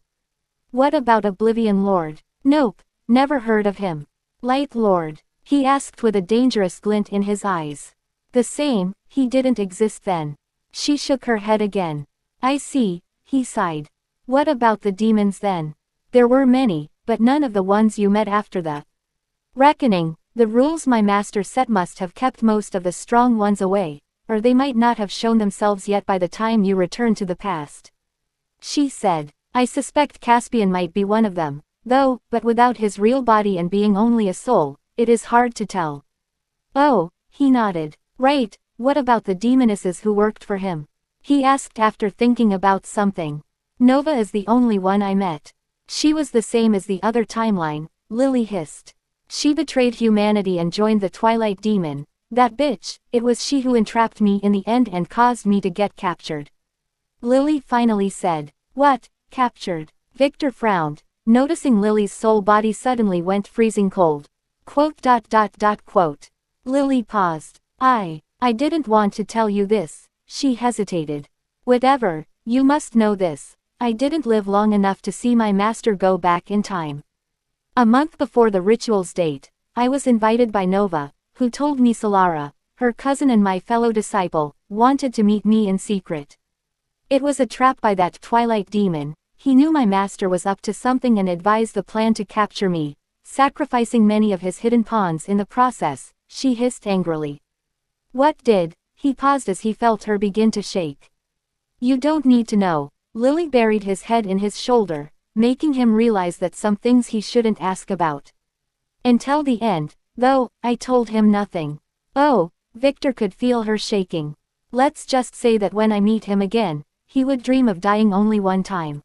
What about Oblivion Lord? Nope, never heard of him. Light Lord? He asked with a dangerous glint in his eyes. The same, he didn't exist then. She shook her head again. I see, he sighed. What about the demons then? There were many, but none of the ones you met after the reckoning. The rules my master set must have kept most of the strong ones away, or they might not have shown themselves yet by the time you returned to the past. She said. I suspect Caspian might be one of them, though, but without his real body and being only a soul, it is hard to tell. Oh, he nodded. Right, what about the demonesses who worked for him? He asked after thinking about something. Nova is the only one I met. She was the same as the other timeline, Lily hissed. She betrayed humanity and joined the Twilight Demon. That bitch, it was she who entrapped me in the end and caused me to get captured. Lily finally said. What? Captured? Victor frowned, noticing Lily's soul body suddenly went freezing cold. Lily paused. I didn't want to tell you this. She hesitated. Whatever, you must know this. I didn't live long enough to see my master go back in time. A month before the ritual's date, I was invited by Nova, who told me Solara, her cousin and my fellow disciple, wanted to meet me in secret. It was a trap by that Twilight demon. He knew my master was up to something and advised the plan to capture me, sacrificing many of his hidden pawns in the process, she hissed angrily. What did? He paused as he felt her begin to shake. You don't need to know. Lily buried his head in his shoulder, making him realize that some things he shouldn't ask about. Until the end, though, I told him nothing. Oh, Victor could feel her shaking. Let's just say that when I meet him again, he would dream of dying only one time.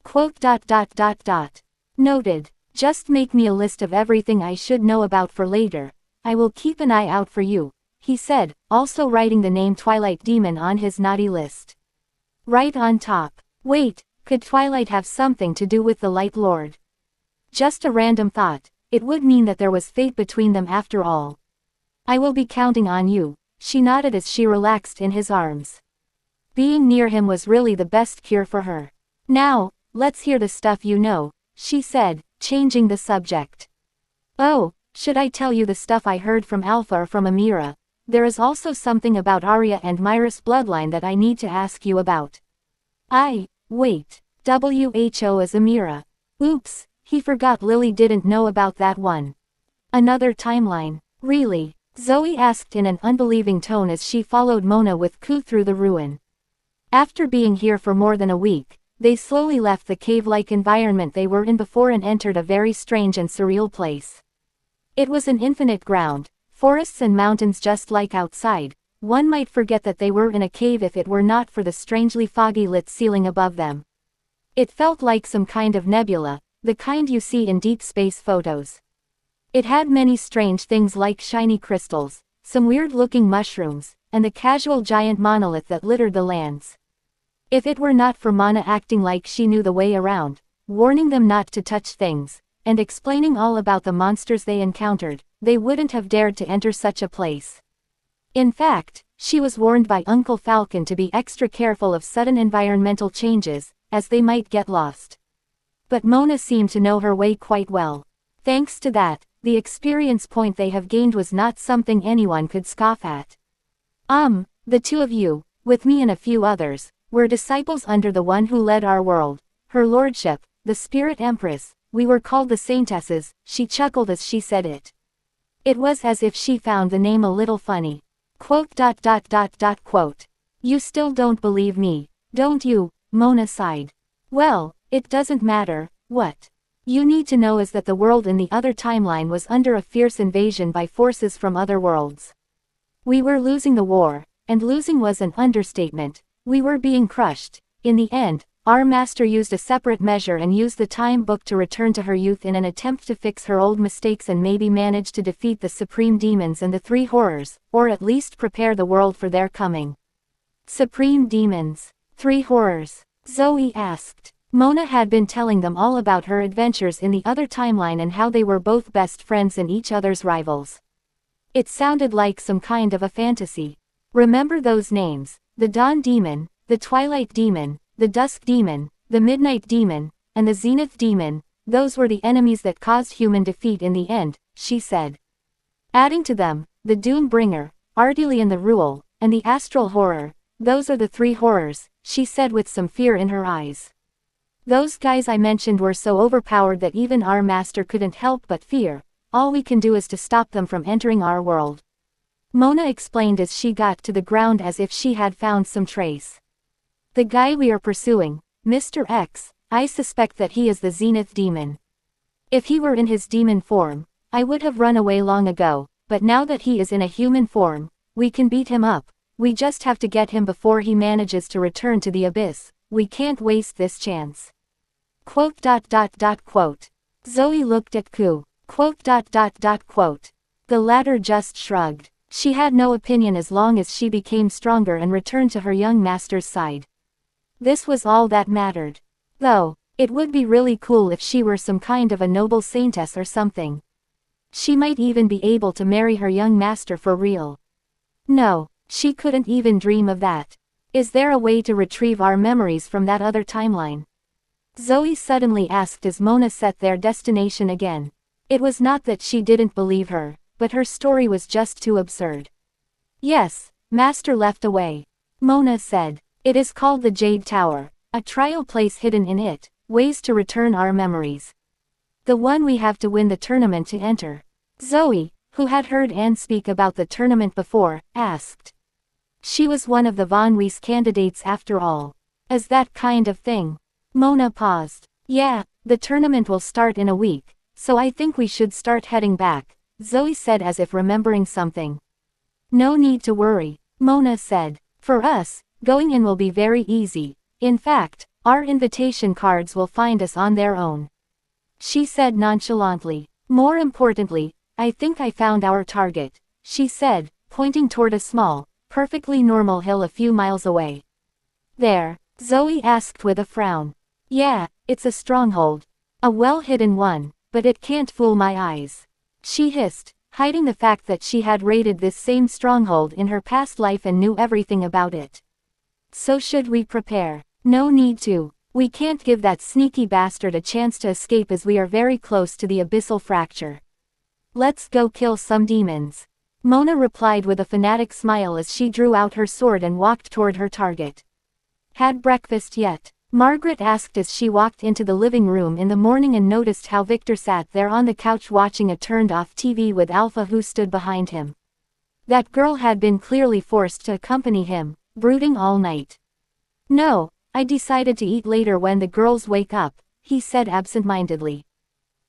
Quote. Noted. Just make me a list of everything I should know about for later. I will keep an eye out for you, he said, also writing the name Twilight Demon on his naughty list. Right on top. Wait, could Twilight have something to do with the Light Lord? Just a random thought, it would mean that there was fate between them after all. I will be counting on you, she nodded as she relaxed in his arms. Being near him was really the best cure for her. Now, let's hear the stuff you know, she said, changing the subject. Oh, should I tell you the stuff I heard from Alpha or from Amira? There is also something about Arya and Myra's bloodline that I need to ask you about. Wait. WHO is Amira. Oops, he forgot Lily didn't know about that one. Another timeline. Really? Zoe asked in an unbelieving tone as she followed Mona with Ku through the ruin. After being here for more than a week, they slowly left the cave-like environment they were in before and entered a very strange and surreal place. It was an infinite ground, forests and mountains just like outside. One might forget that they were in a cave if it were not for the strangely foggy lit ceiling above them. It felt like some kind of nebula, the kind you see in deep space photos. It had many strange things like shiny crystals, some weird-looking mushrooms, and the casual giant monolith that littered the lands. If it were not for Mana acting like she knew the way around, warning them not to touch things, and explaining all about the monsters they encountered, they wouldn't have dared to enter such a place. In fact, she was warned by Uncle Falcon to be extra careful of sudden environmental changes, as they might get lost. But Mona seemed to know her way quite well. Thanks to that, the experience point they have gained was not something anyone could scoff at. The two of you, with me and a few others, were disciples under the one who led our world, her lordship, the Spirit Empress. We were called the Saintesses, she chuckled as she said it. It was as if she found the name a little funny. Quote. You still don't believe me, don't you? Mona sighed. Well, it doesn't matter. What you need to know is that the world in the other timeline was under a fierce invasion by forces from other worlds. We were losing the war, and losing was an understatement. We were being crushed. In the end, our master used a separate measure and used the time book to return to her youth in an attempt to fix her old mistakes and maybe manage to defeat the supreme demons and the three horrors, or at least prepare the world for their coming. Supreme demons. Three horrors? Zoe asked. Mona had been telling them all about her adventures in the other timeline and how they were both best friends and each other's rivals. It sounded like some kind of a fantasy. Remember those names? The Dawn Demon, the Twilight Demon, the Dusk Demon, the Midnight Demon, and the Zenith Demon. Those were the enemies that caused human defeat in the end, she said. Adding to them, the Doombringer, Ardelian the Rule, and the Astral Horror. Those are the three horrors, she said with some fear in her eyes. Those guys I mentioned were so overpowered that even our master couldn't help but fear. All we can do is to stop them from entering our world. Mona explained as she got to the ground as if she had found some trace. The guy we are pursuing, Mr. X, I suspect that he is the Zenith Demon. If he were in his demon form, I would have run away long ago, but now that he is in a human form, we can beat him up. We just have to get him before he manages to return to the abyss. We can't waste this chance. Quote. Zoe looked at Ku. Quote. The latter just shrugged. She had no opinion as long as she became stronger and returned to her young master's side. This was all that mattered. Though, it would be really cool if she were some kind of a noble saintess or something. She might even be able to marry her young master for real. No, she couldn't even dream of that. Is there a way to retrieve our memories from that other timeline? Zoe suddenly asked as Mona set their destination again. It was not that she didn't believe her, but her story was just too absurd. Yes, Master left away. Mona said. It is called the Jade Tower, a trial place hidden in it, ways to return our memories. The one we have to win the tournament to enter. Zoe, who had heard Anne speak about the tournament before, asked. She was one of the Von Weiss candidates after all. Is that kind of thing? Mona paused. Yeah, the tournament will start in a week, so I think we should start heading back, Zoe said as if remembering something. No need to worry, Mona said. For us, going in will be very easy. In fact, our invitation cards will find us on their own. She said nonchalantly. More importantly, I think I found our target, she said, pointing toward a small, perfectly normal hill a few miles away. There? Zoe asked with a frown. Yeah, it's a stronghold. A well-hidden one, but it can't fool my eyes. She hissed, hiding the fact that she had raided this same stronghold in her past life and knew everything about it. So should we prepare? No need to. We can't give that sneaky bastard a chance to escape as we are very close to the abyssal fracture. Let's go kill some demons. Mona replied with a fanatic smile as she drew out her sword and walked toward her target. Had breakfast yet? Margaret asked as she walked into the living room in the morning and noticed how Victor sat there on the couch watching a turned-off TV with Alpha who stood behind him. That girl had been clearly forced to accompany him, brooding all night. No, I decided to eat later when the girls wake up, he said absent-mindedly.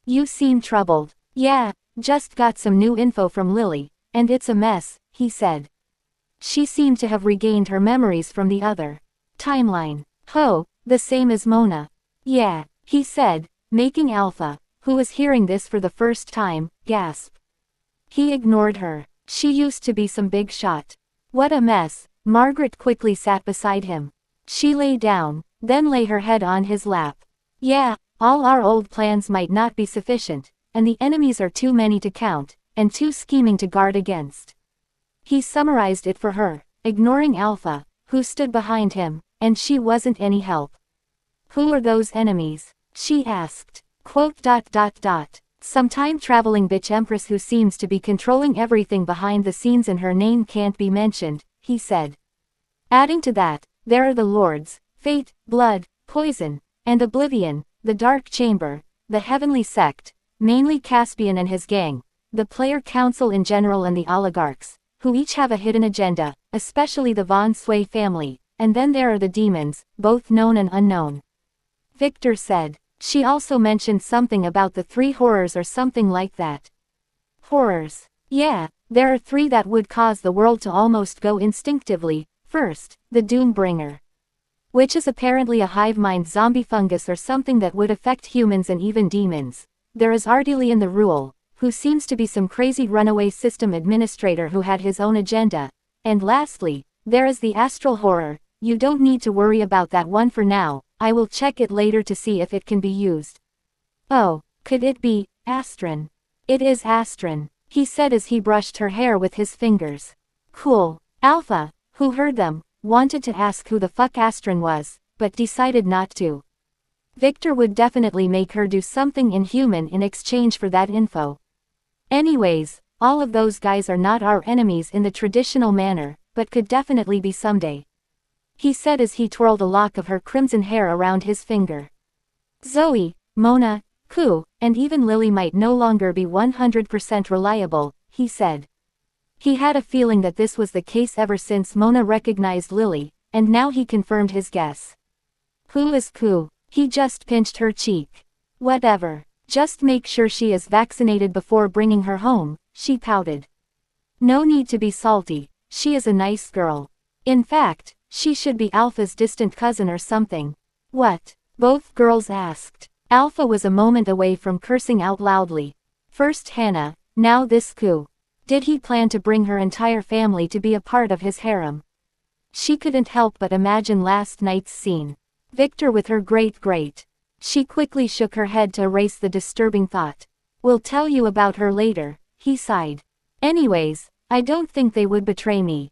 You seem troubled. Yeah, just got some new info from Lily, and it's a mess, he said. She seemed to have regained her memories from the other timeline. Ho, the same as Mona. Yeah, he said, making Alpha, who was hearing this for the first time, gasp. He ignored her. She used to be some big shot. What a mess. Margaret quickly sat beside him. She lay down, then lay her head on his lap. Yeah, all our old plans might not be sufficient, and the enemies are too many to count, and too scheming to guard against. He summarized it for her, ignoring Alpha, who stood behind him, and she wasn't any help. Who are those enemies? She asked. Some time-traveling bitch empress who seems to be controlling everything behind the scenes and her name can't be mentioned, he said. Adding to that, there are the Lords, Fate, Blood, Poison, and Oblivion, the Dark Chamber, the Heavenly Sect, mainly Caspian and his gang, the Player Council in general and the Oligarchs, who each have a hidden agenda, especially the Von Sway family, and then there are the demons, both known and unknown. Victor said. She also mentioned something about the 3 horrors or something like that. Horrors. Yeah, there are 3 that would cause the world to almost go instinctively. First, the Doombringer, which is apparently a hive mind zombie fungus or something that would affect humans and even demons. There is Ardelian the Rule, who seems to be some crazy runaway system administrator who had his own agenda. And lastly, there is the Astral Horror. You don't need to worry about that one for now, I will check it later to see if it can be used. Oh, could it be Astron? It is Astron, he said as he brushed her hair with his fingers. Cool. Alpha, who heard them, wanted to ask who the fuck Astron was, but decided not to. Victor would definitely make her do something inhuman in exchange for that info. Anyways, all of those guys are not our enemies in the traditional manner, but could definitely be someday. He said as he twirled a lock of her crimson hair around his finger. Zoe, Mona, Ku, and even Lily might no longer be 100% reliable, he said. He had a feeling that this was the case ever since Mona recognized Lily, and now he confirmed his guess. Who is Ku? He just pinched her cheek. Whatever. Just make sure she is vaccinated before bringing her home, she pouted. No need to be salty, she is a nice girl. In fact, she should be Alpha's distant cousin or something. What? Both girls asked. Alpha was a moment away from cursing out loudly. First Hannah, now this Ku. Did he plan to bring her entire family to be a part of his harem? She couldn't help but imagine last night's scene. Victor with her great-great. She quickly shook her head to erase the disturbing thought. We'll tell you about her later, he sighed. Anyways, I don't think they would betray me,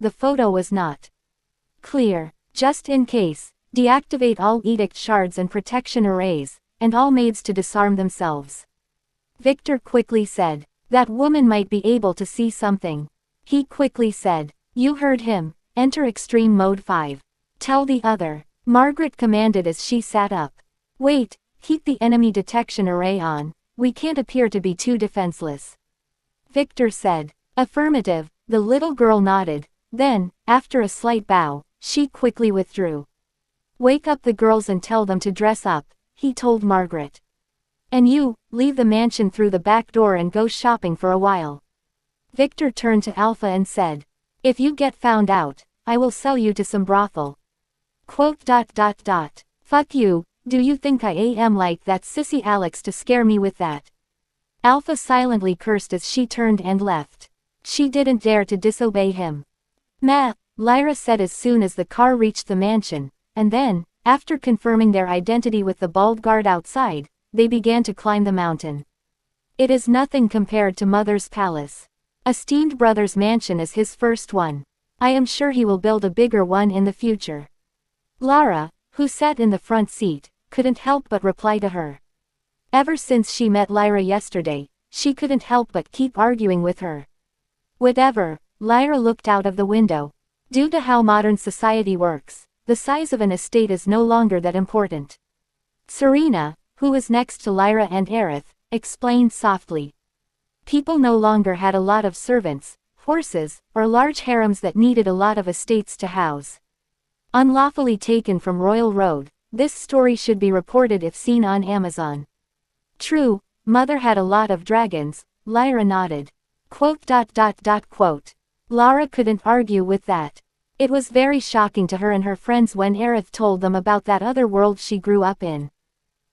the photo was not clear. Just in case, deactivate all edict shards and protection arrays, and all maids to disarm themselves. Victor quickly said. That woman might be able to see something. He quickly said. You heard him. Enter extreme mode 5. Tell the other. Margaret commanded as she sat up. Wait, keep the enemy detection array on. We can't appear to be too defenseless. Victor said. Affirmative. The little girl nodded. Then, after a slight bow, she quickly withdrew. Wake up the girls and tell them to dress up, he told Margaret. And you, leave the mansion through the back door and go shopping for a while. Victor turned to Alpha and said. If you get found out, I will sell you to some brothel. Quote. Fuck you, do you think I am like that sissy Alex to scare me with that? Alpha silently cursed as she turned and left. She didn't dare to disobey him. Meh, Lyra said as soon as the car reached the mansion, and then, after confirming their identity with the bald guard outside, they began to climb the mountain. It is nothing compared to Mother's palace. Esteemed brother's mansion is his first one. I am sure he will build a bigger one in the future. Lara, who sat in the front seat, couldn't help but reply to her. Ever since she met Lyra yesterday, she couldn't help but keep arguing with her. Whatever, Lyra looked out of the window. Due to how modern society works, the size of an estate is no longer that important. Serena, who was next to Lyra and Aerith, explained softly. People no longer had a lot of servants, horses, or large harems that needed a lot of estates to house. Unlawfully taken from Royal Road, this story should be reported if seen on Amazon. True, Mother had a lot of dragons, Lyra nodded. Quote. Lara couldn't argue with that. It was very shocking to her and her friends when Aerith told them about that other world she grew up in.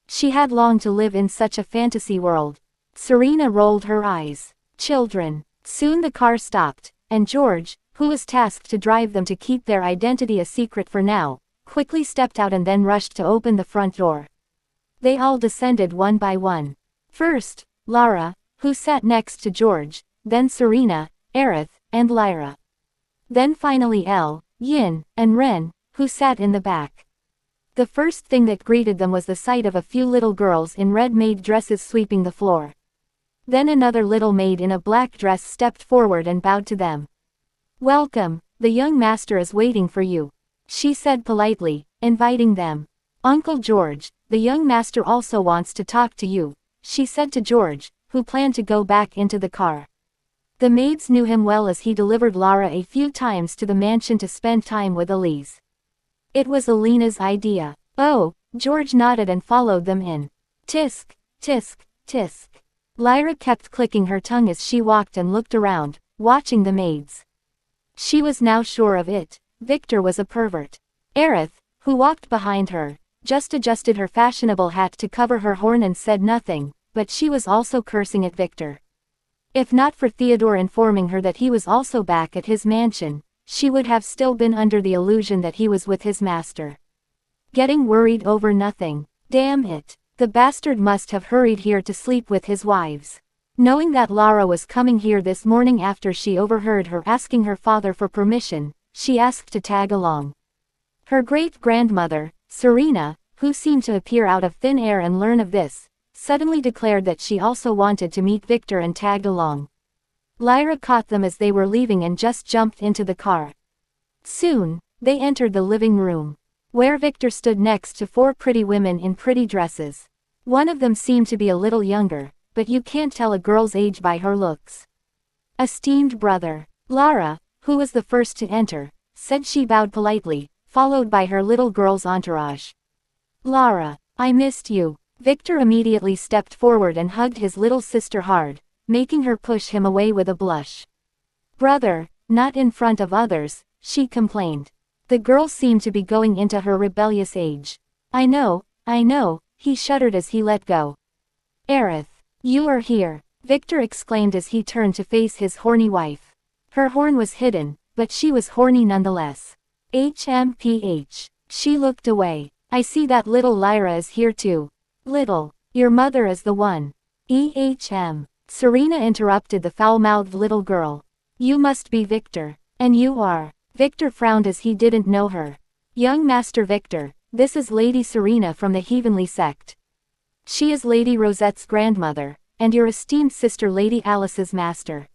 She had longed to live in such a fantasy world. Serena rolled her eyes. Children. Soon the car stopped, and George, who was tasked to drive them to keep their identity a secret for now, quickly stepped out and then rushed to open the front door. They all descended one by one. First, Lara, who sat next to George, then Serena, Aerith, and Lyra. Then finally Elle, Yin, and Ren, who sat in the back. The first thing that greeted them was the sight of a few little girls in red maid dresses sweeping the floor. Then another little maid in a black dress stepped forward and bowed to them. Welcome, the young master is waiting for you, she said politely, inviting them. Uncle George, the young master also wants to talk to you, she said to George, who planned to go back into the car. The maids knew him well as he delivered Lara a few times to the mansion to spend time with Elise. It was Alina's idea. Oh, George nodded and followed them in. Tisk, tisk, tisk. Lyra kept clicking her tongue as she walked and looked around, watching the maids. She was now sure of it. Victor was a pervert. Aerith, who walked behind her, just adjusted her fashionable hat to cover her horn and said nothing, but she was also cursing at Victor. If not for Theodore informing her that he was also back at his mansion, she would have still been under the illusion that he was with his master. Getting worried over nothing. Damn it. The bastard must have hurried here to sleep with his wives. Knowing that Lara was coming here this morning after she overheard her asking her father for permission, she asked to tag along. Her great-grandmother, Serena, who seemed to appear out of thin air and learn of this, suddenly declared that she also wanted to meet Victor and tagged along. Lyra caught them as they were leaving and just jumped into the car. Soon, they entered the living room, where Victor stood next to 4 pretty women in pretty dresses. One of them seemed to be a little younger, but you can't tell a girl's age by her looks. Esteemed brother. Lara, who was the first to enter, said she bowed politely, followed by her little girl's entourage. Lara, I missed you. Victor immediately stepped forward and hugged his little sister hard, making her push him away with a blush. Brother, not in front of others, she complained. The girl seemed to be going into her rebellious age. I know, he shuddered as he let go. Aerith, you are here, Victor exclaimed as he turned to face his horny wife. Her horn was hidden, but she was horny nonetheless. HMPH. She looked away. I see that little Lyra is here too. Little, your mother is the one. Serena interrupted the foul-mouthed little girl. You must be Victor. And you are? Victor frowned as he didn't know her. Young Master Victor, this is Lady Serena from the Heavenly Sect. She is Lady Rosette's grandmother, and your esteemed sister Lady Alice's master.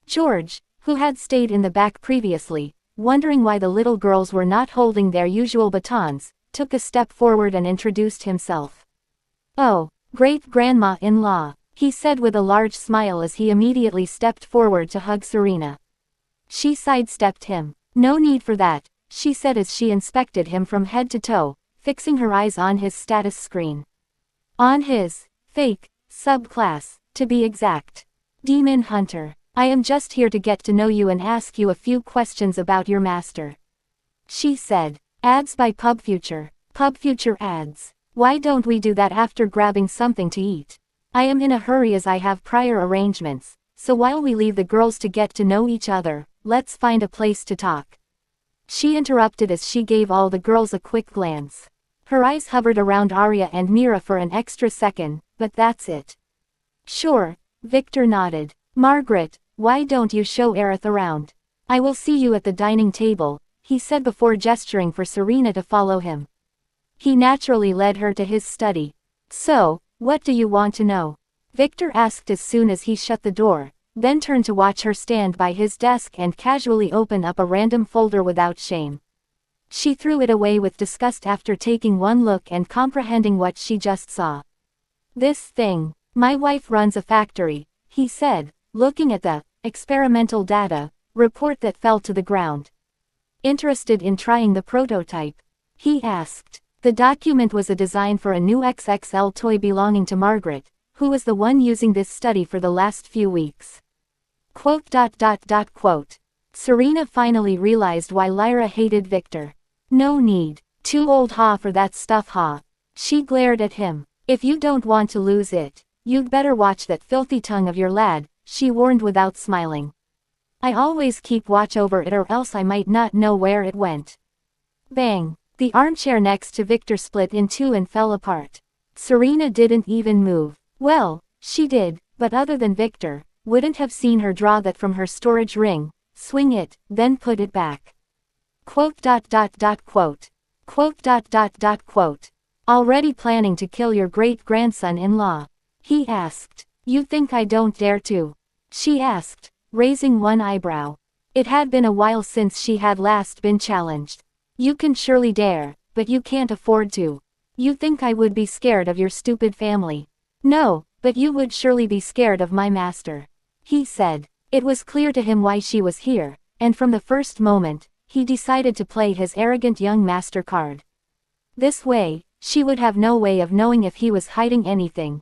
George, who had stayed in the back previously, wondering why the little girls were not holding their usual batons, took a step forward and introduced himself. Oh, great-grandma-in-law, he said with a large smile as he immediately stepped forward to hug Serena. She sidestepped him. No need for that, she said as she inspected him from head to toe, fixing her eyes on his status screen. On his fake subclass, to be exact. Demon Hunter, I am just here to get to know you and ask you a few questions about your master. She said. Ads by PubFuture. PubFuture ads. Why don't we do that after grabbing something to eat? I am in a hurry as I have prior arrangements, so while we leave the girls to get to know each other, let's find a place to talk. She interrupted as she gave all the girls a quick glance. Her eyes hovered around Arya and Mira for an extra second, but that's it. Sure, Victor nodded. Margaret, why don't you show Aerith around? I will see you at the dining table, he said before gesturing for Serena to follow him. He naturally led her to his study. So, what do you want to know? Victor asked as soon as he shut the door, then turned to watch her stand by his desk and casually open up a random folder without shame. She threw it away with disgust after taking one look and comprehending what she just saw. This thing, my wife runs a factory, he said, looking at the experimental data report that fell to the ground. Interested in trying the prototype? He asked. The document was a design for a new XXL toy belonging to Margaret, who was the one using this study for the last few weeks. Quote. Serena finally realized why Lyra hated Victor. No need. Too old for that stuff She glared at him. If you don't want to lose it, you'd better watch that filthy tongue of your lad, she warned without smiling. I always keep watch over it or else I might not know where it went. Bang. The armchair next to Victor split in two and fell apart. Serena didn't even move. Well, she did, but other than Victor, wouldn't have seen her draw that from her storage ring, swing it, then put it back. Quote. Already planning to kill your great-grandson-in-law? He asked. You think I don't dare to? She asked, raising one eyebrow. It had been a while since she had last been challenged. You can surely dare, but you can't afford to. You think I would be scared of your stupid family? No, but you would surely be scared of my master. He said. It was clear to him why she was here, and from the first moment, he decided to play his arrogant young master card. This way, she would have no way of knowing if he was hiding anything.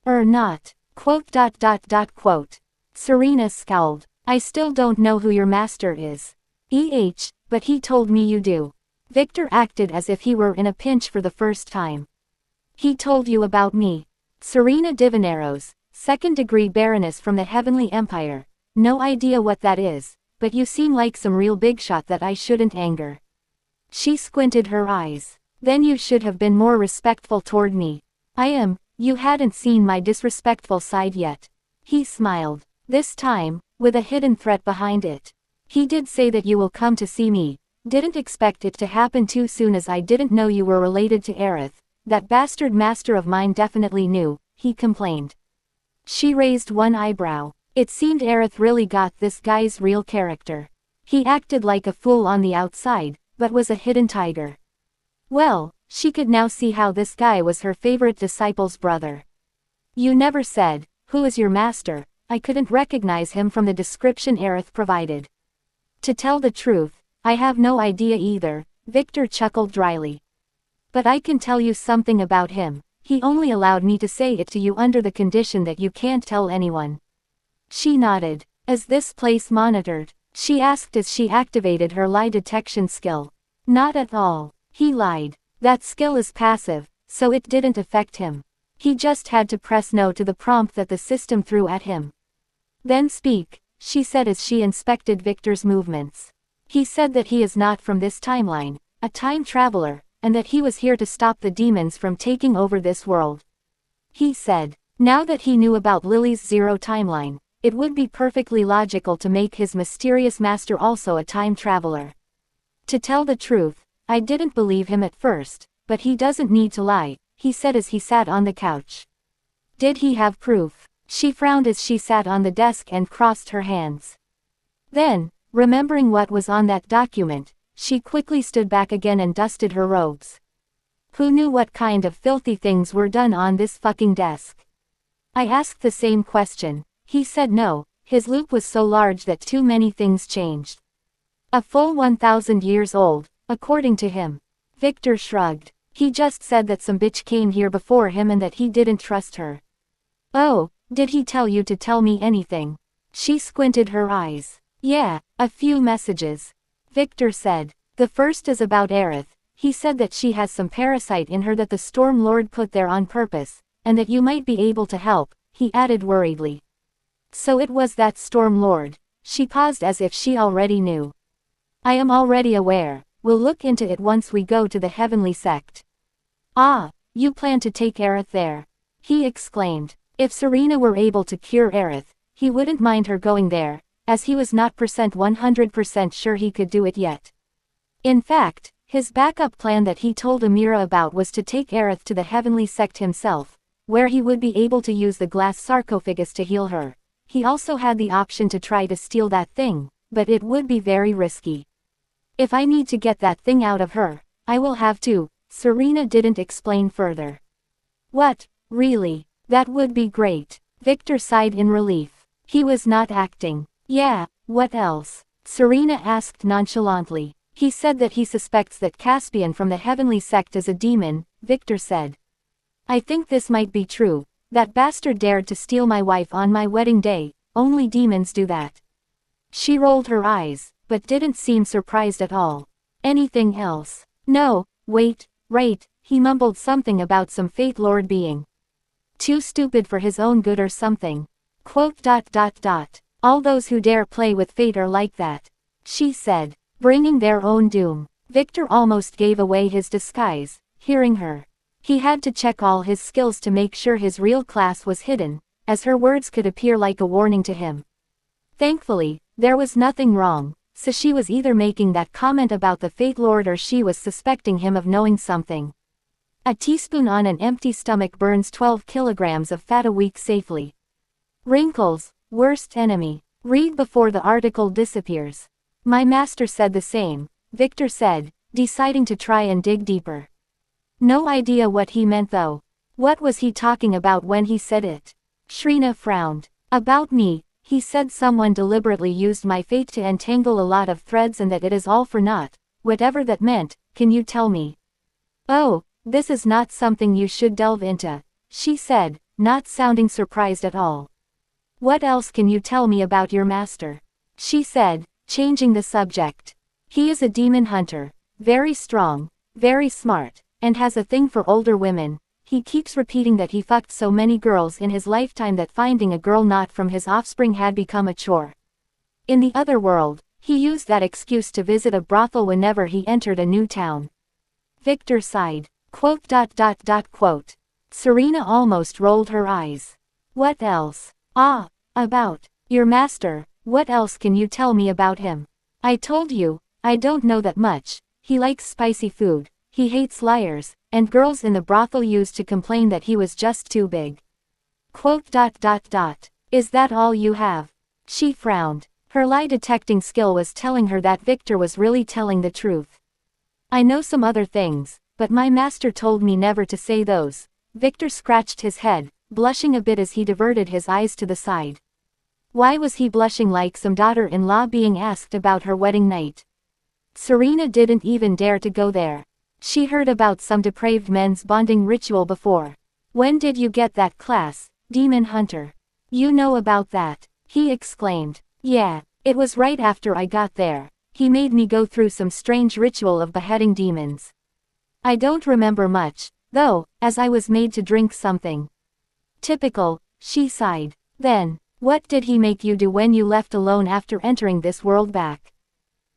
Or not. Quote. Serena scowled. I still don't know who your master is. But he told me you do. Victor acted as if he were in a pinch for the first time. He told you about me. Serena Divineros, second-degree Baroness from the Heavenly Empire. No idea what that is, but you seem like some real big shot that I shouldn't anger. She squinted her eyes. Then you should have been more respectful toward me. I am. You hadn't seen my disrespectful side yet. He smiled. This time, with a hidden threat behind it. He did say that you will come to see me. Didn't expect it to happen too soon as I didn't know you were related to Aerith. That bastard master of mine definitely knew, he complained. She raised one eyebrow. It seemed Aerith really got this guy's real character. He acted like a fool on the outside, but was a hidden tiger. Well, she could now see how this guy was her favorite disciple's brother. You never said, who is your master? I couldn't recognize him from the description Aerith provided. To tell the truth, I have no idea either, Victor chuckled dryly. But I can tell you something about him. He only allowed me to say it to you under the condition that you can't tell anyone. She nodded. Is this place monitored? She asked as she activated her lie detection skill. Not at all. He lied. That skill is passive, so it didn't affect him. He just had to press no to the prompt that the system threw at him. Then speak, she said as she inspected Victor's movements. He said that he is not from this timeline, a time traveler, and that he was here to stop the demons from taking over this world. He said. Now that he knew about Lily's Zero timeline, it would be perfectly logical to make his mysterious master also a time traveler. To tell the truth, I didn't believe him at first, but he doesn't need to lie, he said as he sat on the couch. Did he have proof? She frowned as she sat on the desk and crossed her hands. Then, remembering what was on that document, she quickly stood back again and dusted her robes. Who knew what kind of filthy things were done on this fucking desk? I asked the same question. He said no, his loop was so large that too many things changed. A full 1,000 years old, according to him. Victor shrugged. He just said that some bitch came here before him and that he didn't trust her. Oh, did he tell you to tell me anything? She squinted her eyes. Yeah, a few messages. Victor said. The first is about Aerith. He said that she has some parasite in her that the Storm Lord put there on purpose, and that you might be able to help, he added worriedly. So it was that Storm Lord. She paused as if she already knew. I am already aware. We'll look into it once we go to the Heavenly Sect. Ah, you plan to take Aerith there? He exclaimed. If Serena were able to cure Aerith, he wouldn't mind her going there, as he was not 100% sure he could do it yet. In fact, his backup plan that he told Amira about was to take Aerith to the Heavenly Sect himself, where he would be able to use the glass sarcophagus to heal her. He also had the option to try to steal that thing, but it would be very risky. If I need to get that thing out of her, I will have to, Serena didn't explain further. What, really? That would be great. Victor sighed in relief. He was not acting. Yeah, what else? Serena asked nonchalantly. He said that he suspects that Caspian from the Heavenly Sect is a demon, Victor said. I think this might be true. That bastard dared to steal my wife on my wedding day, only demons do that. She rolled her eyes, but didn't seem surprised at all. Anything else? No, wait, right, he mumbled something about some Fate Lord being too stupid for his own good or something. Quote. All those who dare play with fate are like that. She said, bringing their own doom. Victor almost gave away his disguise, hearing her. He had to check all his skills to make sure his real class was hidden, as her words could appear like a warning to him. Thankfully, there was nothing wrong, so she was either making that comment about the Fate Lord or she was suspecting him of knowing something. A teaspoon on an empty stomach burns 12 kilograms of fat a week safely. Wrinkles, worst enemy. Read before the article disappears. My master said the same, Victor said, deciding to try and dig deeper. No idea what he meant though. What was he talking about when he said it? Shrina frowned. About me, he said someone deliberately used my fate to entangle a lot of threads and that it is all for naught, whatever that meant, can you tell me? Oh, this is not something you should delve into, she said, not sounding surprised at all. What else can you tell me about your master? She said, changing the subject. He is a demon hunter, very strong, very smart, and has a thing for older women. He keeps repeating that he fucked so many girls in his lifetime that finding a girl not from his offspring had become a chore. In the other world, he used that excuse to visit a brothel whenever he entered a new town. Victor sighed. Quote. Serena almost rolled her eyes. What else? Ah, about your master, what else can you tell me about him? I told you, I don't know that much. He likes spicy food, he hates liars, and girls in the brothel used to complain that he was just too big. Quote. Is that all you have? She frowned. Her lie detecting skill was telling her that Victor was really telling the truth. I know some other things, but my master told me never to say those. Victor scratched his head, blushing a bit as he diverted his eyes to the side. Why was he blushing like some daughter-in-law being asked about her wedding night? Serena didn't even dare to go there. She heard about some depraved men's bonding ritual before. When did you get that class, demon hunter? You know about that, he exclaimed. Yeah, it was right after I got there. He made me go through some strange ritual of beheading demons. I don't remember much, though, as I was made to drink something. Typical, she sighed. Then, what did he make you do when you left alone after entering this world back?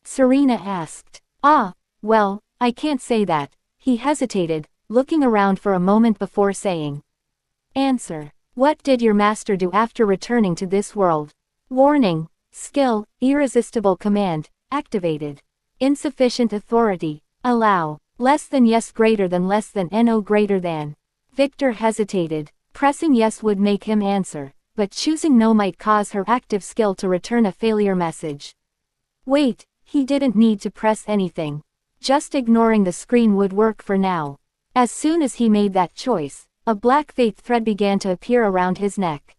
Serena asked. Ah, well, I can't say that. He hesitated, looking around for a moment before saying. Answer. What did your master do after returning to this world? Warning. Skill, irresistible command, activated. Insufficient authority. Allow. Less than yes greater than less than no greater than. Victor hesitated. Pressing yes would make him answer, but choosing no might cause her active skill to return a failure message. Wait, he didn't need to press anything. Just ignoring the screen would work for now. As soon as he made that choice, a black faith thread began to appear around his neck.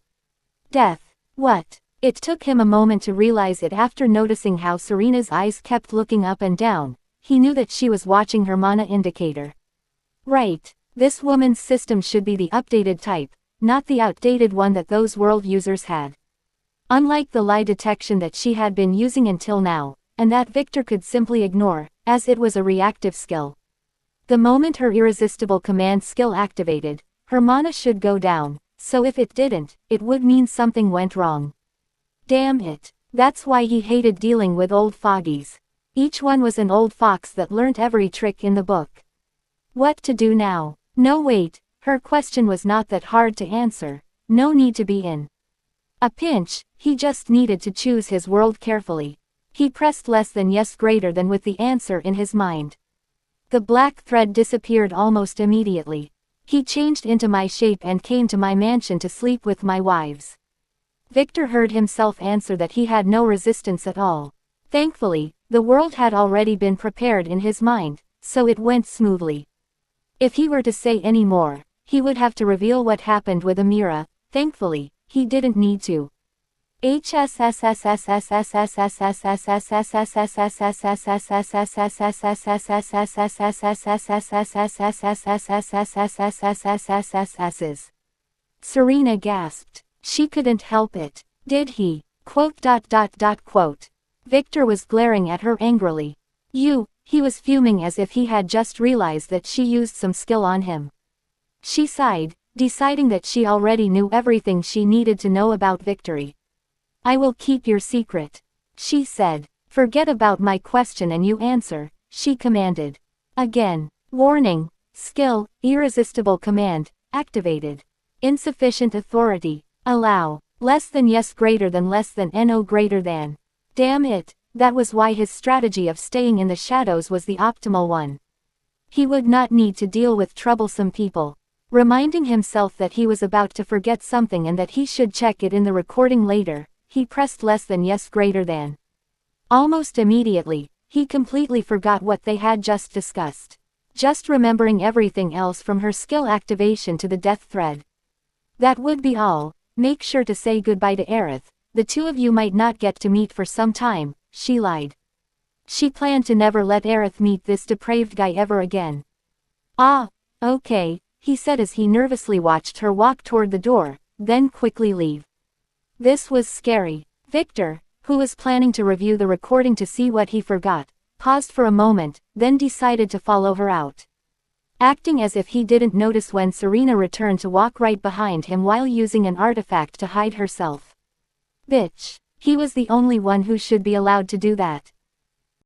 Death. What? It took him a moment to realize it after noticing how Serena's eyes kept looking up and down. He knew that she was watching her mana indicator. Right. This woman's system should be the updated type, not the outdated one that those world users had. Unlike the lie detection that she had been using until now, and that Victor could simply ignore, as it was a reactive skill. The moment her irresistible command skill activated, her mana should go down, so if it didn't, it would mean something went wrong. Damn it. That's why he hated dealing with old foggies. Each one was an old fox that learnt every trick in the book. What to do now? No wait, her question was not that hard to answer. No need to be in a pinch, he just needed to choose his world carefully. He pressed less than yes greater than with the answer in his mind. The black thread disappeared almost immediately. He changed into my shape and came to my mansion to sleep with my wives. Victor heard himself answer that he had no resistance at all. Thankfully, the world had already been prepared in his mind, so it went smoothly. If he were to say any more, he would have to reveal what happened with Amira. Thankfully, he didn't need to. Serena gasped. She couldn't help it. Did he? Quote. Victor was glaring at her angrily. He was fuming as if he had just realized that she used some skill on him. She sighed, deciding that she already knew everything she needed to know about Victory. I will keep your secret, she said. Forget about my question and you answer, she commanded. Again. Warning. Skill, irresistible command, activated. Insufficient authority. Allow. Less than yes greater than less than no greater than. Damn it, that was why his strategy of staying in the shadows was the optimal one. He would not need to deal with troublesome people. Reminding himself that he was about to forget something and that he should check it in the recording later, he pressed less than yes greater than. Almost immediately, he completely forgot what they had just discussed. Just remembering everything else from her skill activation to the death thread. That would be all. Make sure to say goodbye to Aerith. The two of you might not get to meet for some time, she lied. She planned to never let Aerith meet this depraved guy ever again. Ah, okay, he said as he nervously watched her walk toward the door, then quickly leave. This was scary. Victor, who was planning to review the recording to see what he forgot, paused for a moment, then decided to follow her out. Acting as if he didn't notice when Serena returned to walk right behind him while using an artifact to hide herself. Bitch. He was the only one who should be allowed to do that.